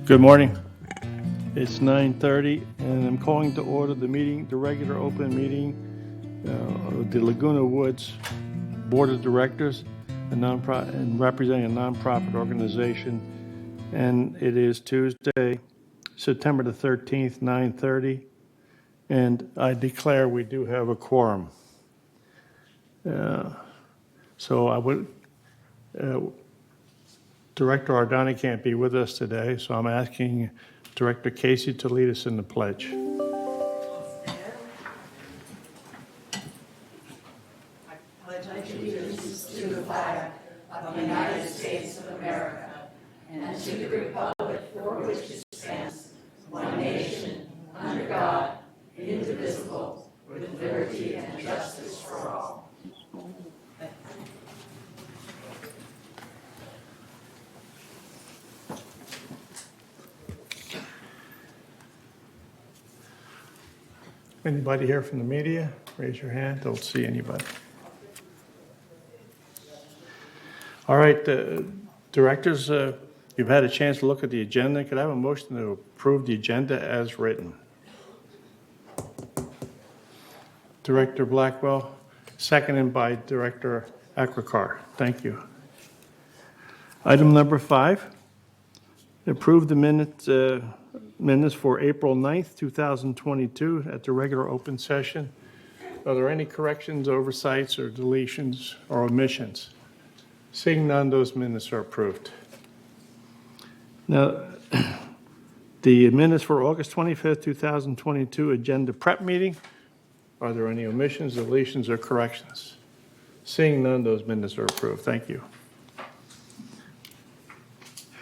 Good morning. It's 9:30, and I'm calling to order the meeting, the regular open meeting of the Laguna Woods Board of Directors, and representing a nonprofit organization. And it is Tuesday, September the 13th, 9:30, and I declare we do have a quorum. So I would. Director Ardani can't be with us today, so I'm asking Director Casey to lead us in the pledge. I pledge allegiance to the flag of the United States of America and to the republic for which it stands, one nation, under God, indivisible, with liberty and justice for all. Anybody here from the media? Raise your hand. Don't see anybody. All right, directors, you've had a chance to look at the agenda. Could I have a motion to approve the agenda as written? Director Blackwell, seconded by Director Akrakar. Thank you. Item number 5, approve the minutes for April 9th, 2022 at the regular open session. Are there any corrections, oversights, or deletions or omissions? Seeing none, those minutes are approved. Now, the minutes for August 25th, 2022 agenda prep meeting. Are there any omissions, deletions, or corrections? Seeing none, those minutes are approved. Thank you.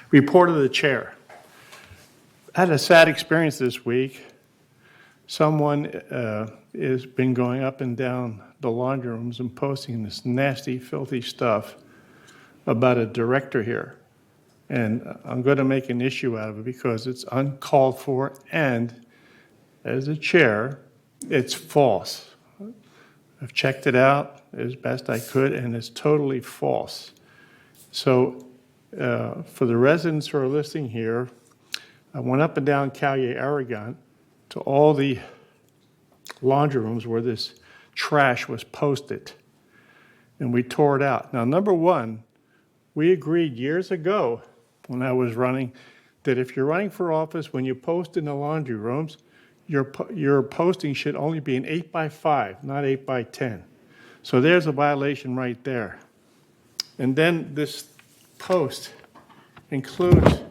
Report of the chair. I had a sad experience this week. Someone has been going up and down the laundry rooms and posting this nasty, filthy stuff about a director here. And I'm going to make an issue out of it because it's uncalled for, and as a chair, it's false. I've checked it out as best I could, and it's totally false. So for the residents who are listening here, I went up and down Calle Aragon to all the laundry rooms where this trash was posted, and we tore it out. Now, number one, we agreed years ago when I was running that if you're running for office, when you post in the laundry rooms, your posting should only be an 8x5, not 8x10. So there's a violation right there. And then this post includes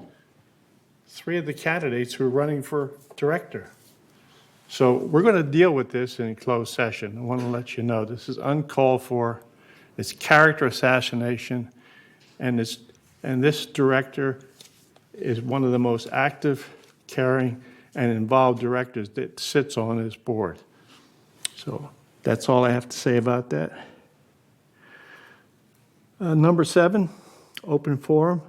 3 of the candidates who are running for director. So we're going to deal with this in closed session. I want to let you know this is uncalled for. It's character assassination, and this director is one of the most active, caring, and involved directors that sits on this board. So that's all I have to say about that. Number 7, open forum.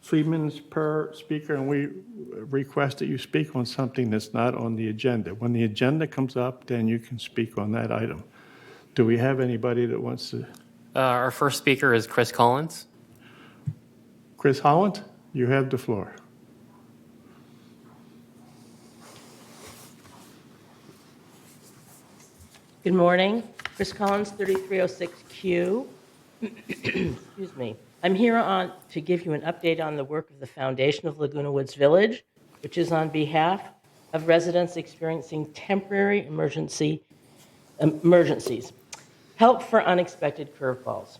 3 minutes per speaker, and we request that you speak on something that's not on the agenda. When the agenda comes up, then you can speak on that item. Do we have anybody that wants to? Our first speaker is Chris Collins. Chris Holland, you have the floor. Good morning. Chris Collins, 3306Q. Excuse me. I'm here to give you an update on the work of the Foundation of Laguna Woods Village, which is on behalf of residents experiencing temporary emergencies. Help for unexpected curveballs.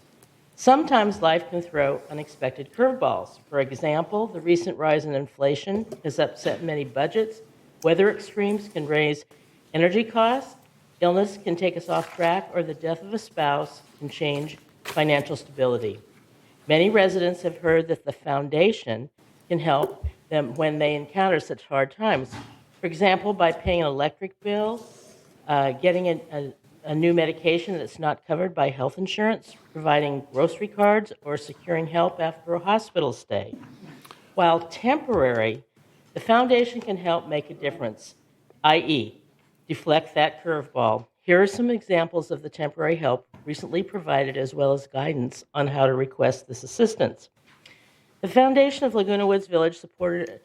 Sometimes life can throw unexpected curveballs. For example, the recent rise in inflation has upset many budgets. Weather extremes can raise energy costs. Illness can take us off track, or the death of a spouse can change financial stability. Many residents have heard that the foundation can help them when they encounter such hard times. For example, by paying an electric bill, getting a new medication that's not covered by health insurance, providing grocery cards, or securing help after a hospital stay. While temporary, the foundation can help make a difference, i.e., deflect that curveball. Here are some examples of the temporary help recently provided, as well as guidance on how to request this assistance. The Foundation of Laguna Woods Village supported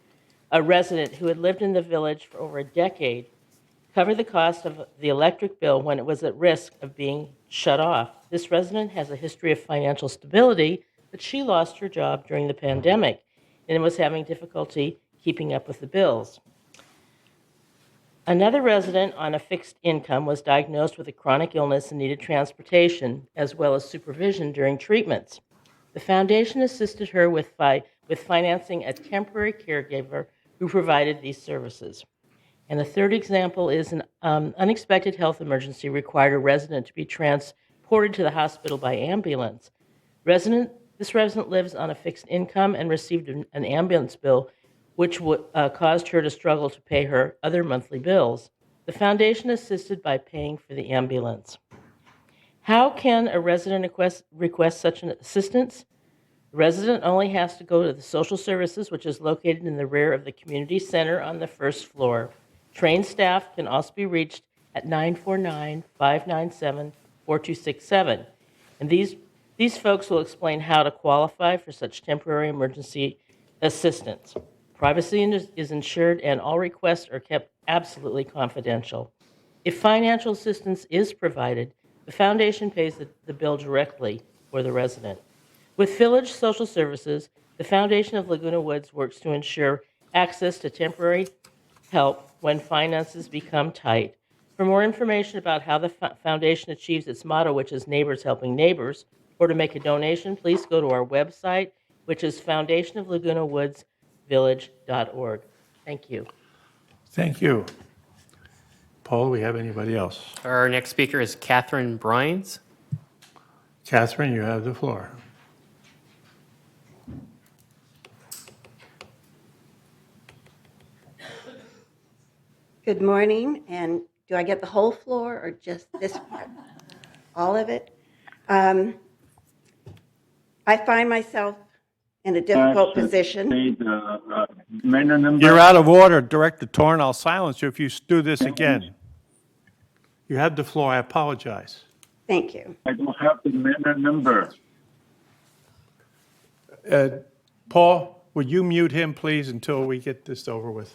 a resident who had lived in the village for over a decade, cover the cost of the electric bill when it was at risk of being shut off. This resident has a history of financial stability, but she lost her job during the pandemic and was having difficulty keeping up with the bills. Another resident on a fixed income was diagnosed with a chronic illness and needed transportation as well as supervision during treatments. The foundation assisted her with financing a temporary caregiver who provided these services. And the third example is an unexpected health emergency required a resident to be transported to the hospital by ambulance. This resident lives on a fixed income and received an ambulance bill, which caused her to struggle to pay her other monthly bills. The foundation assisted by paying for the ambulance. How can a resident request such an assistance? The resident only has to go to the social services, which is located in the rear of the community center on the first floor. Trained staff can also be reached at 949-597-4267. And these folks will explain how to qualify for such temporary emergency assistance. Privacy is ensured and all requests are kept absolutely confidential. If financial assistance is provided, the foundation pays the bill directly for the resident. With Village Social Services, the Foundation of Laguna Woods works to ensure access to temporary help when finances become tight. For more information about how the foundation achieves its motto, which is Neighbors Helping Neighbors, or to make a donation, please go to our website, which is foundationoflagunawoodsvillage.org. Thank you. Thank you. Paul, do we have anybody else? Our next speaker is Catherine Bryans. Catherine, you have the floor. Good morning, and do I get the whole floor or just this part? All of it? I find myself in a difficult position. You're out of order, Director Torn. I'll silence you if you do this again. You have the floor. I apologize. Thank you. I don't have the manual number. Paul, would you mute him, please, until we get this over with?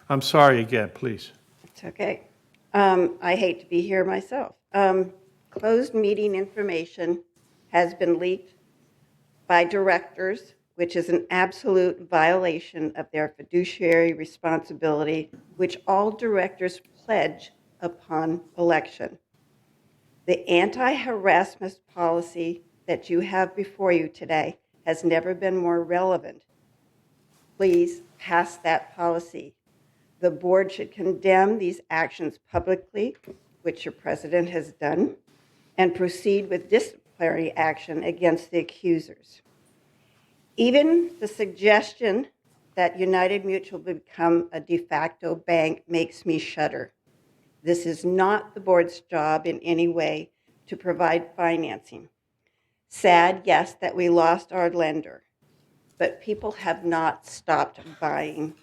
I'm sorry again, please. It's okay. I hate to be here myself. Closed meeting information has been leaked by directors, which is an absolute violation of their fiduciary responsibility, which all directors pledge upon election. The anti-harassment policy that you have before you today has never been more relevant. Please pass that policy. The board should condemn these actions publicly, which your president has done, and proceed with disciplinary action against the accusers. Even the suggestion that United Mutual become a de facto bank makes me shudder. This is not the board's job in any way to provide financing. Sad, yes, that we lost our lender, but people have not stopped buying.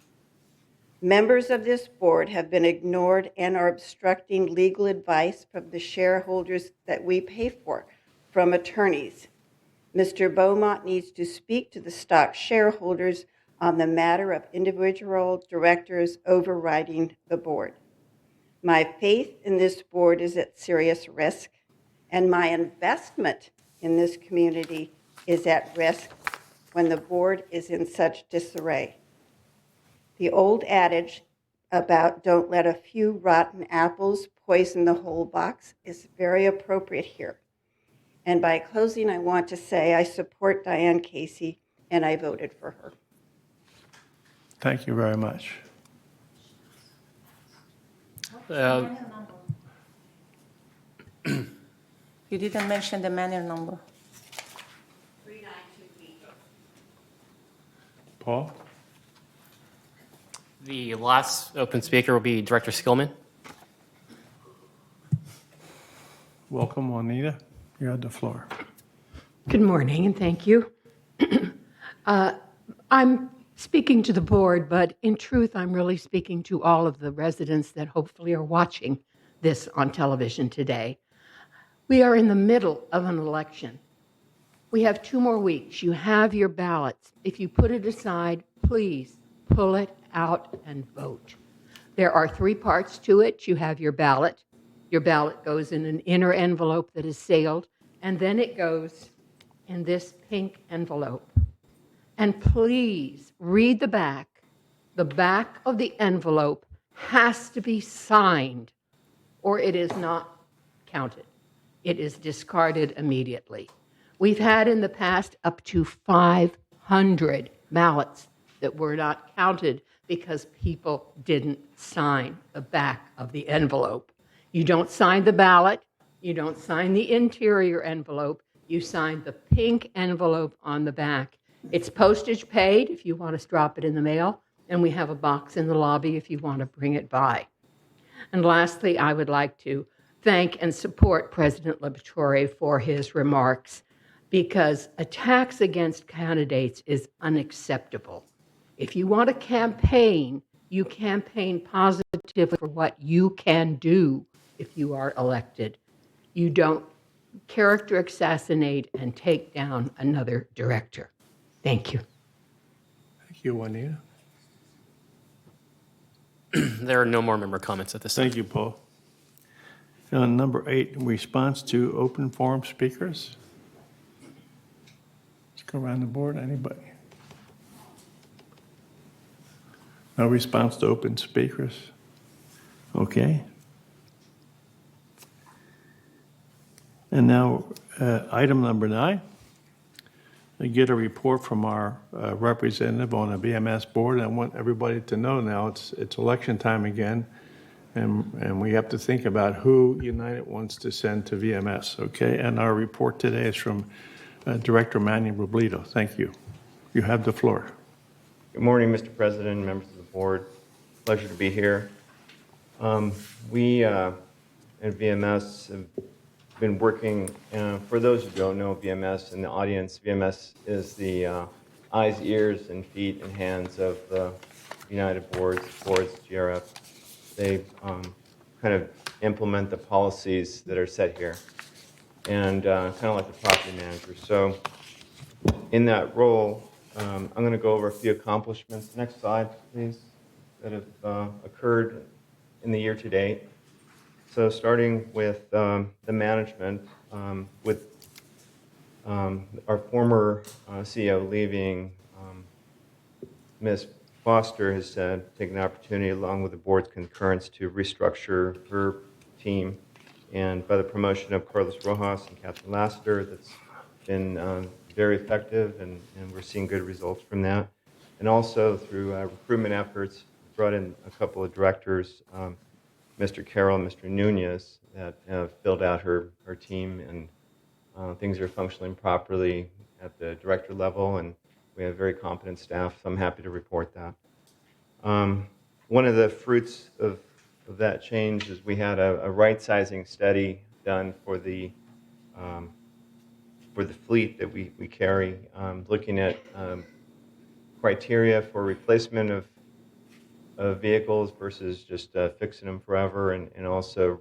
Members of this board have been ignored and are obstructing legal advice from the shareholders that we pay for, from attorneys. Mr. Beaumont needs to speak to the stock shareholders on the matter of individual directors overriding the board. My faith in this board is at serious risk, and my investment in this community is at risk when the board is in such disarray. The old adage about don't let a few rotten apples poison the whole box is very appropriate here. And by closing, I want to say I support Diane Casey, and I voted for her. Thank you very much. You didn't mention the manual number. 392B. Paul? The last open speaker will be Director Skillman. Welcome, Juanita. You have the floor. Good morning, and thank you. I'm speaking to the board, but in truth, I'm really speaking to all of the residents that hopefully are watching this on television today. We are in the middle of an election. We have 2 more weeks. You have your ballots. If you put it aside, please pull it out and vote. There are 3 parts to it. You have your ballot. Your ballot goes in an inner envelope that is sealed, and then it goes in this pink envelope. And please read the back. The back of the envelope has to be signed, or it is not counted. It is discarded immediately. We've had in the past up to 500 ballots that were not counted because people didn't sign the back of the envelope. You don't sign the ballot, you don't sign the interior envelope, you sign the pink envelope on the back. It's postage paid if you want to drop it in the mail, and we have a box in the lobby if you want to bring it by. And lastly, I would like to thank and support President Laboratory for his remarks, because attacks against candidates is unacceptable. If you want to campaign, you campaign positively for what you can do if you are elected. You don't character assassinate and take down another director. Thank you. Thank you, Juanita. There are no more member comments at this time. Thank you, Paul. Number 8, response to open forum speakers. Let's go around the board. Anybody? No response to open speakers. Okay. And now, item number 9. I get a report from our representative on the VMS board. I want everybody to know now it's election time again, and we have to think about who United wants to send to VMS, okay? And our report today is from Director Manny Robledo. Thank you. You have the floor. Good morning, Mr. President, members of the board. Pleasure to be here. We at VMS have been working, for those who don't know VMS in the audience, VMS is the eyes, ears, and feet and hands of the United Boards, GRF. They kind of implement the policies that are set here, and kind of like the property manager. So in that role, I'm going to go over a few accomplishments. Next slide, please, that have occurred in the year to date. So starting with the management, with our former CEO leaving, Ms. Foster has taken the opportunity, along with the board's concurrence, to restructure her team. And by the promotion of Carlos Rojas and Catherine Lassiter, that's been very effective, and we're seeing good results from that. And also through recruitment efforts, brought in a couple of directors, Mr. Carroll and Mr. Nunez, that have filled out her team, and things are functioning properly at the director level, and we have very competent staff, so I'm happy to report that. One of the fruits of that change is we had a right-sizing study done for the fleet that we carry, looking at criteria for replacement of vehicles versus just fixing them forever, and also,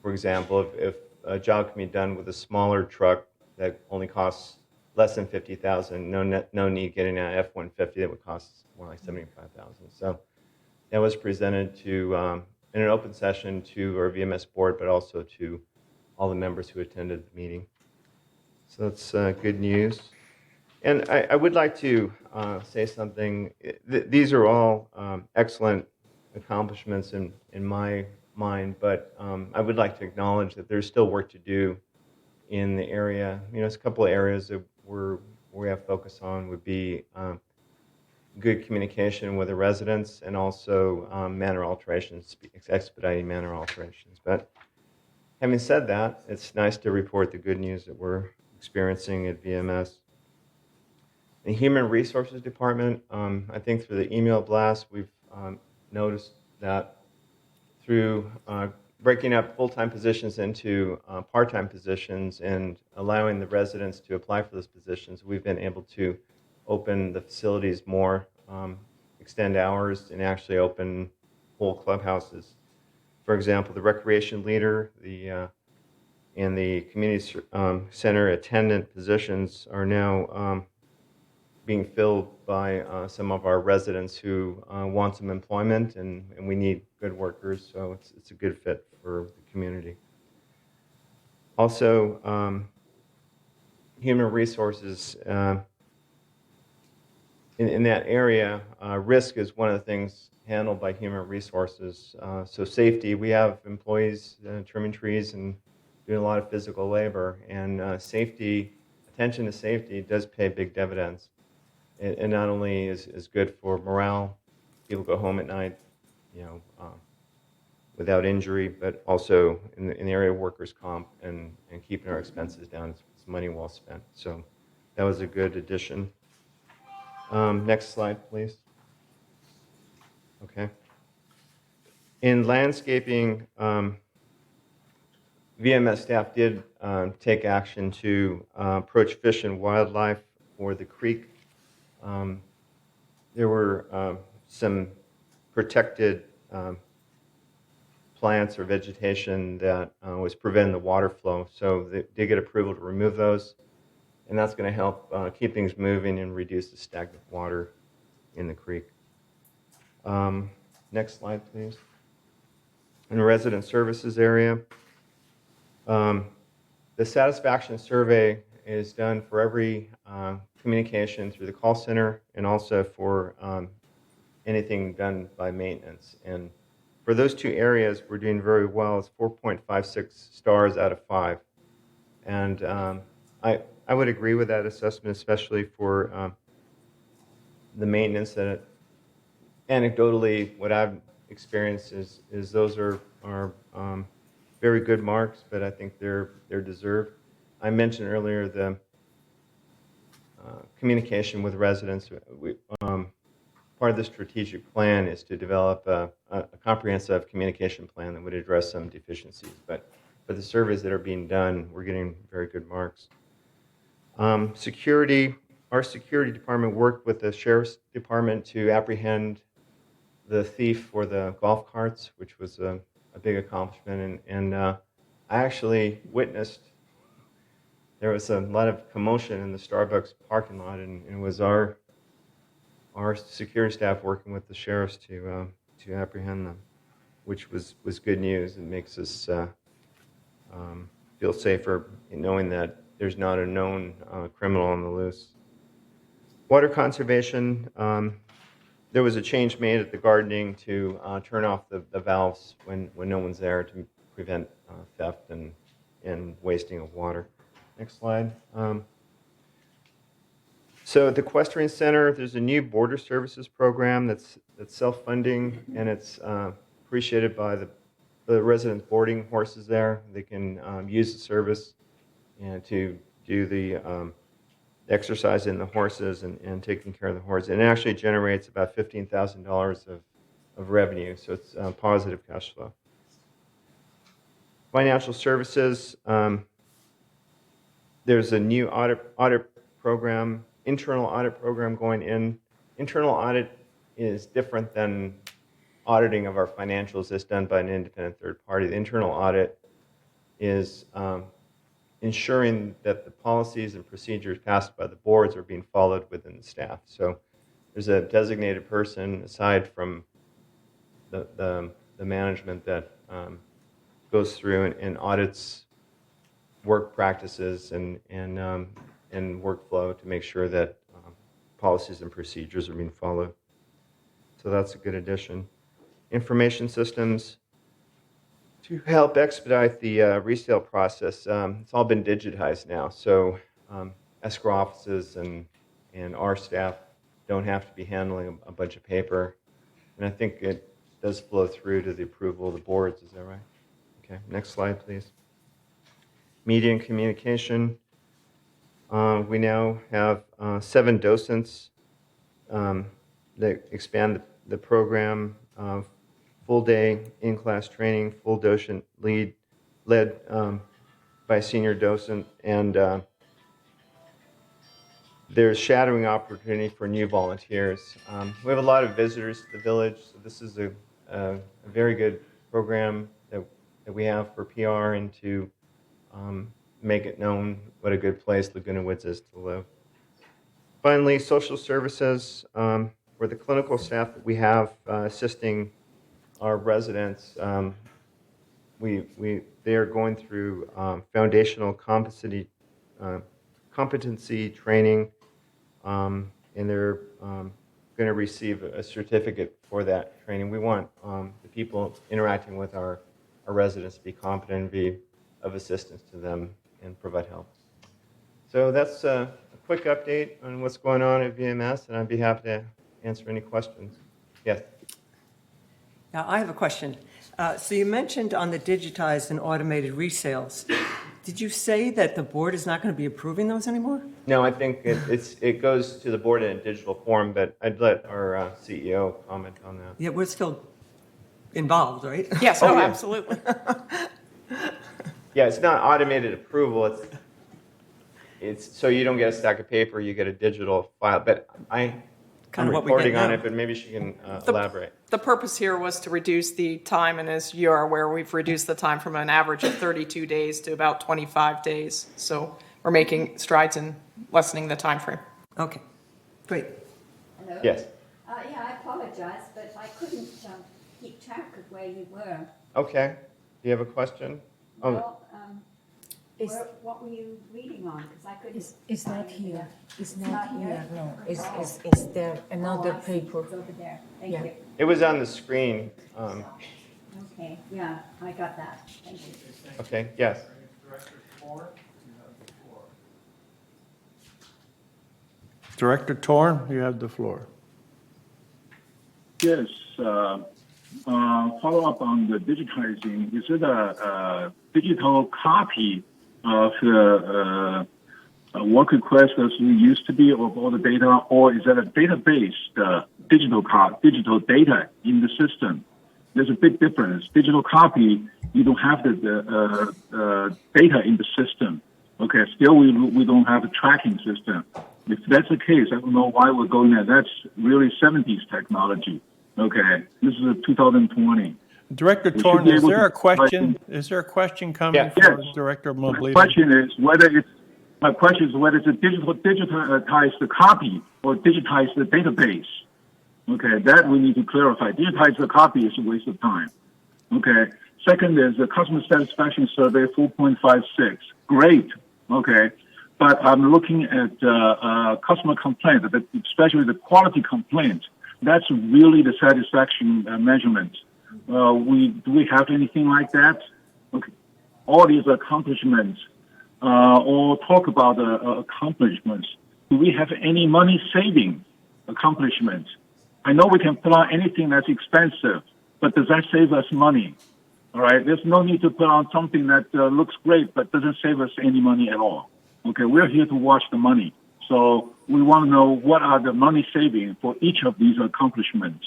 for example, if a job can be done with a smaller truck that only costs less than $50,000, no need getting an F-150 that would cost more like $75,000. So that was presented to in an open session to our VMS board, but also to all the members who attended the meeting. So that's good news. And I would like to say something. These are all excellent accomplishments in my mind, but I would like to acknowledge that there's still work to do in the area. There's a couple of areas that we have focus on would be good communication with the residents, and also manor alterations, expediting manor alterations. But having said that, it's nice to report the good news that we're experiencing at VMS. The Human Resources Department, I think through the email blast, we've noticed that through breaking up full-time positions into part-time positions and allowing the residents to apply for those positions, we've been able to open the facilities more, extend hours, and actually open whole clubhouses. For example, the recreation leader and the community center attendant positions are now being filled by some of our residents who want some employment, and we need good workers, so it's a good fit for the community. Also, human resources. In that area, risk is one of the things handled by human resources. So safety, we have employees trimming trees and doing a lot of physical labor, and safety, attention to safety does pay big dividends. It not only is good for morale, people go home at night, you know, without injury, but also in the area of workers' comp and keeping our expenses down. It's money well spent. So that was a good addition. Next slide, please. Okay. In landscaping, VMS staff did take action to approach fish and wildlife for the creek. There were some protected plants or vegetation that was preventing the water flow, so they did get approval to remove those, and that's going to help keep things moving and reduce the stagnant water in the creek. Next slide, please. In the resident services area, the satisfaction survey is done for every communication through the call center and also for anything done by maintenance. And for those two areas, we're doing very well. It's 4.56 stars out of 5. And I would agree with that assessment, especially for the maintenance. That anecdotally, what I've experienced is those are very good marks, but I think they're deserved. I mentioned earlier the communication with residents. Part of the strategic plan is to develop a comprehensive communication plan that would address some deficiencies. But for the surveys that are being done, we're getting very good marks. Security, our security department worked with the sheriff's department to apprehend the thief for the golf carts, which was a big accomplishment. And I actually witnessed, there was a lot of commotion in the Starbucks parking lot, and it was our security staff working with the sheriffs to apprehend them, which was good news. It makes us feel safer in knowing that there's not a known criminal on the loose. Water conservation, there was a change made at the gardening to turn off the valves when no one's there to prevent theft and wasting of water. Next slide. So at the Equestrian Center, there's a new border services program that's self-funding, and it's appreciated by the resident boarding horses there. They can use the service and to do the exercise in the horses and taking care of the horses. And it actually generates about $15,000 of revenue, so it's positive cash flow. Financial services, there's a new audit program, internal audit program going in. Internal audit is different than auditing of our financials that's done by an independent third party. The internal audit is ensuring that the policies and procedures passed by the boards are being followed within the staff. So there's a designated person aside from the management that goes through and audits work practices and workflow to make sure that policies and procedures are being followed. So that's a good addition. Information systems, to help expedite the resale process, it's all been digitized now. So escrow offices and our staff don't have to be handling a bunch of paper. And I think it does flow through to the approval of the boards. Is that right? Okay, next slide, please. Media and communication. We now have 7 docents that expand the program. Full day in-class training, full docent led by a senior docent, and there's shadowing opportunity for new volunteers. We have a lot of visitors to the village, so this is a very good program that we have for PR and to make it known what a good place Laguna Woods is to live. Finally, social services, for the clinical staff that we have assisting our residents, they are going through foundational competency training, and they're going to receive a certificate for that training. We want the people interacting with our residents to be competent and be of assistance to them and provide help. So that's a quick update on what's going on at VMS, and I'd be happy to answer any questions. Yes? Now, I have a question. So you mentioned on the digitized and automated resales, did you say that the board is not going to be approving those anymore? No, I think it goes to the board in a digital form, but I'd let our CEO comment on that. Yeah, we're still involved, right? Yes, Oh, oh, yeah. absolutely. Yeah, it's not automated approval. It's so you don't get a stack of paper, you get a digital file. But I'm Kind of what we get reporting on now. it, but maybe she can elaborate. The purpose here was to reduce the time, and as you are aware, we've reduced the time from an average of 32 days to about 25 days. So we're making strides in lessening the time frame. Okay, great. Hello? Yes. Yeah, I apologize, but I couldn't keep track of where you were. Okay. Do you have a question? Oh, Well, what were you reading on? Because I couldn't. It's not find it. here. It's not not here? here. No, it's there. Oh, Another I see. paper. It's over there. Thank Yeah. you. it was on the screen. Okay, yeah, I got that. Thank you. Okay. Yes. Director Torn, you have the floor. Yes, follow up on the digitizing. Is it a digital copy of the work request as it used to be of all the data, or is it a database, digital data in the system? There's a big difference. Digital copy, you don't have the data in the system. Okay, still we don't have a tracking system. If that's the case, I don't know why we're going there. That's really 70s technology. Okay, this is 2020. Director should Torn, be is able there to- a question? Is there a question coming Yeah. for Yes. Director My Moblito? question is whether it's a digitized copy or digitized the database. Okay, that we need to clarify. Digitize the copy is a waste of time. Okay. Second is the customer satisfaction survey 4.56. Great. Okay. But I'm looking at customer complaint, especially the quality complaint. That's really the satisfaction measurement. Do we have anything like that? Okay. All these accomplishments, or talk about accomplishments. Do we have any money saving accomplishments? I know we can put on anything that's expensive, but does that save us money? All right. There's no need to put on something that looks great but doesn't save us any money at all. Okay. We're here to watch the money. So we want to know what are the money saving for each of these accomplishments.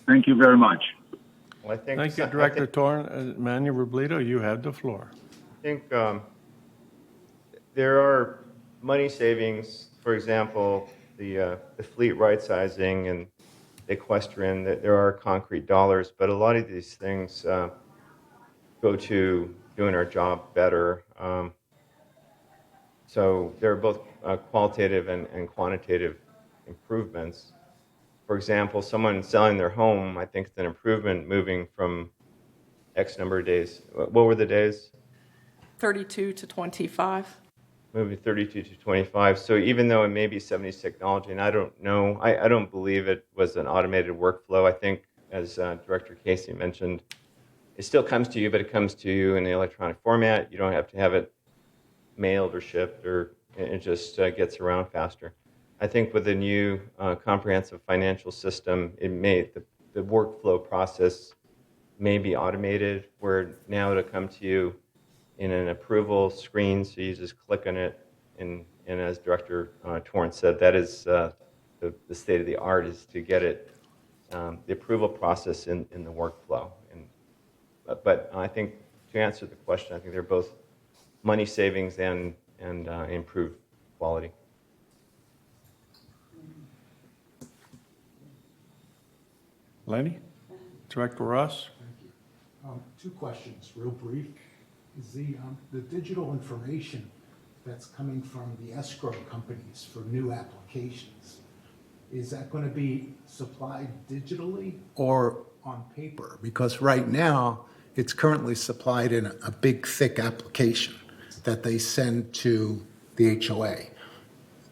Thank you very much. Well, I think. Thank you, Director Torn. Manuel Robledo, you have the floor. I think there are money savings. For example, the fleet right sizing and the equestrian. That there are concrete dollars, but a lot of these things go to doing our job better. So there are both qualitative and quantitative improvements. For example, someone selling their home, I think it's an improvement moving from X number of days. What were the days? 32 to 25. Moving 32 to 25. So even though it may be 70s technology, and I don't know, I don't believe it was an automated workflow. I think, as Director Casey mentioned, it still comes to you, but it comes to you in the electronic format. You don't have to have it mailed or shipped, or it just gets around faster. I think with the new comprehensive financial system, the workflow process may be automated, where now it'll come to you in an approval screen, so you just click on it, and as Director Torrance said, that is the state of the art, is to get it, the approval process in the workflow. But I think, to answer the question, I think they're both money savings and improved quality. Lenny? Director Ross? Two questions, real brief. Is the digital information that's coming from the escrow companies for new applications, is that going to be supplied digitally or on paper? Because right now, it's currently supplied in a big, thick application that they send to the HOA.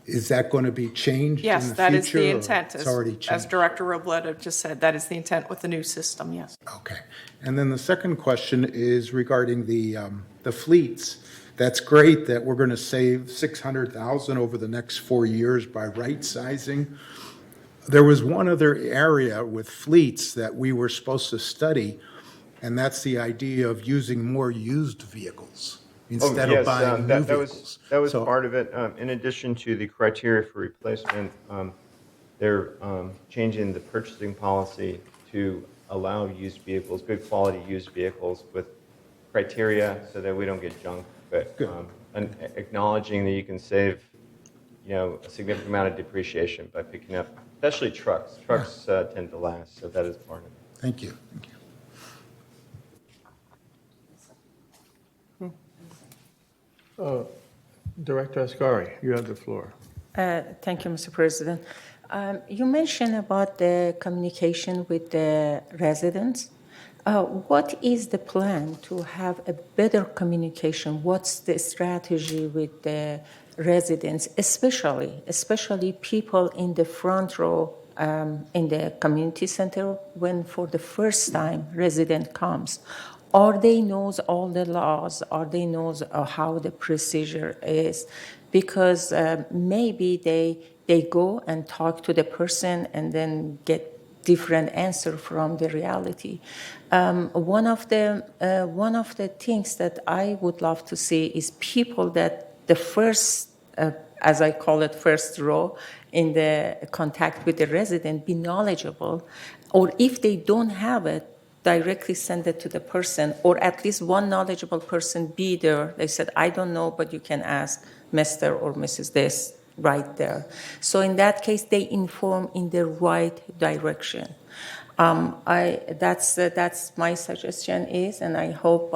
Is that going to be changed in the Yes, future? that is the or intent. It's already As changed. Director Robledo just said, that is the intent with the new system, yes. Okay. And then the second question is regarding the fleets. That's great that we're going to save $600,000 over the next 4 years by right sizing. There was one other area with fleets that we were supposed to study, and that's the idea of using more used vehicles instead of buying new vehicles. That was So- part of it. In addition to the criteria for replacement, they're changing the purchasing policy to allow used vehicles, good quality used vehicles with criteria so that we don't get junk, but and acknowledging that you can save, a significant amount of depreciation by picking up, especially trucks. Trucks tend to last, so that is part of it. Thank you. Thank you. Director Ascari, you have the floor. Thank you, Mr. President. You mentioned about the communication with the residents. What is the plan to have a better communication? What's the strategy with the residents, especially people in the front row in the community center when for the first time resident comes? Or they knows all the laws, or they knows how the procedure is, because maybe they go and talk to the person and then get different answer from the reality. One of the things that I would love to see is people that the first, as I call it, first row in the contact with the resident, be knowledgeable, or if they don't have it, directly send it to the person, or at least one knowledgeable person be there. They said, I don't know, but you can ask Mr. or Mrs. this right there. So in that case, they inform in the right direction. That's my suggestion is, and I hope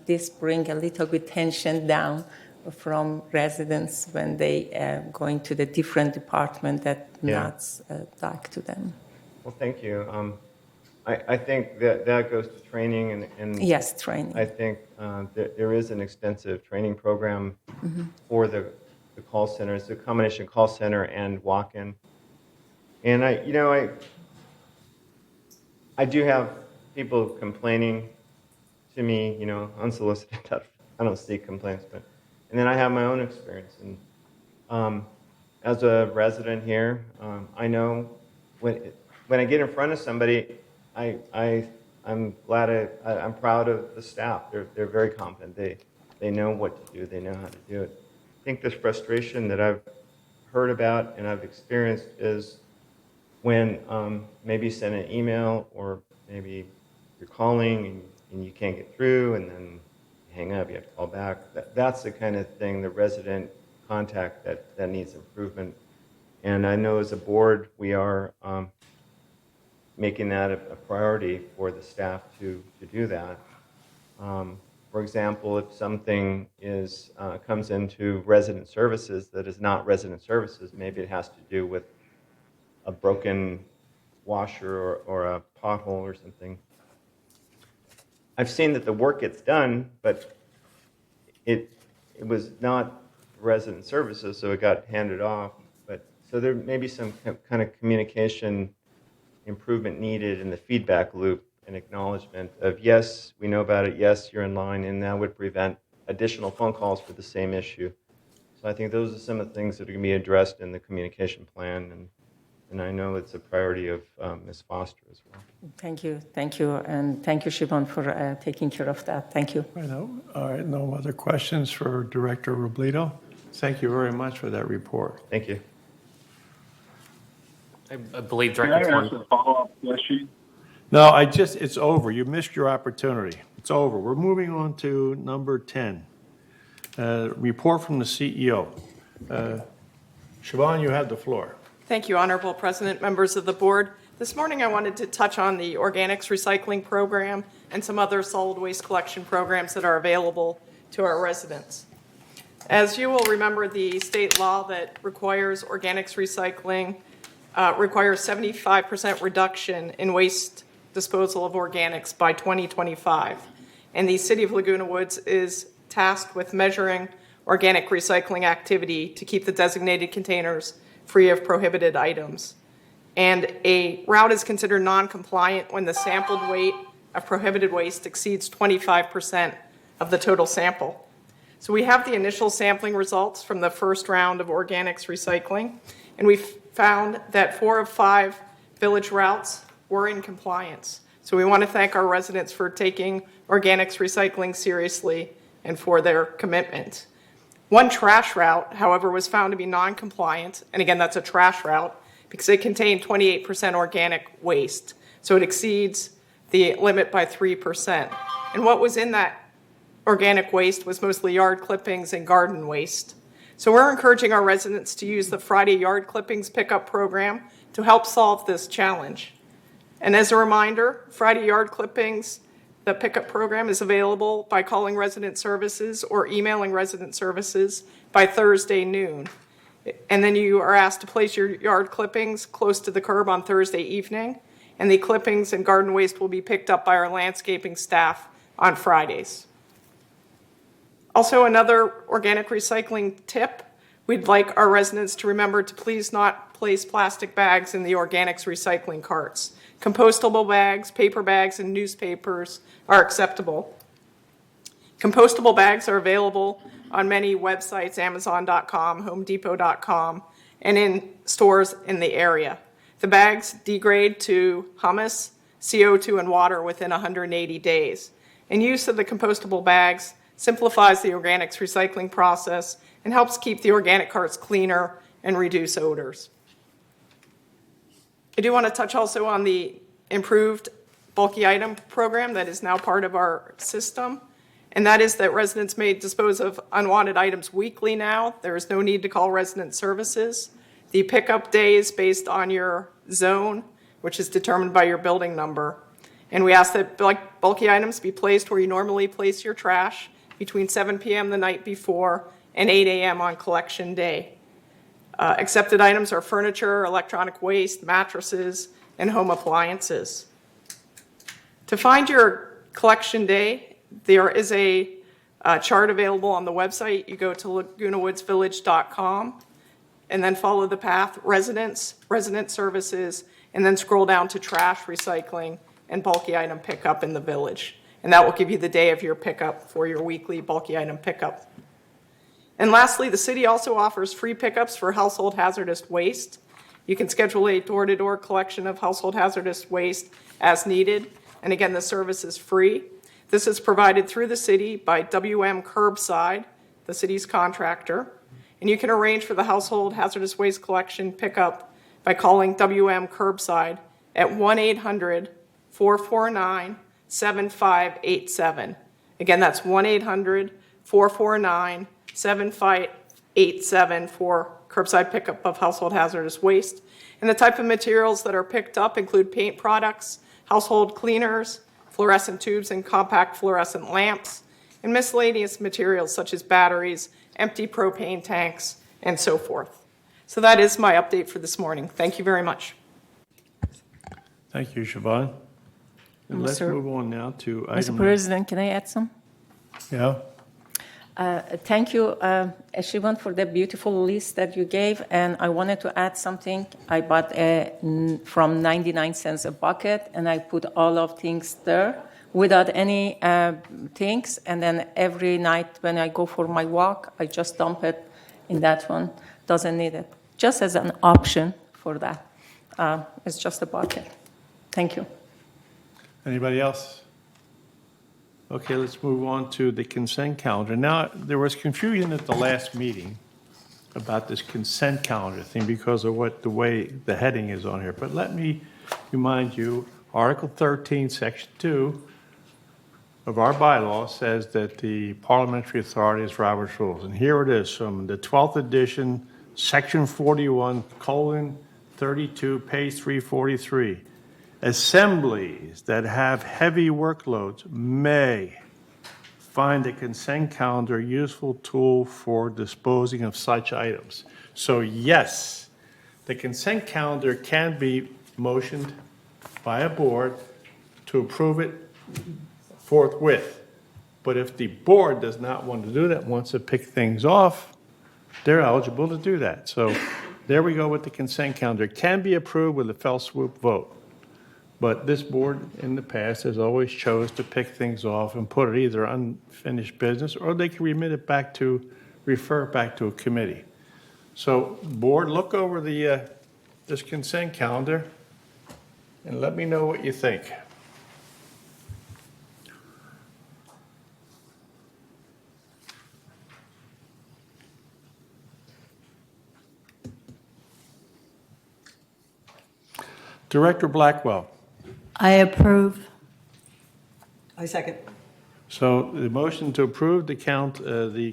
this bring a little bit tension down from residents when they going to the different department that not talk to them. Well, thank you. I think that goes to training, and Yes, training. I think there is an extensive training program for the call center. It's a combination call center and walk-in. And I do have people complaining to me, unsolicited. I don't see complaints, and then I have my own experience. And as a resident here, I know when I get in front of somebody, I'm proud of the staff. They're very competent. They know what to do. They know how to do it. I think this frustration that I've heard about and I've experienced is when maybe you send an email, or maybe you're calling and you can't get through, and then you hang up, you have to call back. That's the kind of thing, the resident contact that needs improvement. And I know as a board, we are making that a priority for the staff to do that. For example, if something comes into resident services that is not resident services, maybe it has to do with a broken washer or a pothole or something. I've seen that the work gets done, but it was not resident services, so it got handed off. So there may be some kind of communication improvement needed in the feedback loop and acknowledgement of, yes, we know about it, yes, you're in line, and that would prevent additional phone calls for the same issue. So I think those are some of the things that are going to be addressed in the communication plan, and I know it's a priority of Ms. Foster as well. Thank you, and thank you, Siobhan, for taking care of that. Thank you. All right, no other questions for Director Robledo? Thank you very much for that report. Thank you. I believe Can I Director ask Korn. a follow-up question? No, it's over. You missed your opportunity. It's over. We're moving on to number 10. Report from the CEO. Siobhan, you have the floor. Thank you, Honorable President, members of the board. This morning I wanted to touch on the organics recycling program and some other solid waste collection programs that are available to our residents. As you will remember, the state law that requires organics recycling requires 75% reduction in waste disposal of organics by 2025. And the City of Laguna Woods is tasked with measuring organic recycling activity to keep the designated containers free of prohibited items. And a route is considered non-compliant when the sampled weight of prohibited waste exceeds 25% of the total sample. So we have the initial sampling results from the first round of organics recycling, and we found that 4 of 5 village routes were in compliance. So we want to thank our residents for taking organics recycling seriously and for their commitment. One trash route, however, was found to be non-compliant, and again, that's a trash route, because it contained 28% organic waste. So it exceeds the limit by 3%. And what was in that organic waste was mostly yard clippings and garden waste. So we're encouraging our residents to use the Friday yard clippings pickup program to help solve this challenge. And as a reminder, Friday yard clippings, the pickup program is available by calling resident services or emailing resident services by Thursday noon. And then you are asked to place your yard clippings close to the curb on Thursday evening, and the clippings and garden waste will be picked up by our landscaping staff on Fridays. Also, another organic recycling tip, we'd like our residents to remember to please not place plastic bags in the organics recycling carts. Compostable bags, paper bags, and newspapers are acceptable. Compostable bags are available on many websites, Amazon.com, HomeDepot.com, and in stores in the area. The bags degrade to humus, CO2, and water within 180 days. And use of the compostable bags simplifies the organics recycling process and helps keep the organic carts cleaner and reduce odors. I do want to touch also on the improved bulky item program that is now part of our system, and that is that residents may dispose of unwanted items weekly now. There is no need to call resident services. The pickup day is based on your zone, which is determined by your building number. And we ask that bulky items be placed where you normally place your trash between 7 p.m. the night before and 8 a.m. on collection day. Accepted items are furniture, electronic waste, mattresses, and home appliances. To find your collection day, there is a chart available on the website. You go to lagunawoodsvillage.com and then follow the path, residents, resident services, and then scroll down to trash, recycling, and bulky item pickup in the village. And that will give you the day of your pickup for your weekly bulky item pickup. And lastly, the city also offers free pickups for household hazardous waste. You can schedule a door-to-door collection of household hazardous waste as needed. And again, the service is free. This is provided through the city by WM Curbside, the city's contractor. And you can arrange for the household hazardous waste collection pickup by calling WM Curbside at 1-800-449-7587. Again, that's 1-800-449-7587 for curbside pickup of household hazardous waste. And the type of materials that are picked up include paint products, household cleaners, fluorescent tubes and compact fluorescent lamps, and miscellaneous materials such as batteries, empty propane tanks, and so forth. So that is my update for this morning. Thank you very much. Thank you, Siobhan. And let's Mr. move on now to item. Mr. President, can I add some? Yeah. Thank you, Shivan, for the beautiful list that you gave. And I wanted to add something. I bought from 99 cents a bucket, and I put all of things there without any things. And then every night when I go for my walk, I just dump it in that one. Doesn't need it. Just as an option for that. It's just a bucket. Thank you. Anybody else? Okay, let's move on to the consent calendar. Now, there was confusion at the last meeting about this consent calendar thing because of the way the heading is on here. But let me remind you, Article 13, Section 2 of our bylaw says that the parliamentary authority is Robert's Rules. And here it is from the 12th edition, Section 41:32, page 343. Assemblies that have heavy workloads may find the consent calendar a useful tool for disposing of such items. So yes, the consent calendar can be motioned by a board to approve it forthwith. But if the board does not want to do that, wants to pick things off, they're eligible to do that. So there we go with the consent calendar. It can be approved with a fell swoop vote. But this board in the past has always chose to pick things off and put it either unfinished business, or they can refer it back to a committee. So board, look over this consent calendar and let me know what you think. Director Blackwell. I approve. I second. So the motion to approve the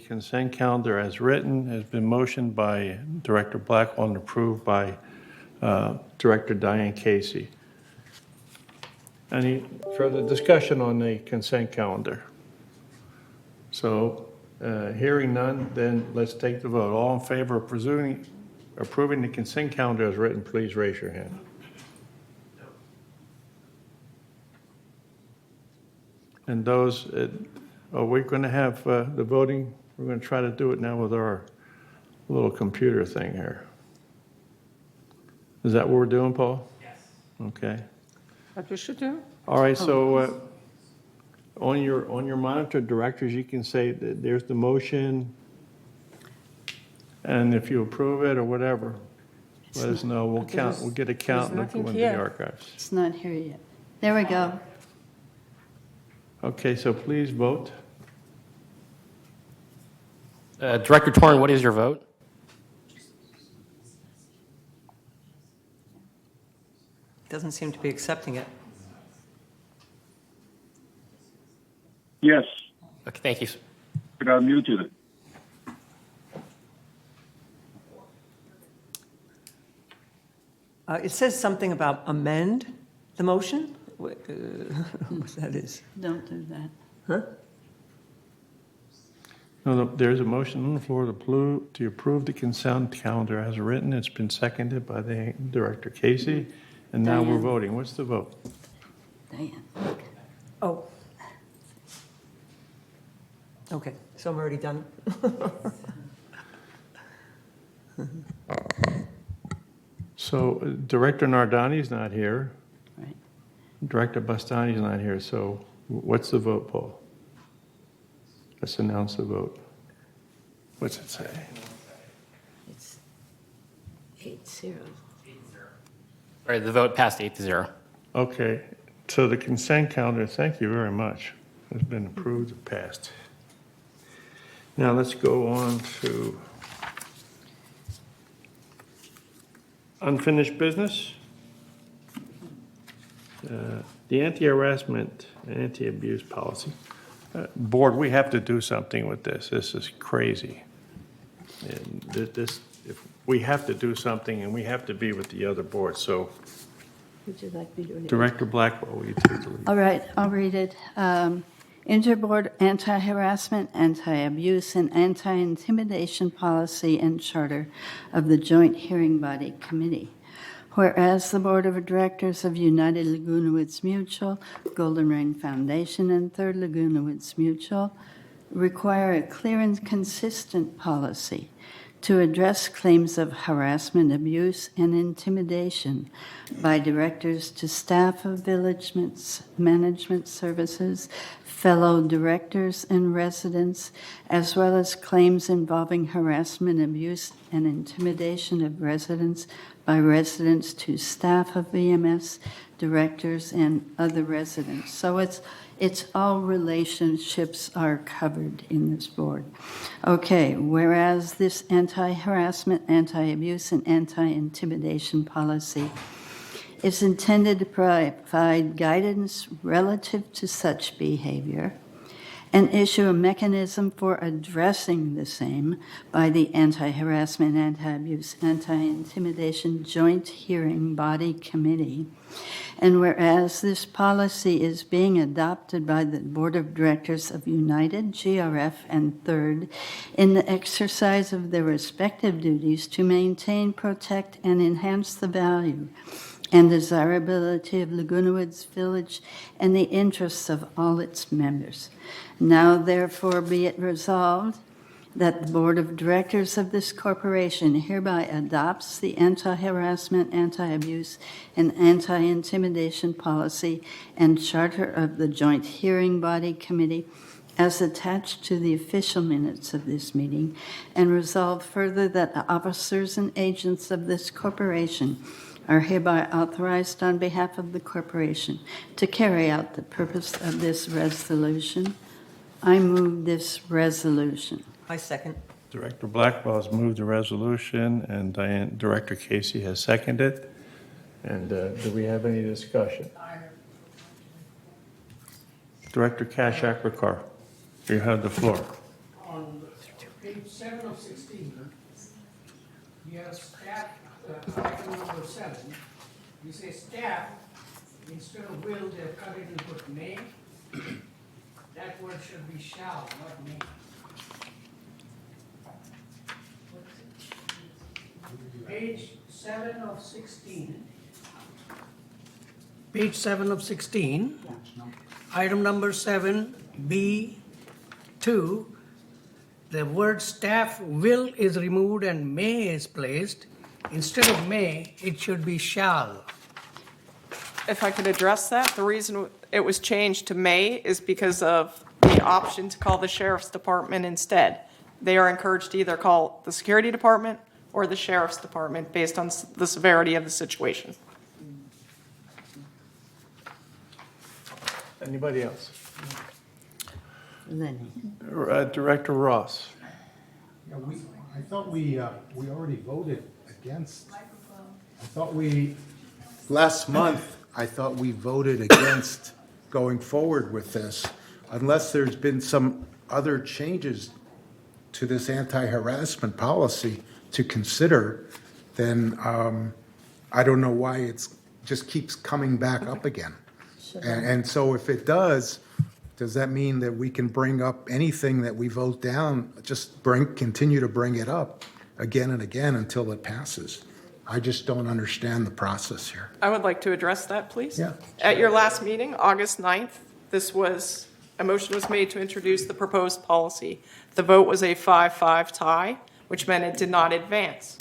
consent calendar as written has been motioned by Director Blackwell and approved by Director Diane Casey. Any further discussion on the consent calendar? So hearing none, then let's take the vote. All in favor of approving the consent calendar as written, please raise your hand. And those, we're going to have the voting, we're going to try to do it now with our little computer thing here. Is that what we're doing, Paul? Yes. Okay. What we should do? All right, so on your monitor, directors, you can say that there's the motion, and if you approve it or whatever, let us know. We'll get a count and look into the archives. It's not here yet. There we go. Okay, so please vote. Director Torn, what is your vote? Doesn't seem to be accepting it. Yes, Okay, thank you. but I'm muted. It says something about amend the motion. What that is? Don't do that. Huh? No, there's a motion on the floor to approve the consent calendar as written. It's been seconded by the Director Casey, and now we're Diane. voting. What's the vote? Diane. Oh. Okay, so I'm already done. So Director Nardani's not here. Right. Director Bastani's not here. So what's the vote, Paul? Let's announce the vote. What's it say? It's 8-0. All right, the vote passed 8-0. Okay, so the consent calendar, thank you very much, has been approved and passed. Now let's go on to unfinished business. The anti-harassment and anti-abuse policy. Board, we have to do something with this. This is crazy. And if we have to do something, and we have to be with the other boards. So, Would you like me to read it? Director Blackwell, will you take the lead? All right, I'll read it. Interboard anti-harassment, anti-abuse, and anti-intimidation policy and charter of the Joint Hearing Body Committee. Whereas the Board of Directors of United Laguna Woods Mutual, Golden Rain Foundation, and Third Laguna Woods Mutual require a clear and consistent policy to address claims of harassment, abuse, and intimidation by directors to staff of village management services, fellow directors and residents, as well as claims involving harassment, abuse, and intimidation of residents by residents to staff of VMS, directors, and other residents. So it's all relationships are covered in this board. Okay, whereas this anti-harassment, anti-abuse, and anti-intimidation policy is intended to provide guidance relative to such behavior and issue a mechanism for addressing the same by the Anti-Harassment, Anti-Abuse, Anti-Intimidation Joint Hearing Body Committee. And whereas this policy is being adopted by the Board of Directors of United, GRF, and Third in the exercise of their respective duties to maintain, protect, and enhance the value and desirability of Laguna Woods Village and the interests of all its members. Now, therefore, be it resolved that the Board of Directors of this corporation hereby adopts the anti-harassment, anti-abuse, and anti-intimidation policy and charter of the Joint Hearing Body Committee as attached to the official minutes of this meeting, and resolve further that the officers and agents of this corporation are hereby authorized on behalf of the corporation to carry out the purpose of this resolution. I move this resolution. I second. Director Blackwell has moved the resolution, and Director Casey has seconded. And do we have any discussion? Director Kashak-Rikar, you have the floor. On page 7 of 16, you have staff, item number 7. You say staff, instead of will, they've cut it and put may. That word should be shall, not may. Page 7 of 16. Page 7 of 16. Item number 7, B2. The word staff will is removed and may is placed. Instead of may, it should be shall. If I could address that, the reason it was changed to may is because of the option to call the sheriff's department instead. They are encouraged to either call the security department or the sheriff's department based on the severity of the situation. Anybody else? Lenny. Director Ross. Yeah, I thought we already voted against. Last month, I thought we voted against going forward with this, unless there's been some other changes to this anti-harassment policy to consider, then I don't know why it's just keeps coming back up again. And so if it does that mean that we can bring up anything that we vote down, just continue to bring it up again and again until it passes? I just don't understand the process here. I would like to address that, please. Yeah. At your last meeting, August 9th, a motion was made to introduce the proposed policy. The vote was a 5-5 tie, which meant it did not advance.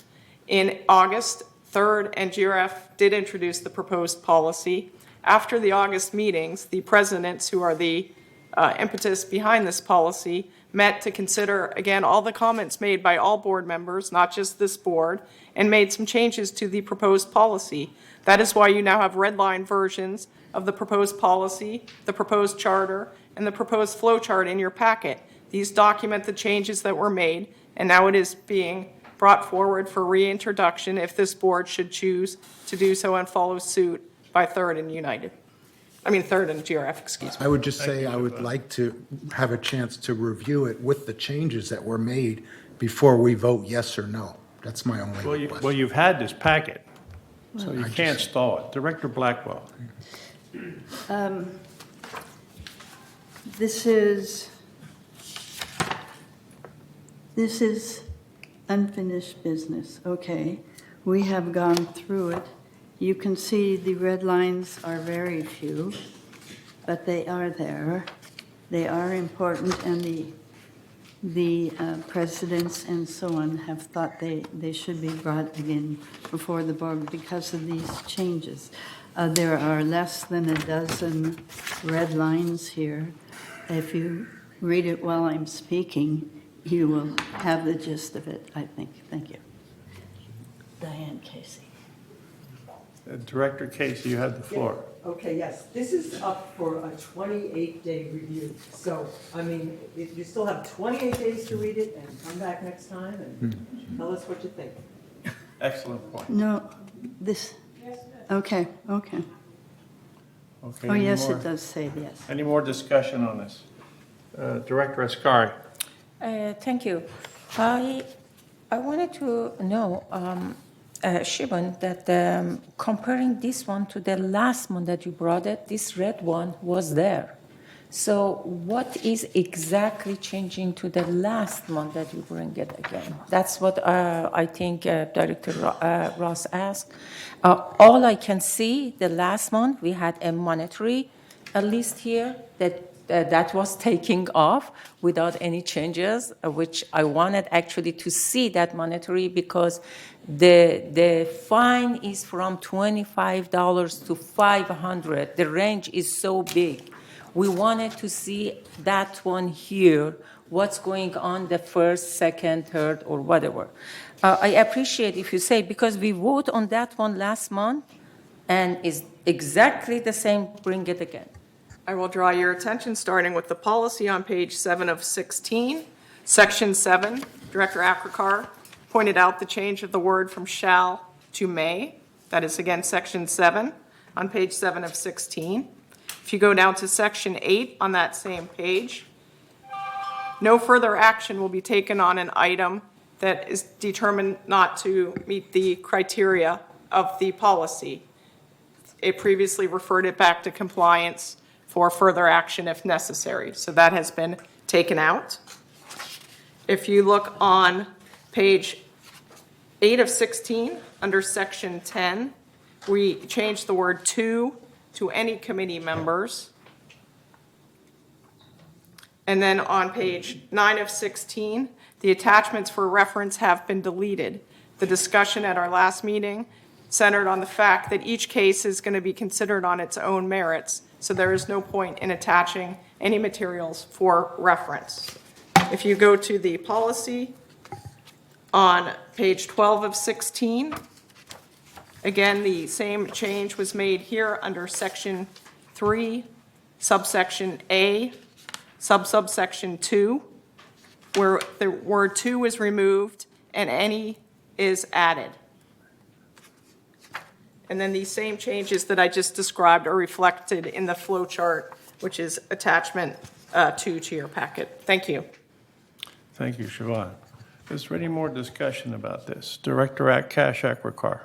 In August, Third and GRF did introduce the proposed policy. After the August meetings, the presidents, who are the impetus behind this policy, met to consider, again, all the comments made by all board members, not just this board, and made some changes to the proposed policy. That is why you now have red line versions of the proposed policy, the proposed charter, and the proposed flow chart in your packet. These document the changes that were made, and now it is being brought forward for reintroduction if this board should choose to do so and follow suit by Third and Third and GRF, excuse me. I would just say I would like to have a chance to review it with the changes that were made before we vote yes or no. That's my only request. Well, you've had this packet, so you can't stall it. Director Blackwell. This is unfinished business, okay? We have gone through it. You can see the red lines are very few, but they are there. They are important, and the presidents and so on have thought they should be brought again before the board because of these changes. There are less than a dozen red lines here. If you read it while I'm speaking, you will have the gist of it, I think. Thank you. Diane Casey. Director Casey, you have the floor. Okay, yes, this is up for a 28-day review. So, if you still have 28 days to read it and come back next time and tell us what you think. Excellent point. No, okay. Okay, Oh, any yes, more- it does say yes. Any more discussion on this? Director Ascari. Thank you. I wanted to know, Shibun, that comparing this one to the last one that you brought it, this red one was there. So what is exactly changing to the last one that you bring it again? That's what I think Director Ross asked. All I can see, the last one, we had a monetary list here that was taking off without any changes, which I wanted actually to see that monetary because the fine is from $25 to $500. The range is so big. We wanted to see that one here, what's going on the first, second, third, or whatever. I appreciate if you say, because we vote on that one last month, and is exactly the same, bring it again. I will draw your attention, starting with the policy on page 7 of 16. Section 7, Director Akrakar pointed out the change of the word from shall to may. That is, again, section 7 on page 7 of 16. If you go down to section 8 on that same page, no further action will be taken on an item that is determined not to meet the criteria of the policy. It previously referred it back to compliance for further action if necessary. So that has been taken out. If you look on page 8 of 16, under section 10, we changed the word to any committee members. And then on page 9 of 16, the attachments for reference have been deleted. The discussion at our last meeting centered on the fact that each case is going to be considered on its own merits, so there is no point in attaching any materials for reference. If you go to the policy on page 12 of 16, again, the same change was made here under section 3, subsection A, subsection 2, where the word to is removed and any is added. And then these same changes that I just described are reflected in the flow chart, which is attachment 2 to your packet. Thank you. Thank you, Siobhan. Is there any more discussion about this? Director Cash Akrakar.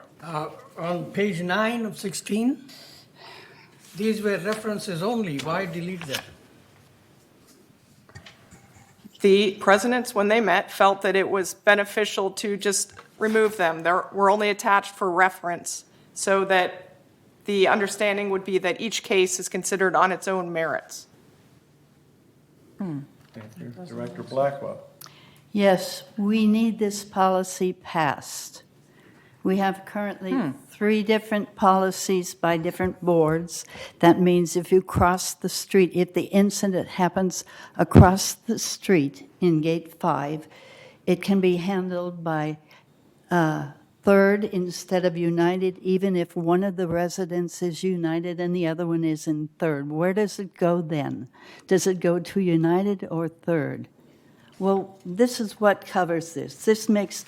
On page 9 of 16, these were references only. Why delete them? The presidents, when they met, felt that it was beneficial to just remove them. They were only attached for reference, so that the understanding would be that each case is considered on its own merits. Thank you. Director Blackwell. Yes, we need this policy passed. We have currently 3 different policies by different boards. That means if you cross the street, if the incident happens across the street in Gate 5, it can be handled by third instead of united, even if one of the residents is united and the other one is in third. Where does it go then? Does it go to united or third? Well, this is what covers this. This makes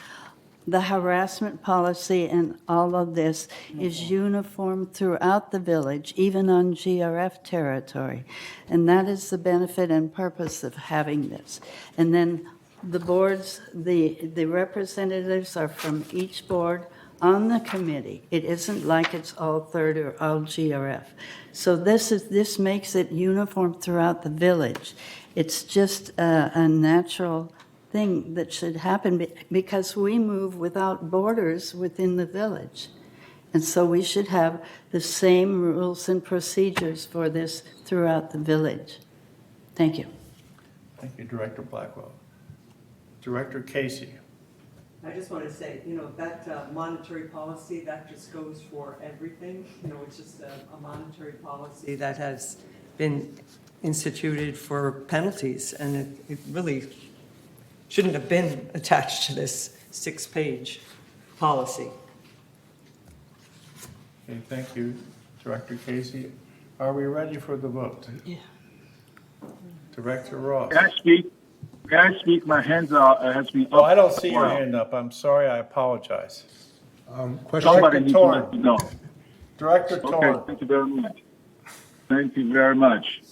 the harassment policy and all of this is uniform throughout the village, even on GRF territory. And that is the benefit and purpose of having this. And then the boards, the representatives are from each board on the committee. It isn't like it's all third or all GRF. So this makes it uniform throughout the village. It's just a natural thing that should happen because we move without borders within the village. And so we should have the same rules and procedures for this throughout the village. Thank you. Thank you, Director Blackwell. Director Casey. I just want to say, that monetary policy, that just goes for everything. It's just a monetary policy that has been instituted for penalties, and it really shouldn't have been attached to this 6-page policy. Okay, thank you, Director Casey. Are we ready for the vote? Yeah. Director Ross. May I speak? May I speak? My hands has been up. Oh, I don't see your hand up. I'm sorry. I apologize. Question. Somebody needs to let me know. Director Okay, Torn. thank you very much. Thank you very much.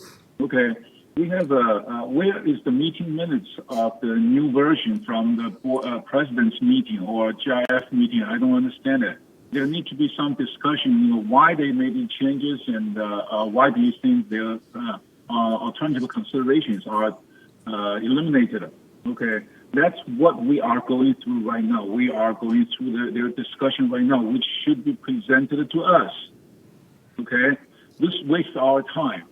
Okay, We have where is the meeting minutes of the new version from the president's meeting or GIF meeting? I don't understand it. There need to be some discussion, why they made these changes and why do you think their alternative considerations are eliminated? Okay, that's what we are going through right now. We are going through their discussion right now, which should be presented to us. Okay, this wastes our time.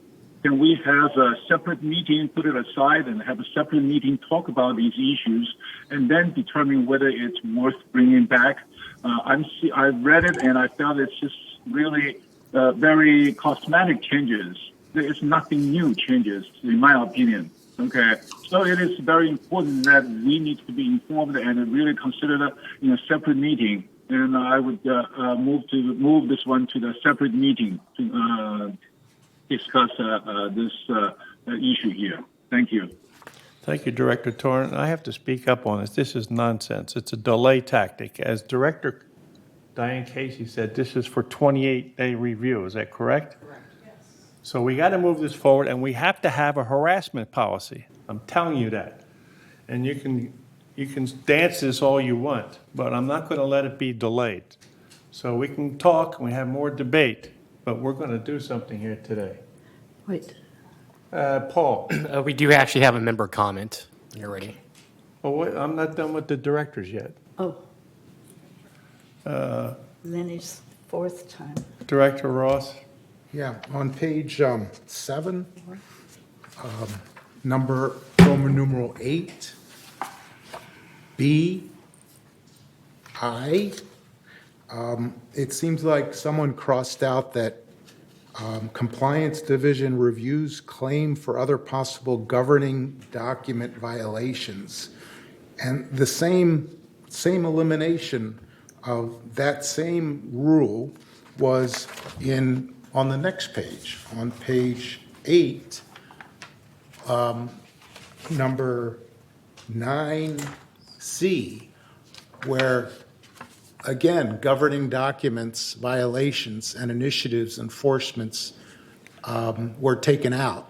Can we have a separate meeting, put it aside, and have a separate meeting, talk about these issues, and then determine whether it's worth bringing back? I read it, and I felt it's just really very cosmetic changes. There is nothing new changes, in my opinion. Okay, so it is very important that we need to be informed and really consider that in a separate meeting. And I would move this one to the separate meeting to discuss this issue here. Thank you. Thank you, Director Torrent. I have to speak up on this. This is nonsense. It's a delay tactic. As Director Diane Casey said, this is for 28-day review. Is that correct? Correct. Yes. So we got to move this forward, and we have to have a harassment policy. I'm telling you that. And you can dance this all you want, but I'm not going to let it be delayed. So we can talk, and we have more debate, but we're going to do something here today. Wait. Paul. We do actually have a member comment. You're ready. Well, wait, I'm not done with the directors yet. Oh. Lenny's fourth time. Director Ross. Yeah, on page 7, number Roman numeral 8, B, I, it seems like someone crossed out that Compliance Division reviews claim for other possible governing document violations. And the same elimination of that same rule was on the next page, on page 8, number 9C, where, again, governing documents, violations, and initiatives, enforcements were taken out,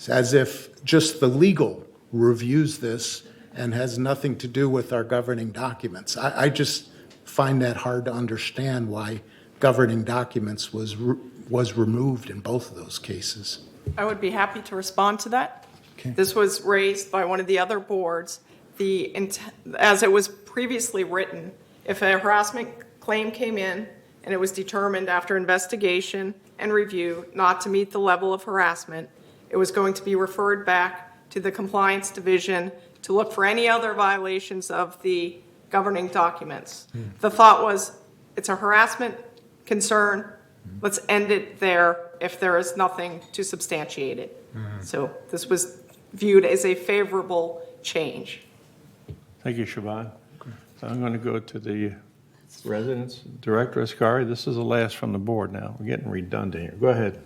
as if just the legal reviews this and has nothing to do with our governing documents. I just find that hard to understand why governing documents was removed in both of those cases. I would be happy to respond to that. Okay. This was raised by one of the other boards. As it was previously written, if a harassment claim came in and it was determined after investigation and review not to meet the level of harassment, it was going to be referred back to the Compliance Division to look for any other violations of the governing documents. The thought was, it's a harassment concern, let's end it there if there is nothing to substantiate it. So this was viewed as a favorable change. Thank you, Siobhan. So I'm going to go to the residents. Director Ascari, this is the last from the board now. We're getting redundant here. Go ahead.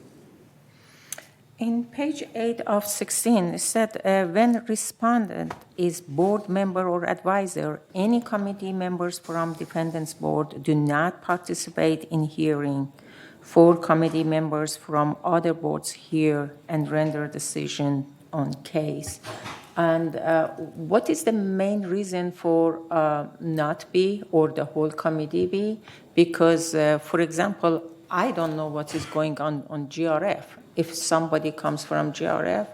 In page 8 of 16, it said when respondent is board member or advisor, any committee members from defendant's board do not participate in hearing. 4 committee members from other boards hear and render decision on case. And what is the main reason for not be or the whole committee be? Because, for example, I don't know what is going on GRF. If somebody comes from GRF,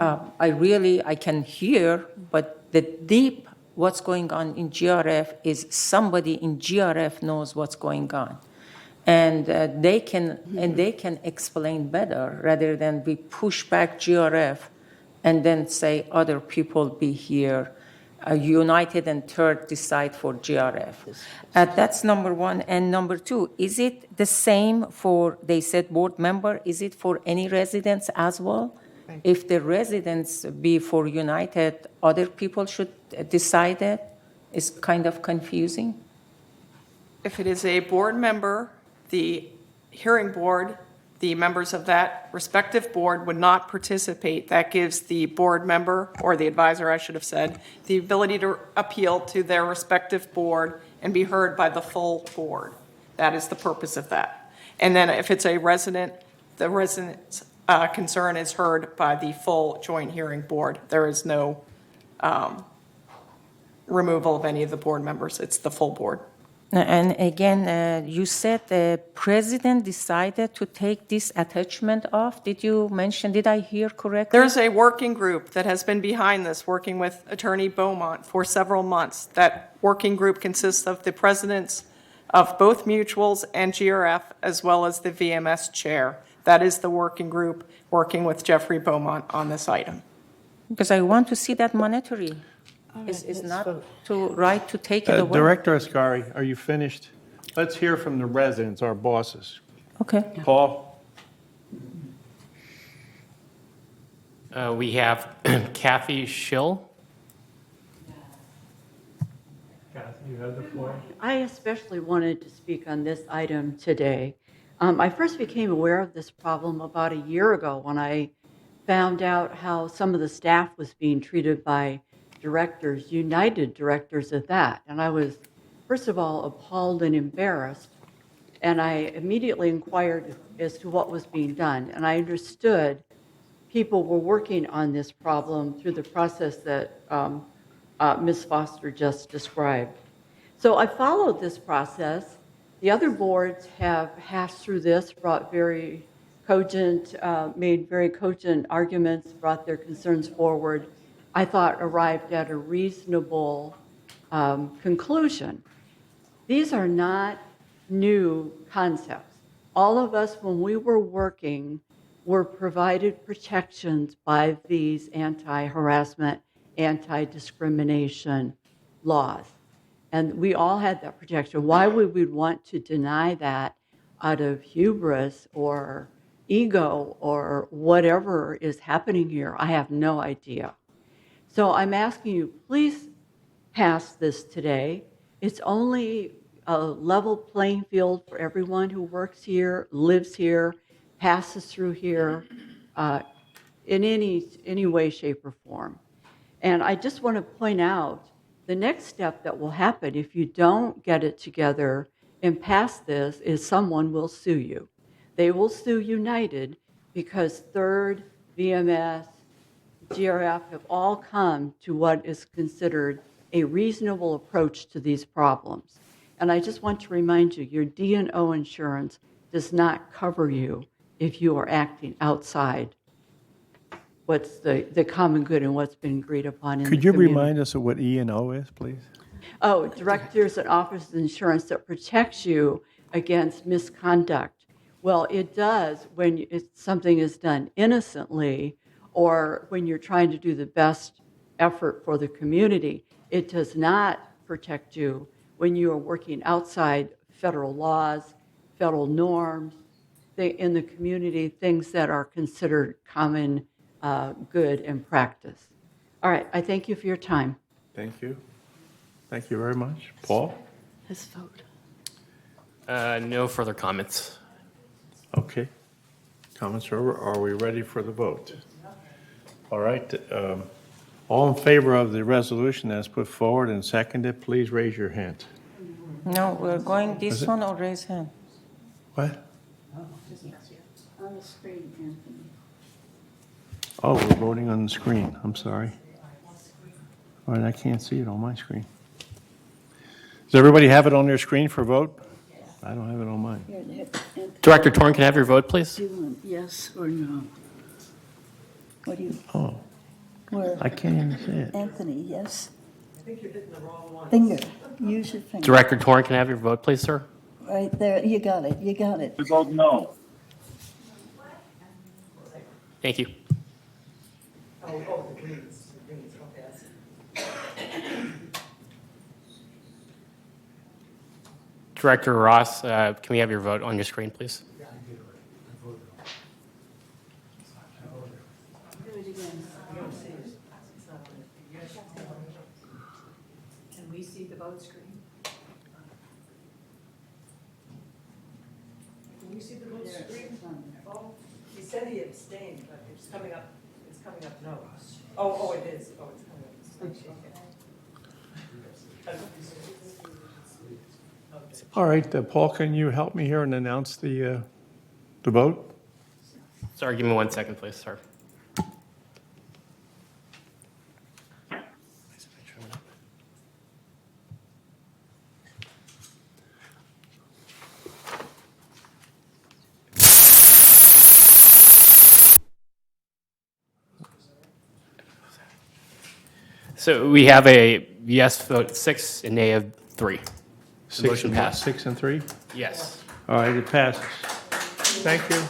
I can hear, but the deep what's going on in GRF is somebody in GRF knows what's going on. And they can explain better rather than we push back GRF and then say other people be here, united and third decide for GRF. That's number 1. And number 2, is it the same for, they said board member, is it for any residents as well? If the residents be for united, other people should decide it? It's kind of confusing. If it is a board member, the hearing board, the members of that respective board would not participate. That gives the board member, or the advisor, I should have said, the ability to appeal to their respective board and be heard by the full board. That is the purpose of that. And then if it's a resident, the residents concern is heard by the full joint hearing board. There is no removal of any of the board members. It's the full board. And again, you said the president decided to take this attachment off. Did you mention, did I hear correctly? There's a working group that has been behind this, working with Attorney Beaumont for several months. That working group consists of the presidents of both mutuals and GRF, as well as the VMS chair. That is the working group working with Jeffrey Beaumont on this item. Because I want to see that monetary. Is not to right to take it away. Director Ascari, are you finished? Let's hear from the residents, our bosses. Okay. Paul? We have Kathy Schill. Kathy, you have the floor. I especially wanted to speak on this item today. I first became aware of this problem about a year ago when I found out how some of the staff was being treated by directors, United directors at that. And I was, first of all, appalled and embarrassed. And I immediately inquired as to what was being done. And I understood people were working on this problem through the process that Ms. Foster just described. So I followed this process. The other boards have hashed through this, brought very cogent, made very cogent arguments, brought their concerns forward. I thought arrived at a reasonable conclusion. These are not new concepts. All of us, when we were working, were provided protections by these anti-harassment, anti-discrimination laws. And we all had that protection. Why would we want to deny that out of hubris or ego or whatever is happening here? I have no idea. So I'm asking you, please pass this today. It's only a level playing field for everyone who works here, lives here, passes through here, in any way, shape, or form. And I just want to point out the next step that will happen if you don't get it together and pass this is someone will sue you. They will sue United because Third, VMS, GRF have all come to what is considered a reasonable approach to these problems. And I just want to remind you, your D&O insurance does not cover you if you are acting outside what's the common good and what's been agreed upon in the Could you community. remind us of what E&O is, please? Oh, directors and officers of insurance that protects you against misconduct. Well, it does when something is done innocently or when you're trying to do the best effort for the community. It does not protect you when you are working outside federal laws, federal norms, in the community, things that are considered common good and practice. All right, I thank you for your time. Thank you. Thank you very much. Paul? Let's vote. No further comments. Okay. Comments are over. Are we ready for the vote? All right. All in favor of the resolution as put forward and seconded, please raise your hand. No, we're going this one or raise hand. What? On the screen, Anthony. Oh, we're voting on the screen. I'm sorry. All right, I can't see it on my screen. Does everybody have it on their screen for vote? I don't have it on mine. Director Torn, can I have your vote, please? Do you want yes or no? What do you, Oh, where, I can't even see it. Anthony, yes? I think you're hitting the wrong one. Finger, use your finger. Director Torn, can I have your vote, please, sir? Right there, you got it, you got it. I vote no. Thank you. Director Ross, can we have your vote on your screen, please? Can we see the vote screen? Can we see the vote screen? Oh, he said he abstained, but it's coming up no. Oh, it is. Oh, it's coming up. All right, Paul, can you help me here and announce the vote? Sorry, give me 1 second, please. Sorry. So we have a yes vote 6 and nay of 3. The motion passed. 6 and 3? Yes. All right, it passes. Thank you.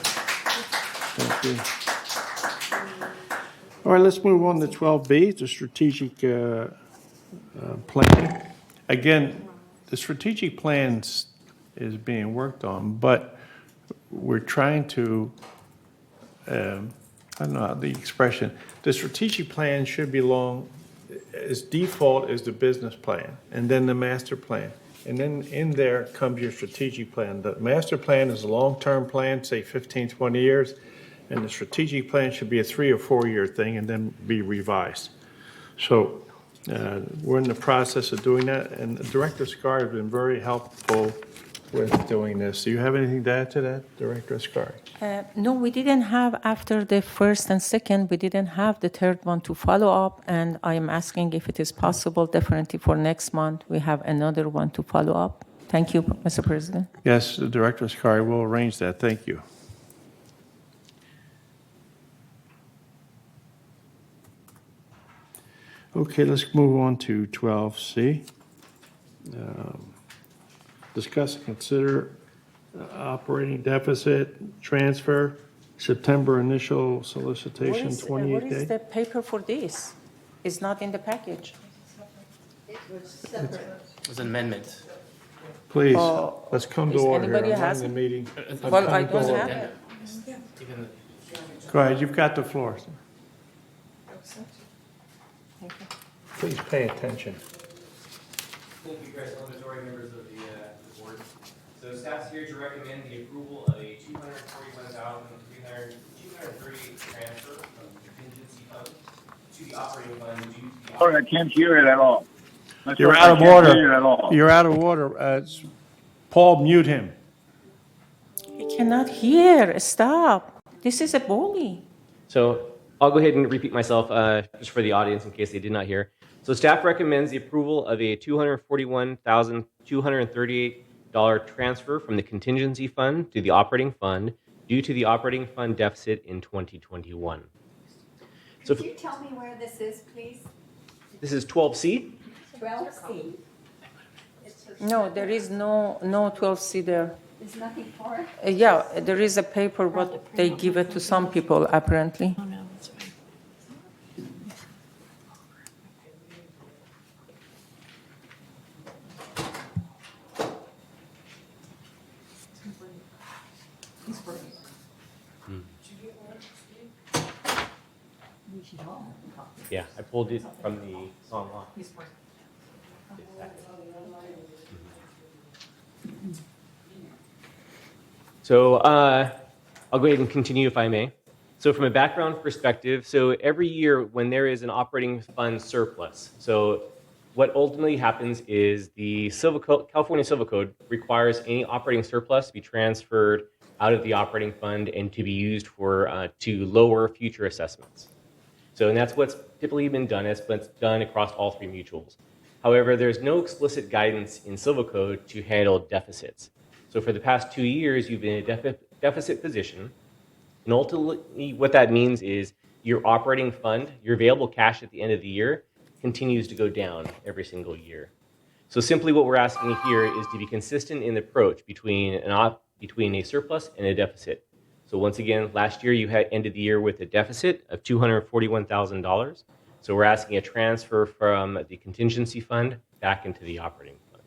Thank you. All right, let's move on to 12B, the strategic plan. Again, the strategic plan is being worked on, but we're trying to, I don't know the expression, the strategic plan should belong, as default is the business plan, and then the master plan. And then in there comes your strategic plan. The master plan is a long-term plan, say 15, 20 years, and the strategic plan should be a 3 or 4 year thing and then be revised. So we're in the process of doing that, and Director Scar has been very helpful with doing this. Do you have anything to add to that, Director Scar? No, we didn't have, after the first and second, we didn't have the third one to follow up, and I am asking if it is possible, definitely for next month, we have another one to follow up. Thank you, Mr. President. Yes, Director Scar will arrange that. Thank you. Okay, let's move on to 12C. Discuss and consider operating deficit transfer, September initial solicitation, 28 What is day. the paper for this? It's not in the package. It was an amendment. Please, let's come to Is order here. anybody I'm has running the meeting. Well, I don't have it. Go ahead, you've got the floor. Please pay attention. Thank you, Chris. Elementary members of the board. So staff's here to recommend the approval of a $241,330 transfer from the contingency fund to the operating fund due to the. Sorry, I can't hear it at all. You're out of order. You're out of order. Paul, mute him. I cannot hear. Stop. This is a bully. So I'll go ahead and repeat myself just for the audience in case they did not hear. So staff recommends the approval of a $241,238 transfer from the contingency fund to the operating fund due to the operating fund deficit in 2021. So Could you tell me where this is, please? this is 12C. 12C. No, there is no 12C there. There's nothing for it? Yeah, there is a paper, but they give it to some people, apparently. Yeah, I pulled it from the song law. So I'll go ahead and continue if I may. So from a background perspective, so every year when there is an operating fund surplus, so what ultimately happens is the California Civil Code requires any operating surplus to be transferred out of the operating fund and to be used for to lower future assessments. So and that's what's typically been done. It's been done across all three mutuals. However, there's no explicit guidance in Civil Code to handle deficits. So for the past 2 years, you've been in a deficit position. And ultimately, what that means is your operating fund, your available cash at the end of the year, continues to go down every single year. So simply what we're asking here is to be consistent in the approach between a surplus and a deficit. So once again, last year you had ended the year with a deficit of $241,000. So we're asking a transfer from the contingency fund back into the operating fund.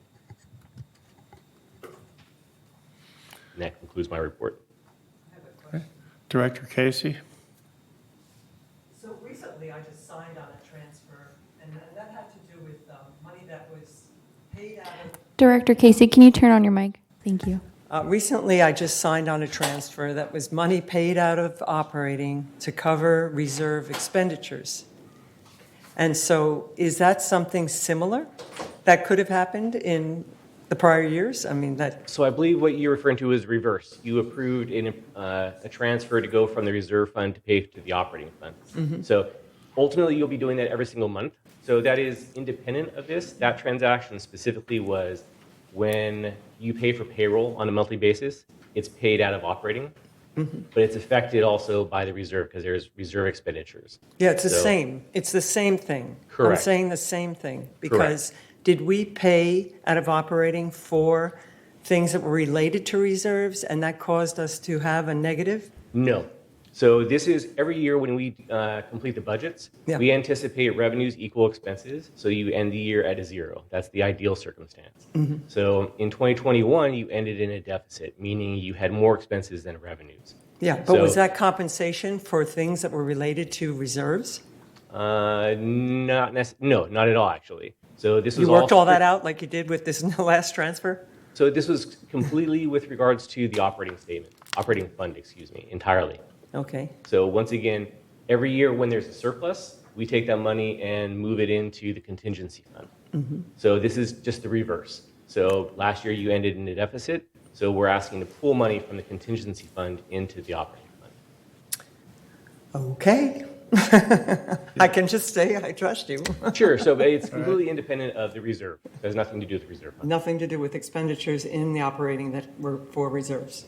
And that concludes my report. Director Casey? So recently, I just signed on a transfer, and that had to do with money that was paid out of. Director Casey, can you turn on your mic? Thank you. Recently, I just signed on a transfer that was money paid out of operating to cover reserve expenditures. And so is that something similar that could have happened in the prior years? I mean, that, So I believe what you're referring to is reverse. You approved a transfer to go from the reserve fund to pay to the operating fund. So ultimately, you'll be doing that every single month. So that is independent of this. That transaction specifically was when you pay for payroll on a monthly basis, it's paid out of operating, but it's affected also by the reserve because there's reserve expenditures. yeah, it's the So- same. It's the same thing. Correct. I'm saying the same thing. Because did we pay out of operating for things that were related to reserves, and that caused us to have a negative? No. So this is every year when we complete the budgets, Yeah. we anticipate revenues equal expenses. So you end the year at a zero. That's the ideal circumstance. So in 2021, you ended in a deficit, meaning you had more expenses than revenues. Yeah, but was So- that compensation for things that were related to reserves? No, not at all, actually. So this was You worked all that strict- out like you did with this last transfer? So this was completely with regards to the operating fund, entirely. Okay. So once again, every year when there's a surplus, we take that money and move it into the contingency fund. So this is just the reverse. So last year you ended in a deficit, so we're asking to pull money from the contingency fund into the operating fund. Okay. I can just say I trust you. Sure, so it's completely independent of the reserve. It has nothing to do with the reserve fund. Nothing to do with expenditures in the operating that were for reserves.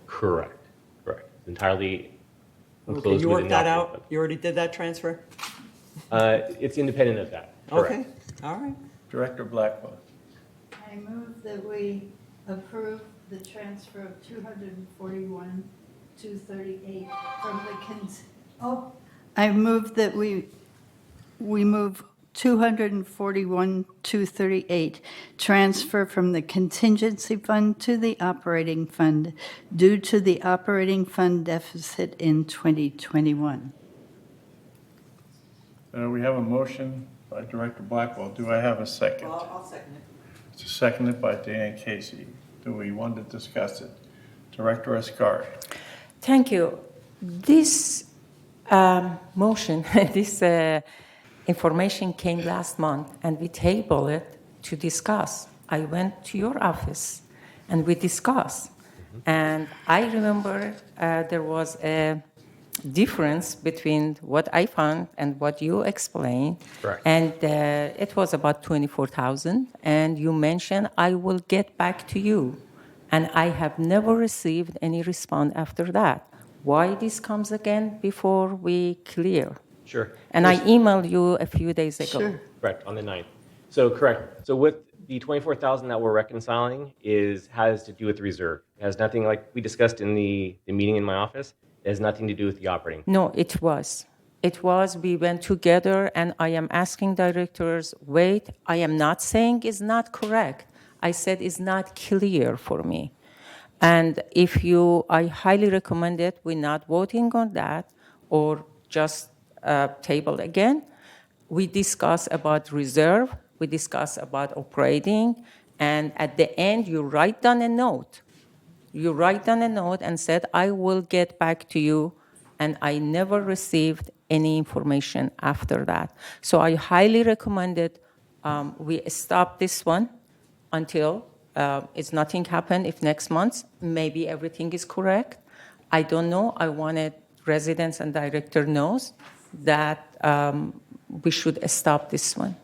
Correct. It's entirely Okay, enclosed you within worked the that operating out? You already did that transfer? It's independent of that. Correct. Okay, all right. Director Blackwell. I move that we approve the transfer of 241,238 from the I move that we move 241,238 transfer from the contingency fund to the operating fund due to the operating fund deficit in 2021. We have a motion by Director Blackwell. Do I have a second? I'll second it. It's seconded by Dan Casey. Do we want to discuss it? Director Ascari. Thank you. This motion, this information came last month, and we tabled it to discuss. I went to your office, and we discussed. And I remember there was a difference between what I found and what you explained. Correct. And it was about 24,000. And you mentioned, I will get back to you. And I have never received any response after that. Why this comes again before we clear? Sure. And I emailed you a few days ago. Sure. Correct, on the 9th. So correct. So with the 24,000 that we're reconciling has to do with the reserve. It has nothing, like we discussed in the meeting in my office, it has nothing to do with the operating. No, it was. It was, we went together, and I am asking directors, wait, I am not saying it's not correct. I said it's not clear for me. And I highly recommend it, we're not voting on that, or just table again. We discuss about reserve, we discuss about operating, and at the end, you write down a note. You write down a note and said, I will get back to you, and I never received any information after that. So I highly recommend it. We stop this one until it's nothing happened. If next month, maybe everything is correct. I don't know. I wanted residents and director knows that we should stop this one.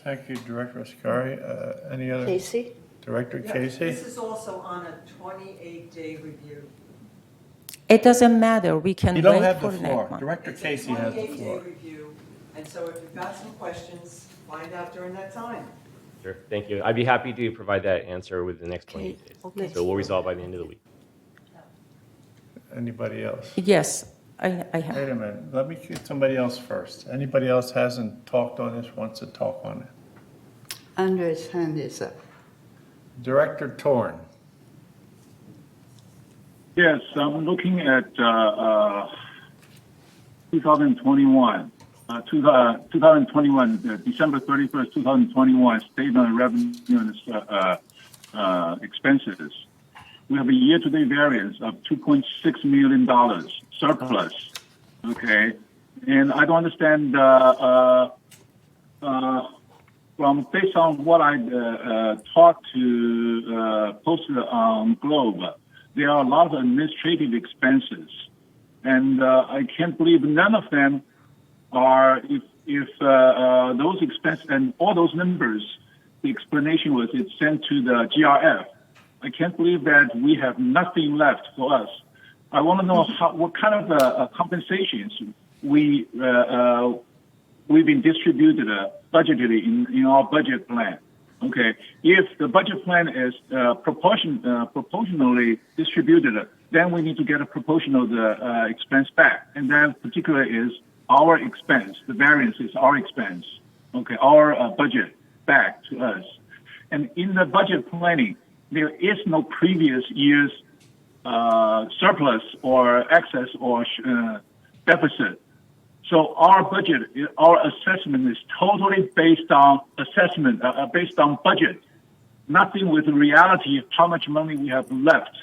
Thank you, Director Ascari. Any other? Casey? Director Casey? This is also on a 28-day review. It doesn't matter. We can You don't wait have for the next floor. month. Director Casey has the It's a 28-day floor. review, and so if you've got some questions, find out during that time. Sure, thank you. I'd be happy to provide that answer within the next 28 days. Okay. So we'll resolve by the end of the week. Anybody else? Yes, I have. Wait a minute. Let me get somebody else first. Anybody else hasn't talked on this, wants to talk on it? Andre's hand is up. Director Torn. Yes, I'm looking at 2021. 2021, December 31st, 2021, statement of revenue and expenses. We have a year-to-date variance of $2.6 million surplus. Okay, and I don't understand. based on what I talked to posted on Globe, there are a lot of administrative expenses, and I can't believe none of them are if those expenses and all those numbers. The explanation was it's sent to the GRF. I can't believe that we have nothing left for us. I want to know what kind of compensations we've been distributed budgeted in our budget plan. Okay, if the budget plan is proportionally distributed, then we need to get a proportion of the expense back, and that particular is our expense. The variance is our expense. Okay, our budget back to us. And in the budget planning, there is no previous year's surplus or excess or deficit. So our budget, our assessment is totally based on assessment, based on budget. Nothing with the reality of how much money we have left,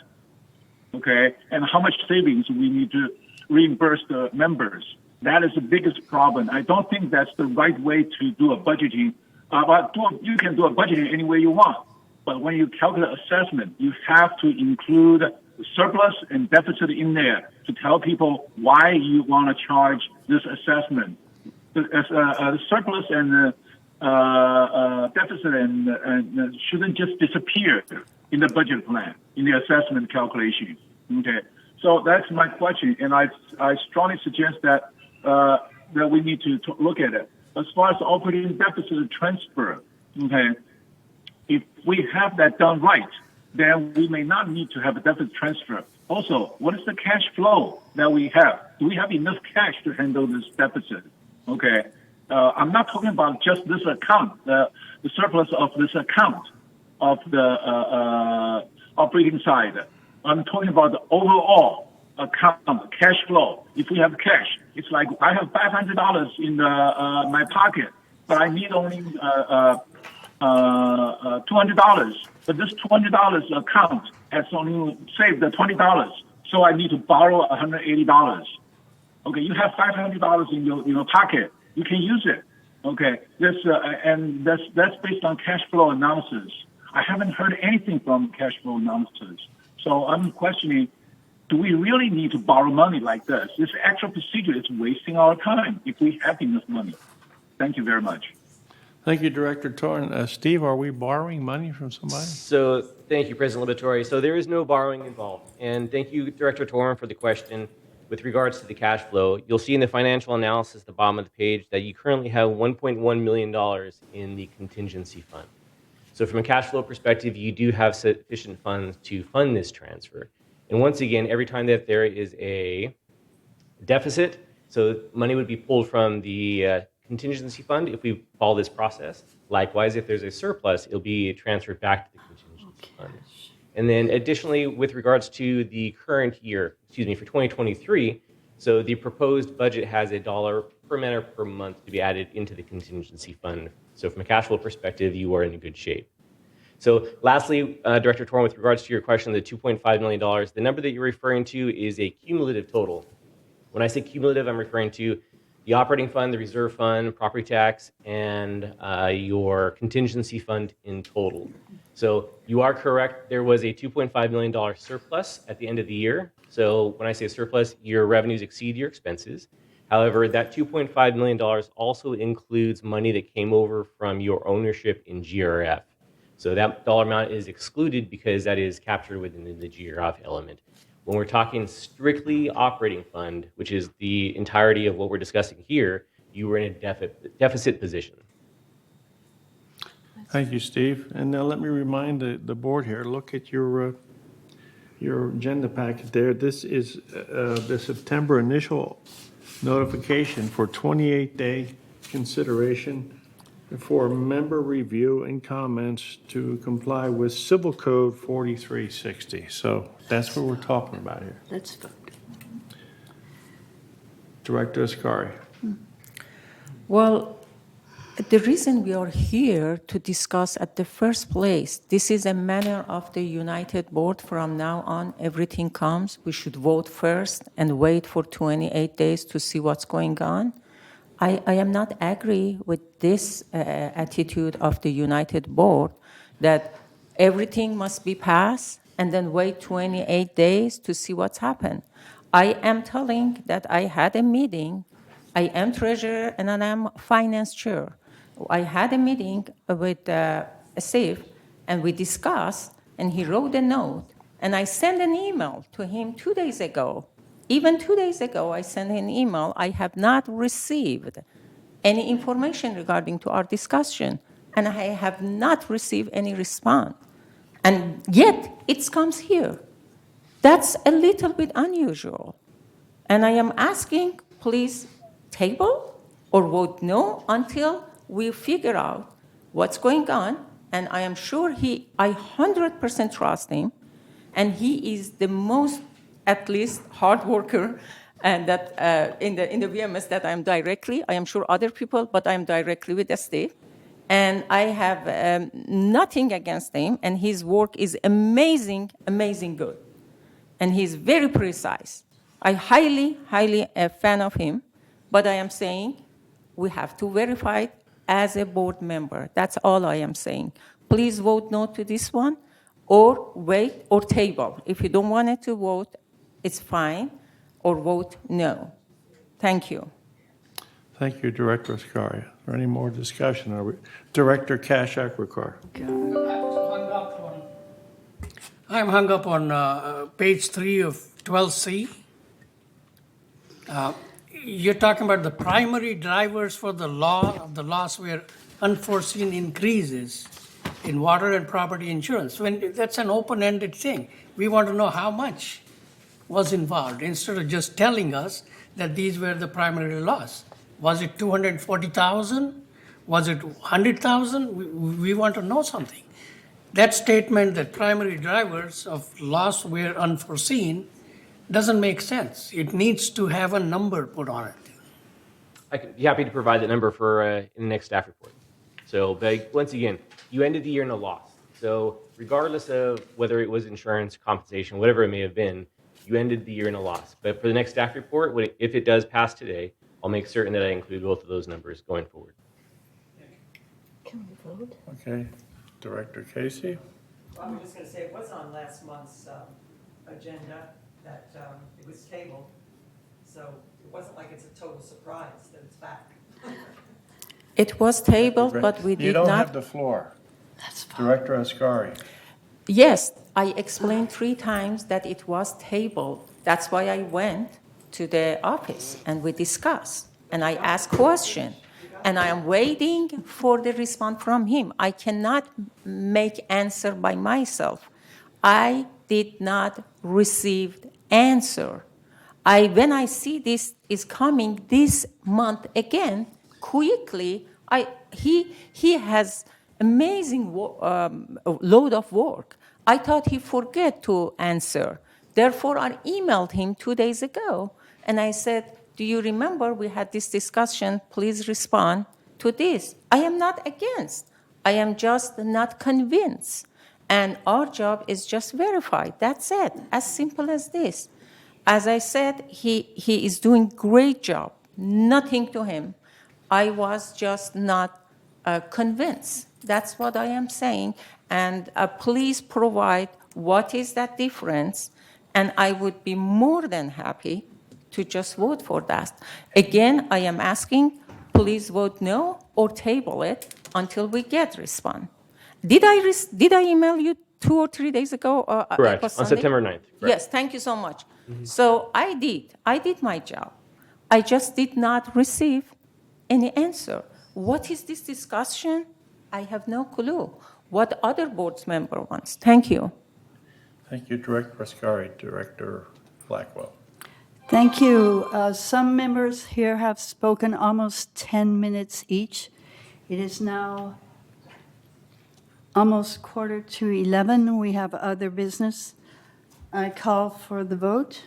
okay, and how much savings we need to reimburse the members. That is the biggest problem. I don't think that's the right way to do a budgeting. But you can do a budgeting any way you want. But when you calculate assessment, you have to include surplus and deficit in there to tell people why you want to charge this assessment. The surplus and deficit and shouldn't just disappear in the budget plan, in the assessment calculation. Okay, so that's my question, and I strongly suggest that we need to look at it. As far as operating deficit transfer, okay, if we have that done right, then we may not need to have a deficit transfer. Also, what is the cash flow that we have? Do we have enough cash to handle this deficit? Okay, I'm not talking about just this account, the surplus of this account of the operating side. I'm talking about the overall account, cash flow. If we have cash, it's like I have $500 in my pocket, but I need only $200. But this $200 account has only saved the $20, so I need to borrow $180. Okay, you have $500 in your pocket. You can use it. Okay, and that's based on cash flow analysis. I haven't heard anything from cash flow analysis, so I'm questioning. Do we really need to borrow money like this? This actual procedure is wasting our time if we have enough money. Thank you very much. Thank you, Director Torn. Steve, are we borrowing money from somebody? So thank you, President Liberatore. So there is no borrowing involved. And thank you, Director Torn, for the question with regards to the cash flow. You'll see in the financial analysis at the bottom of the page that you currently have $1.1 million in the contingency fund. So from a cash flow perspective, you do have sufficient funds to fund this transfer. And once again, every time that there is a deficit, so money would be pulled from the contingency fund if we follow this process. Likewise, if there's a surplus, it'll be transferred back to the contingency fund. And then additionally, with regards to the current year, for 2023, so the proposed budget has $1 per man per month to be added into the contingency fund. So from a cash flow perspective, you are in good shape. So lastly, Director Torn, with regards to your question, the $2.5 million, the number that you're referring to is a cumulative total. When I say cumulative, I'm referring to the operating fund, the reserve fund, property tax, and your contingency fund in total. So you are correct. There was a $2.5 million surplus at the end of the year. So when I say surplus, your revenues exceed your expenses. However, that $2.5 million also includes money that came over from your ownership in GRF. So that dollar amount is excluded because that is captured within the GRF element. When we're talking strictly operating fund, which is the entirety of what we're discussing here, you were in a deficit position. Thank you, Steve. And now let me remind the board here, look at your agenda packet there. This is the September initial notification for 28-day consideration for member review and comments to comply with Civil Code 4360. So that's what we're talking about here. Let's vote. Director Ascari. Well, the reason we are here to discuss at the first place, this is a manner of the United Board. From now on, everything comes. We should vote first and wait for 28 days to see what's going on. I am not agree with this attitude of the United Board that everything must be passed and then wait 28 days to see what's happened. I am telling that I had a meeting. I am treasurer and I am finance chair. I had a meeting with Steve and we discussed and he wrote a note and I sent an email to him 2 days ago. Even 2 days ago, I sent an email. I have not received any information regarding to our discussion, and I have not received any response. And yet, it comes here. That's a little bit unusual. And I am asking, please table or vote no until we figure out what's going on. And I am sure I 100% trust him, and he is the most, at least, hard worker, and that in the VMS that I am sure other people, but I am directly with Steve. And I have nothing against him, and his work is amazing, amazing good. And he's very precise. I highly a fan of him, but I am saying we have to verify it as a board member. That's all I am saying. Please vote no to this one, or wait, or table. If you don't want it to vote, it's fine, or vote no. Thank you. Thank you, Director Ascari. Is there any more discussion? Director Kashak-Ricard. I'm hung up on page 3 of 12C. You're talking about the primary drivers for the loss were unforeseen increases in water and property insurance. That's an open-ended thing. We want to know how much was involved instead of just telling us that these were the primary loss. Was it 240,000? Was it 100,000? We want to know something. That statement that primary drivers of loss were unforeseen doesn't make sense. It needs to have a number put on it. I could be happy to provide that number for in the next staff report. So, but once again, you ended the year in a loss. So regardless of whether it was insurance, compensation, whatever it may have been, you ended the year in a loss. But for the next staff report, if it does pass today, I'll make certain that I include both of those numbers going forward. Can we vote? Okay. Director Casey? Well, I'm just going to say it was on last month's agenda that it was tabled. So it wasn't like it's a total surprise that it's back. It was tabled, but we did not. You don't have the floor. That's fine. Director Ascari. Yes, I explained 3 times that it was tabled. That's why I went to the office and we discussed. And I asked question. And I am waiting for the response from him. I cannot make answer by myself. I did not receive answer. When I see this is coming this month again, quickly, he has amazing load of work. I thought he forget to answer. Therefore, I emailed him 2 days ago, and I said, do you remember we had this discussion? Please respond to this. I am not against. I am just not convinced. And our job is just verify. That's it. As simple as this. As I said, he is doing great job. Nothing to him. I was just not convinced. That's what I am saying. And please provide what is that difference. And I would be more than happy to just vote for that. Again, I am asking, please vote no or table it until we get response. Did I email you 2 or 3 days ago? Correct, on September 9th. Correct. Yes, thank you so much. Mm-hmm. So I did my job. I just did not receive any answer. What is this discussion? I have no clue. What other board member wants? Thank you. Thank you, Director Ascari. Director Blackwell. Thank you. Some members here have spoken almost 10 minutes each. It is now almost 11:15. We have other business. I call for the vote.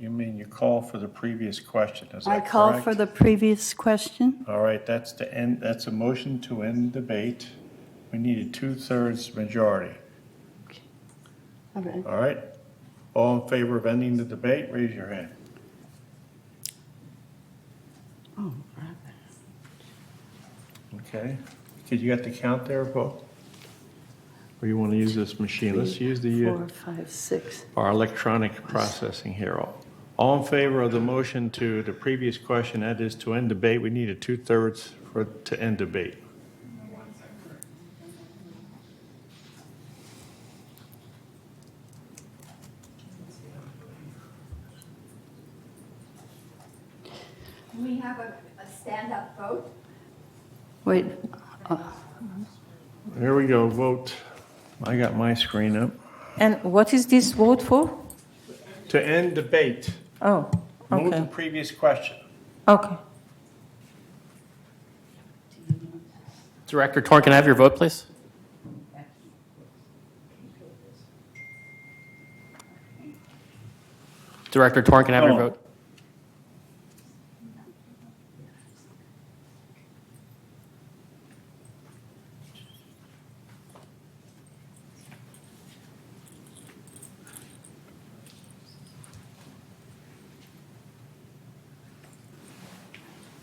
You mean you call for the previous question, is that I correct? call for the previous question. All right, that's a motion to end debate. We need a 2/3 majority. Okay. All right? All in favor of ending the debate, raise your hand. Okay. Did you get the count there, Bo? Or you want to use this machine? Let's use the 4, 5, 6. our electronic processing here. All in favor of the motion to the previous question, that is to end debate, we need a 2/3 to end debate. Can we have a stand-up vote? Wait, Here we go, vote. I got my screen up. And what is this vote for? To end debate, Oh, move the okay. previous question. Okay. Director Torn, can I have your vote, please? Director Torn, can I have your No. vote?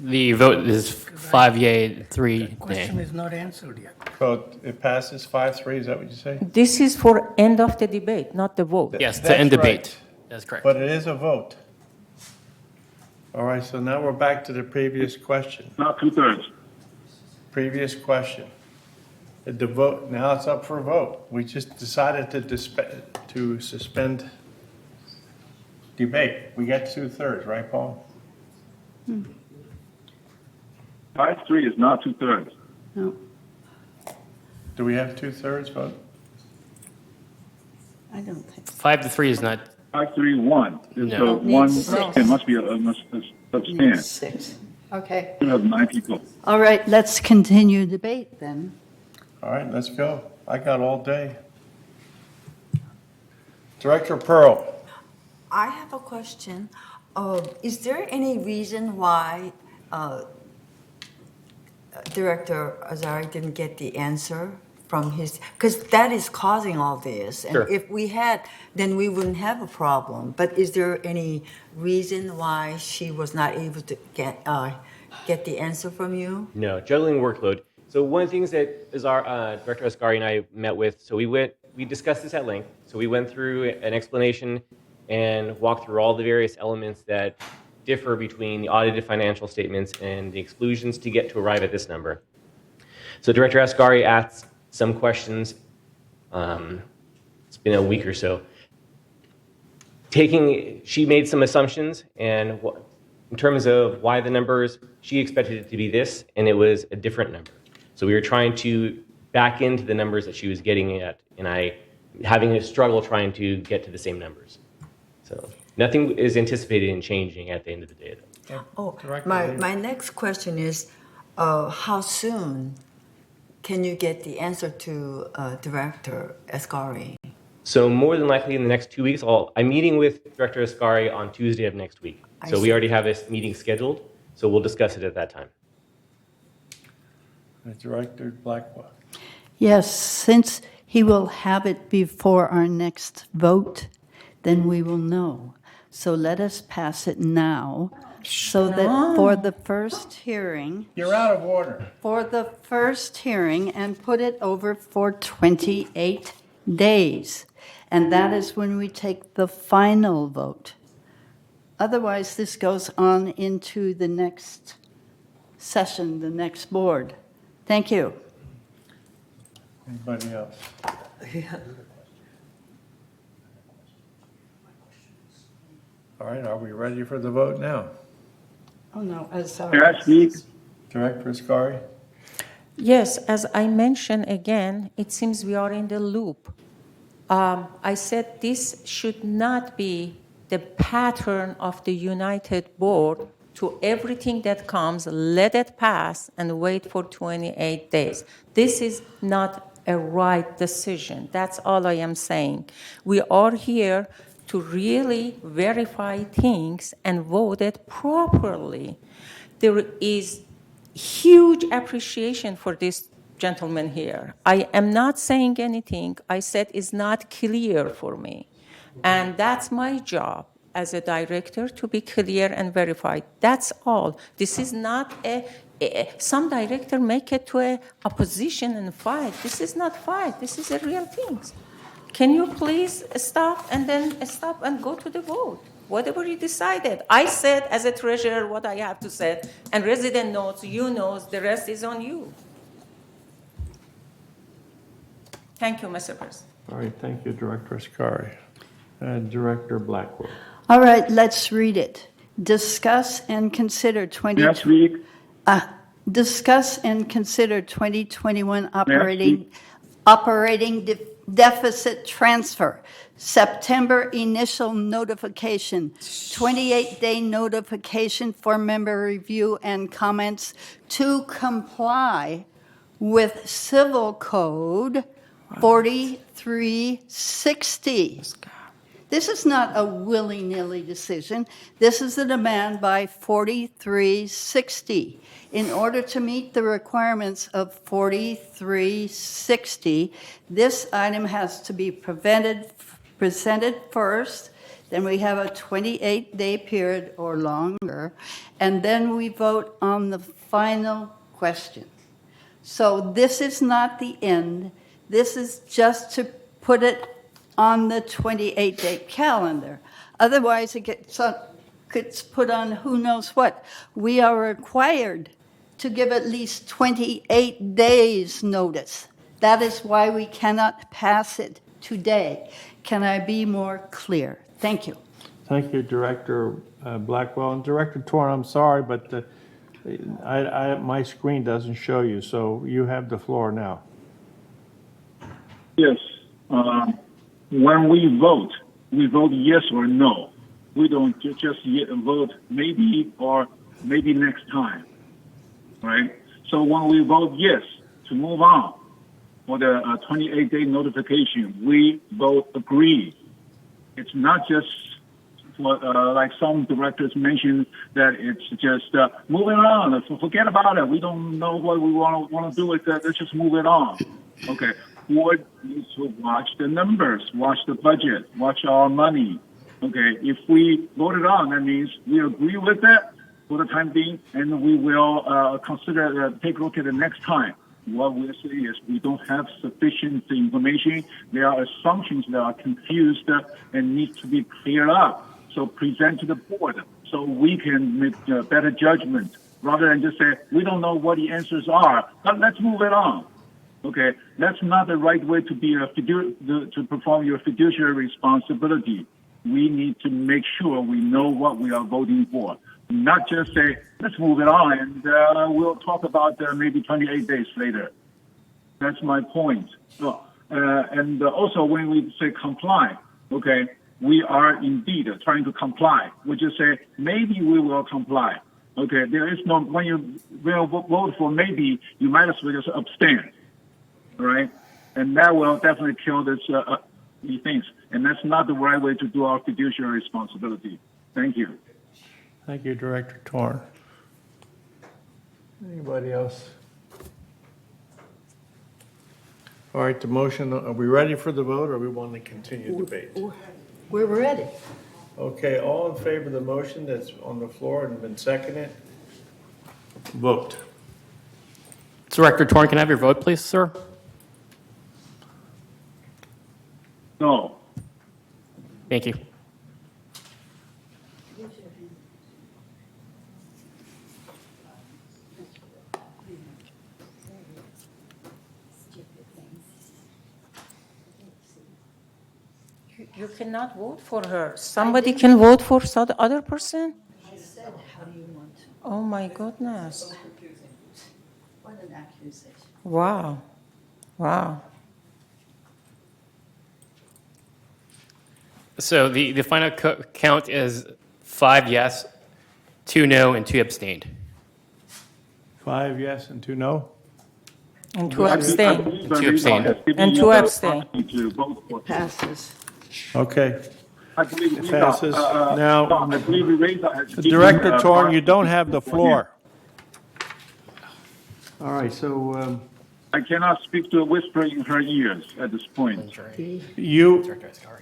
The vote is 5 yea, 3 Question nay. is not answered yet. So it passes 5-3, is that what you say? This is for end of the debate, not the vote. Yes, to That's end right. debate. That's correct. But it is a vote. All right, so now we're back to the previous question. Not 2/3. Previous question. The vote, now it's up for a vote. We just decided to suspend debate. We got 2/3, right, Paul? 5-3 is not 2/3. no, Do we have 2/3 vote? I don't think. 5 to 3 is not, 5-3-1. No. So one, it must be must abstain. 6. Okay. You have 9 people. All right, let's continue debate then. All right, let's go. I got all day. Director Pearl. I have a question. Is there any reason why Director Azari didn't get the answer from his, because that is causing all this. And Sure. if we had, then we wouldn't have a problem. But is there any reason why she was not able to get the answer from you? No, juggling workload. So one of the things that Director Ascari and I met with, so we discussed this at length. So we went through an explanation and walked through all the various elements that differ between the audited financial statements and the exclusions to get to arrive at this number. So Director Ascari asked some questions. It's been a week or so. She made some assumptions, and in terms of why the numbers, she expected it to be this, and it was a different number. So we were trying to back into the numbers that she was getting at, and I having a struggle trying to get to the same numbers. So nothing is anticipated in changing at the end of the day. Oh, my next question is, how soon can you get the answer to Director Ascari? So more than likely in the next 2 weeks, I'm meeting with Director Ascari on Tuesday of next week. I So we see. already have this meeting scheduled, so we'll discuss it at that time. Director Blackwell. Yes, since he will have it before our next vote, then we will know. So let us pass it now, so that for the first hearing, You're out of order. and put it over for 28 days. And that is when we take the final vote. Otherwise, this goes on into the next session, the next board. Thank you. Anybody else? All right, are we ready for the vote now? Oh, no, Can I speak? Director Ascari? Yes, as I mentioned again, it seems we are in the loop. I said this should not be the pattern of the United Board to everything that comes, let it pass and wait for 28 days. This is not a right decision. That's all I am saying. We are here to really verify things and vote it properly. There is huge appreciation for this gentleman here. I am not saying anything I said is not clear for me. And that's my job as a director to be clear and verified. That's all. This is not some director make it to a opposition and fight. This is not fight. This is a real thing. Can you please stop and then stop and go to the vote? Whatever you decided. I said as a treasurer what I have to say, and resident knows, you knows, the rest is on you. Thank you, Mr. President. All right, thank you, Director Ascari. Director Blackwell. All right, let's read it. Discuss and consider Next week. Discuss and consider 2021 operating deficit transfer. September initial notification, 28-day notification for member review and comments to comply with Civil Code 4360. This is not a willy-nilly decision. This is a demand by 4360. In order to meet the requirements of 4360, this item has to be presented first, then we have a 28-day period or longer, and then we vote on the final question. So this is not the end. This is just to put it on the 28-day calendar. Otherwise, it gets put on who knows what. We are required to give at least 28 days notice. That is why we cannot pass it today. Can I be more clear? Thank you. Thank you, Director Blackwell. And Director Torn, I'm sorry, but my screen doesn't show you, so you have the floor now. Yes. When we vote yes or no. We don't just vote maybe or maybe next time, right? So when we vote yes to move on for the 28-day notification, we vote agree. It's not just for, like some directors mentioned that it's just moving on. Forget about it. We don't know what we want to do with that. Let's just move it on. Okay. Board needs to watch the numbers, watch the budget, watch our money. Okay, if we vote it on, that means we agree with it for the time being, and we will consider, take a look at it next time. What we say is we don't have sufficient information. There are assumptions that are confused and need to be cleared up. So present to the board so we can make a better judgment rather than just say, we don't know what the answers are, but let's move it on. Okay, that's not the right way to be to perform your fiduciary responsibility. We need to make sure we know what we are voting for, not just say, let's move it on and we'll talk about maybe 28 days later. That's my point. So, and also when we say comply, okay, we are indeed trying to comply. We just say, maybe we will comply. Okay, there is no, when you will vote for maybe, you might as well just abstain. Right? And that will definitely kill these things. And that's not the right way to do our fiduciary responsibility. Thank you. Thank you, Director Torn. Anybody else? All right, the motion, are we ready for the vote or we want to continue debate? We're ready. Okay, all in favor of the motion that's on the floor and been seconded? Vote. Director Torn, can I have your vote, please, sir? No. Thank you. You cannot vote for her. Somebody can vote for the other person? I said, how do you want to? Oh, my goodness. What an accusation. Wow. Wow. So the final count is 5 yes, 2 no, and 2 abstained. 5 yes and 2 no? And 2 abstain. And 2 abstain. And 2 abstain. Passes. Okay. I believe It passes. Now, I believe Reza has Director Torn, you don't have the floor. All right, so I cannot speak to a whisper in her ears at this point.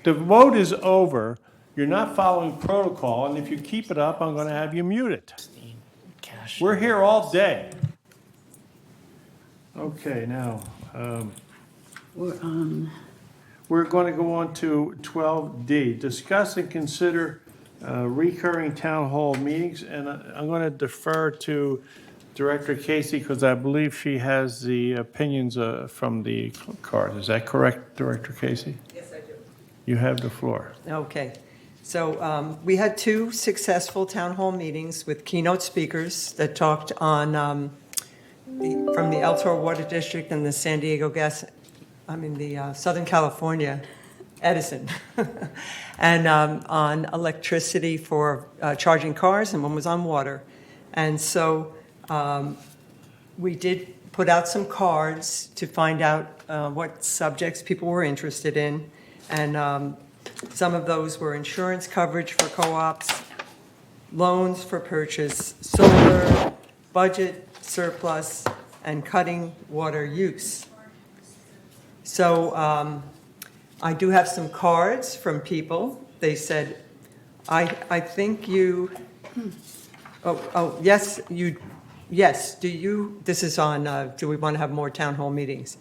the vote is over. You're not following protocol, and if you keep it up, I'm going to have you muted. We're here all day. Okay, now, We're on. we're going to go on to 12D, discuss and consider recurring town hall meetings, and I'm going to defer to Director Casey because I believe she has the opinions from the card. Is that correct, Director Casey? Yes, I do. You have the floor. Okay. So we had 2 successful town hall meetings with keynote speakers that talked on from the El Toro Water District and the San Diego the Southern California Edison, and on electricity for charging cars, and one was on water. And so we did put out some cards to find out what subjects people were interested in, and some of those were insurance coverage for co-ops, loans for purchase, solar, budget surplus, and cutting water use. So I do have some cards from people. They said, I think you, yes, do you, this is on, do we want to have more town hall meetings?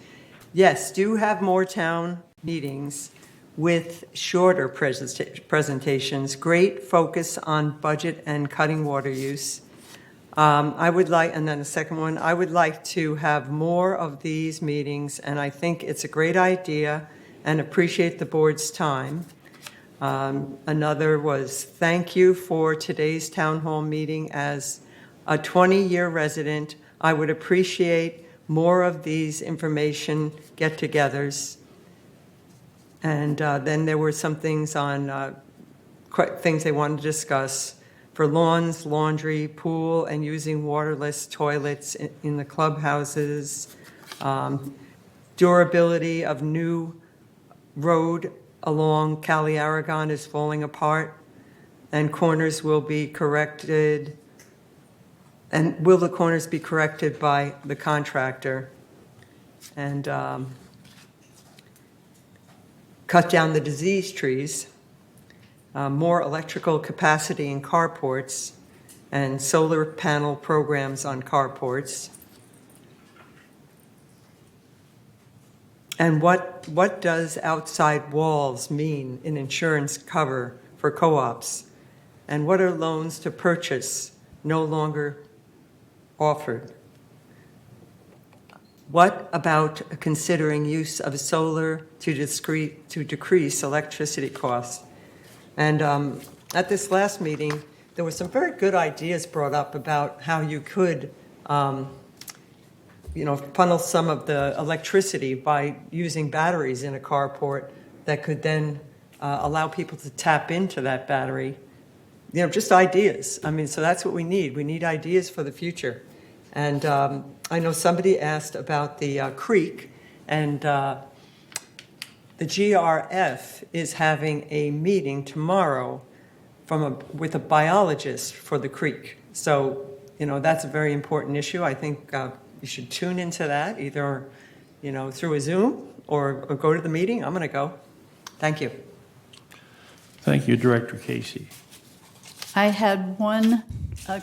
Yes, do have more town meetings with shorter presentations, great focus on budget and cutting water use. I would like, and then the second one, I would like to have more of these meetings, and I think it's a great idea and appreciate the board's time. Another was, thank you for today's town hall meeting. As a 20-year resident, I would appreciate more of these information get-togethers. And then there were some things on things they wanted to discuss for lawns, laundry, pool, and using waterless toilets in the clubhouses, durability of new road along Cali Aragon is falling apart, and corners will be corrected. And will the corners be corrected by the contractor? And cut down the disease trees, more electrical capacity in carports, and solar panel programs on carports. And what does outside walls mean in insurance cover for co-ops? And what are loans to purchase no longer offered? What about considering use of solar to decrease electricity costs? And at this last meeting, there were some very good ideas brought up about how you could, funnel some of the electricity by using batteries in a carport that could then allow people to tap into that battery. Just ideas. So that's what we need. We need ideas for the future. And I know somebody asked about the creek, and the GRF is having a meeting tomorrow with a biologist for the creek. So, that's a very important issue. I think you should tune into that, either, through a Zoom or go to the meeting. I'm going to go. Thank you. Thank you, Director Casey. I had one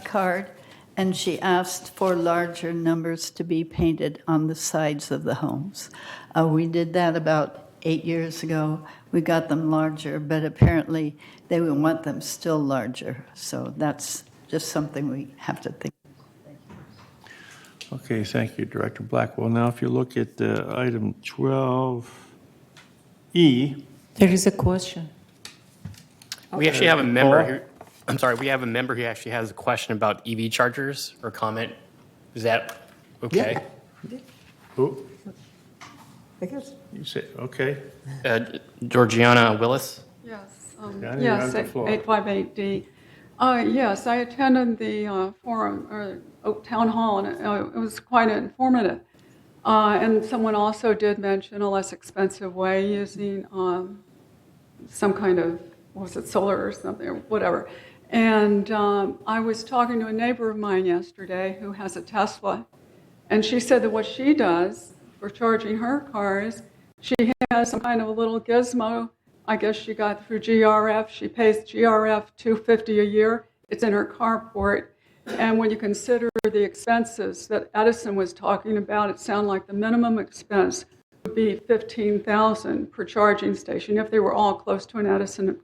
card, and she asked for larger numbers to be painted on the sides of the homes. We did that about 8 years ago. We got them larger, but apparently they would want them still larger. So that's just something we have to think. Okay, thank you, Director Blackwell. Now, if you look at item 12E. There is a question. We actually have a member who, I'm sorry, we have a member who actually has a question about EV chargers or comment. Is that okay? Yeah. Who? I guess. You say, okay. Georgiana Willis? Yes, Yeah, you yes, have the floor. 858D. Yes, I attended the forum, or town hall, and it was quite informative. And someone also did mention a less expensive way using some kind of, was it solar or something, or whatever. And I was talking to a neighbor of mine yesterday who has a Tesla, and she said that what she does for charging her cars, she has some kind of a little gizmo I guess she got through GRF. She pays GRF $250 a year. It's in her carport. And when you consider the expenses that Edison was talking about, it sounded like the minimum expense would be $15,000 per charging station if they were all close to an Edison,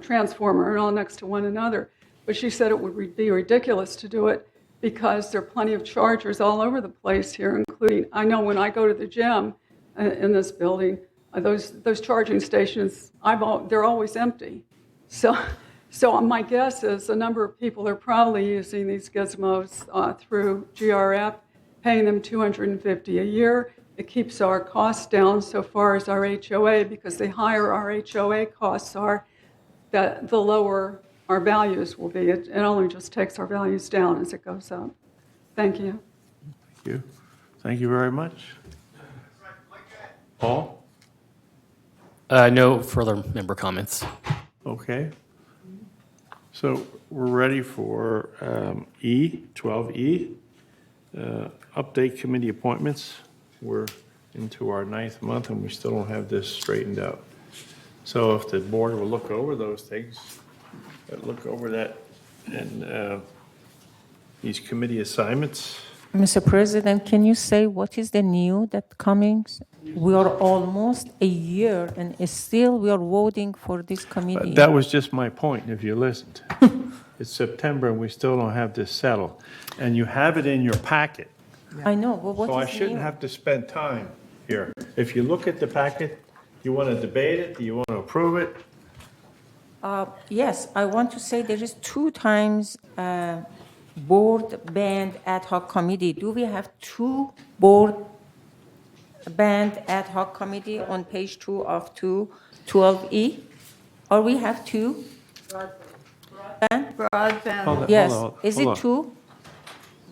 transformer and all next to one another. But she said it would be ridiculous to do it because there are plenty of chargers all over the place here, including, I know when I go to the gym in this building, those charging stations, they're always empty. So my guess is a number of people are probably using these gizmos through GRF, paying them $250 a year. It keeps our costs down so far as our HOA, because the higher our HOA costs are, the lower our values will be. It only just takes our values down as it goes up. Thank you. Thank you. Thank you very much. Paul? No further member comments. Okay. So we're ready for 12E, update committee appointments. We're into our 9th month and we still don't have this straightened out. So if the board will look over those things, look over that and these committee assignments. Mr. President, can you say what is the new that coming? We are almost a year and still we are voting for this committee. That was just my point, if you listened. It's September and we still don't have this settled. And you have it in your packet. I know, but what So I is shouldn't new? have to spend time here. If you look at the packet, you want to debate it, do you want to approve it? Yes, I want to say there is 2 times board band ad hoc committee. Do we have 2 board band ad hoc committee on page 2 of 12E? Or we have 2? Broadband. Yes, is it 2?